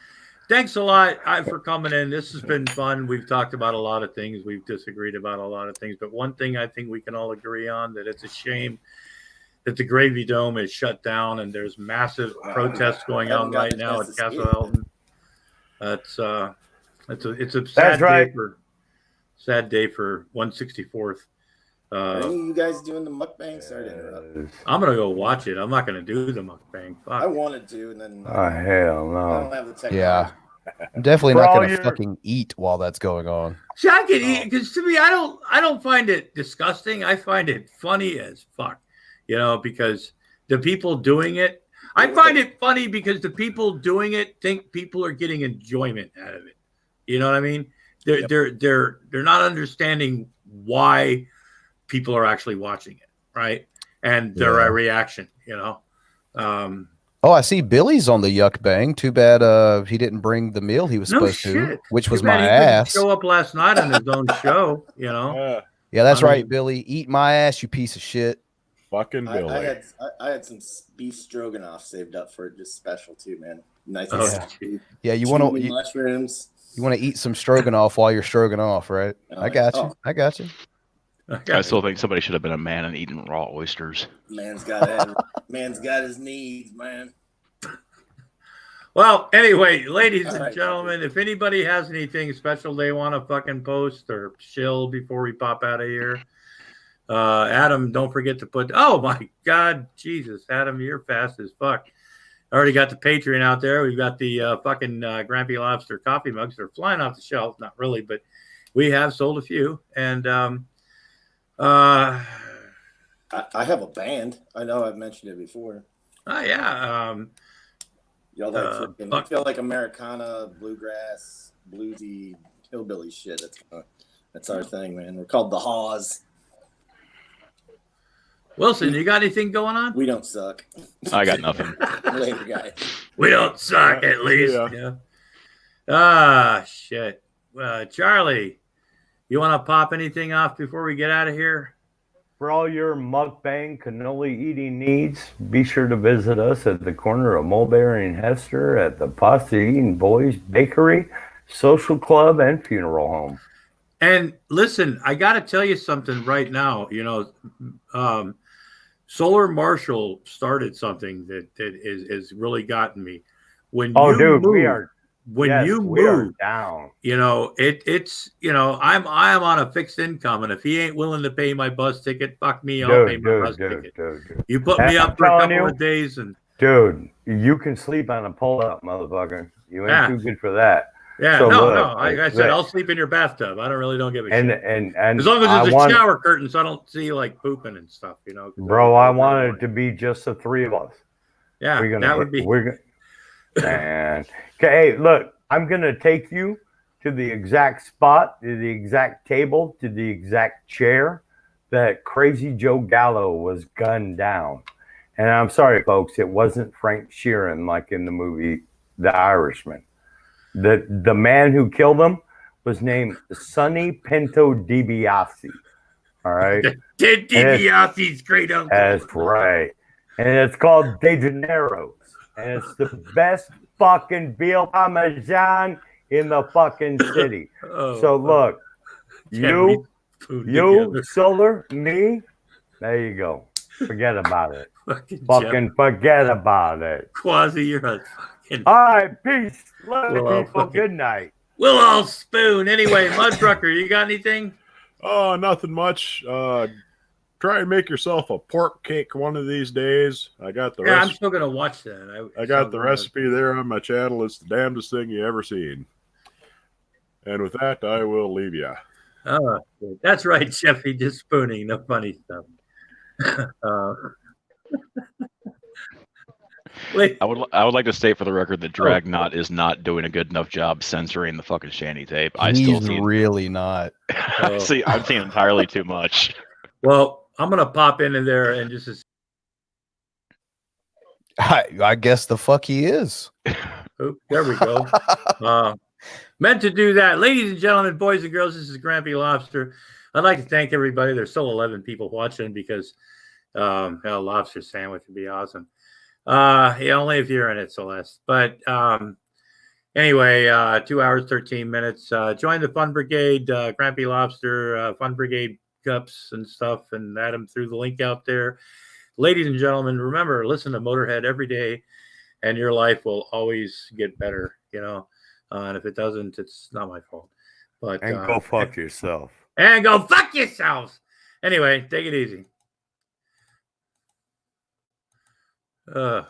Thanks a lot for coming in. This has been fun. We've talked about a lot of things. We've disagreed about a lot of things. But one thing I think we can all agree on, that it's a shame that the Gravy Dome is shut down and there's massive protests going on right now at Castle Elton. It's a sad day for 164th Are any of you guys doing the mukbang? Sorry to interrupt. I'm gonna go watch it. I'm not gonna do the mukbang. Fuck. I wanted to, and then Oh hell I no! don't have the technology. Yeah, I'm definitely For not all gonna your- fucking eat while that's going on. See, I can eat because to me, I don't find it disgusting. I find it funny as fuck, because the people doing it. I find it funny because the people doing it think people are getting enjoyment out of it. You know what I mean? They're not understanding why people are actually watching it, right? And their reaction. Oh, I see Billy's on the yuck bang. Too bad he didn't bring the meal he was supposed to, which was my ass. Show up last night on his own show, Yeah, that's right, Billy. Eat my ass, you piece of shit. Fucking Billy. I had some beef stroganoff saved up for it, just special too, man. Nice. Yeah, you want to mushrooms. You want to eat some stroganoff while you're stroganoff, right? I got you. I got you. I still think somebody should have been a man and eaten raw oysters. Man's got his needs, man. Well, anyway, ladies and gentlemen, if anybody has anything special they want to fucking post or chill before we pop out of here, Adam, don't forget to put. Oh my God, Jesus, Adam, you're fast as fuck. I already got the Patreon out there. We've got the fucking Grampy Lobster coffee mugs. They're flying off the shelf. Not really, but we have sold a few. And I have a band. I know I've mentioned it before. Oh yeah. Y'all I feel like Americana, bluegrass, bluesy, hillbilly shit. That's our thing, man. We're called the Haws. Wilson, you got anything going on? We don't suck. I got nothing. Later, guys. We don't suck, at least. Yeah. Shit. Charlie, you want to pop anything off before we get out of here? For all your mukbang cannoli eating needs, be sure to visit us at the corner of Mulberry and Hester at the Pasta Eating Boys Bakery, Social Club, and Funeral Home. And listen, I got to tell you something right now. Solar Marshall started something that is really gotten me. When you dude, move, we are down. down. It's I'm on a fixed income, and if he ain't willing to pay my bus ticket, fuck me, I'll pay my bus ticket. You put me up for a couple of days, and you can sleep on a pull-up, motherfucker. You ain't too good for that. Yeah, so like I said, I'll sleep in your bathtub. I don't give a shit. And as long as there's a shower curtain, so I don't see like pooping and stuff, Bro, I want it to be just the three of us. Yeah, that would be. And okay, hey, look, I'm gonna take you to the exact spot, to the exact table, to the exact chair that Crazy Joe Gallo was gunned down. And I'm sorry, folks, it wasn't Frank Sheeran like in the movie The Irishman. The man who killed him was named Sonny Pinto DiBiase. All right. Ted DiBiase's great uncle. That's right. And it's called De Gennaro's. And it's the best fucking veal parmesan in the fucking city. So look, you, Solar, me, there you go. Forget about it. Fucking forget about it. Quasi, you're a fucking. All right, peace. Love people. Good night. We'll all spoon. Anyway, Mudbrucker, you got anything? Oh, nothing much. Try and make yourself a pork cake one of these days. I got the I'm still gonna watch that. I got the recipe there on my channel. It's the damnedest thing you ever seen. And with that, I will leave you. Oh, that's right, Jeffy. Just spooning the funny stuff. I would like to state for the record that Dragnot is not doing a good enough job censoring the fucking Shanty tape. He's really not. I'm seeing entirely too much. Well, I'm gonna pop into there and just. I guess the fuck he is. Oh, there we go. Meant to do that, ladies and gentlemen, boys and girls. This is Grampy Lobster. I'd like to thank everybody. There's still 11 people watching because a lobster sandwich would be awesome. Only if you're in it, Celeste. But anyway, 2 hours, 13 minutes. Join the Fun Brigade, Grampy Lobster, Fun Brigade cups and stuff, and add them through the link out there. Ladies and gentlemen, remember, listen to Motorhead every day, and your life will always get better, and if it doesn't, it's not my fault. But go fuck yourself. And go fuck yourselves. Anyway, take it easy.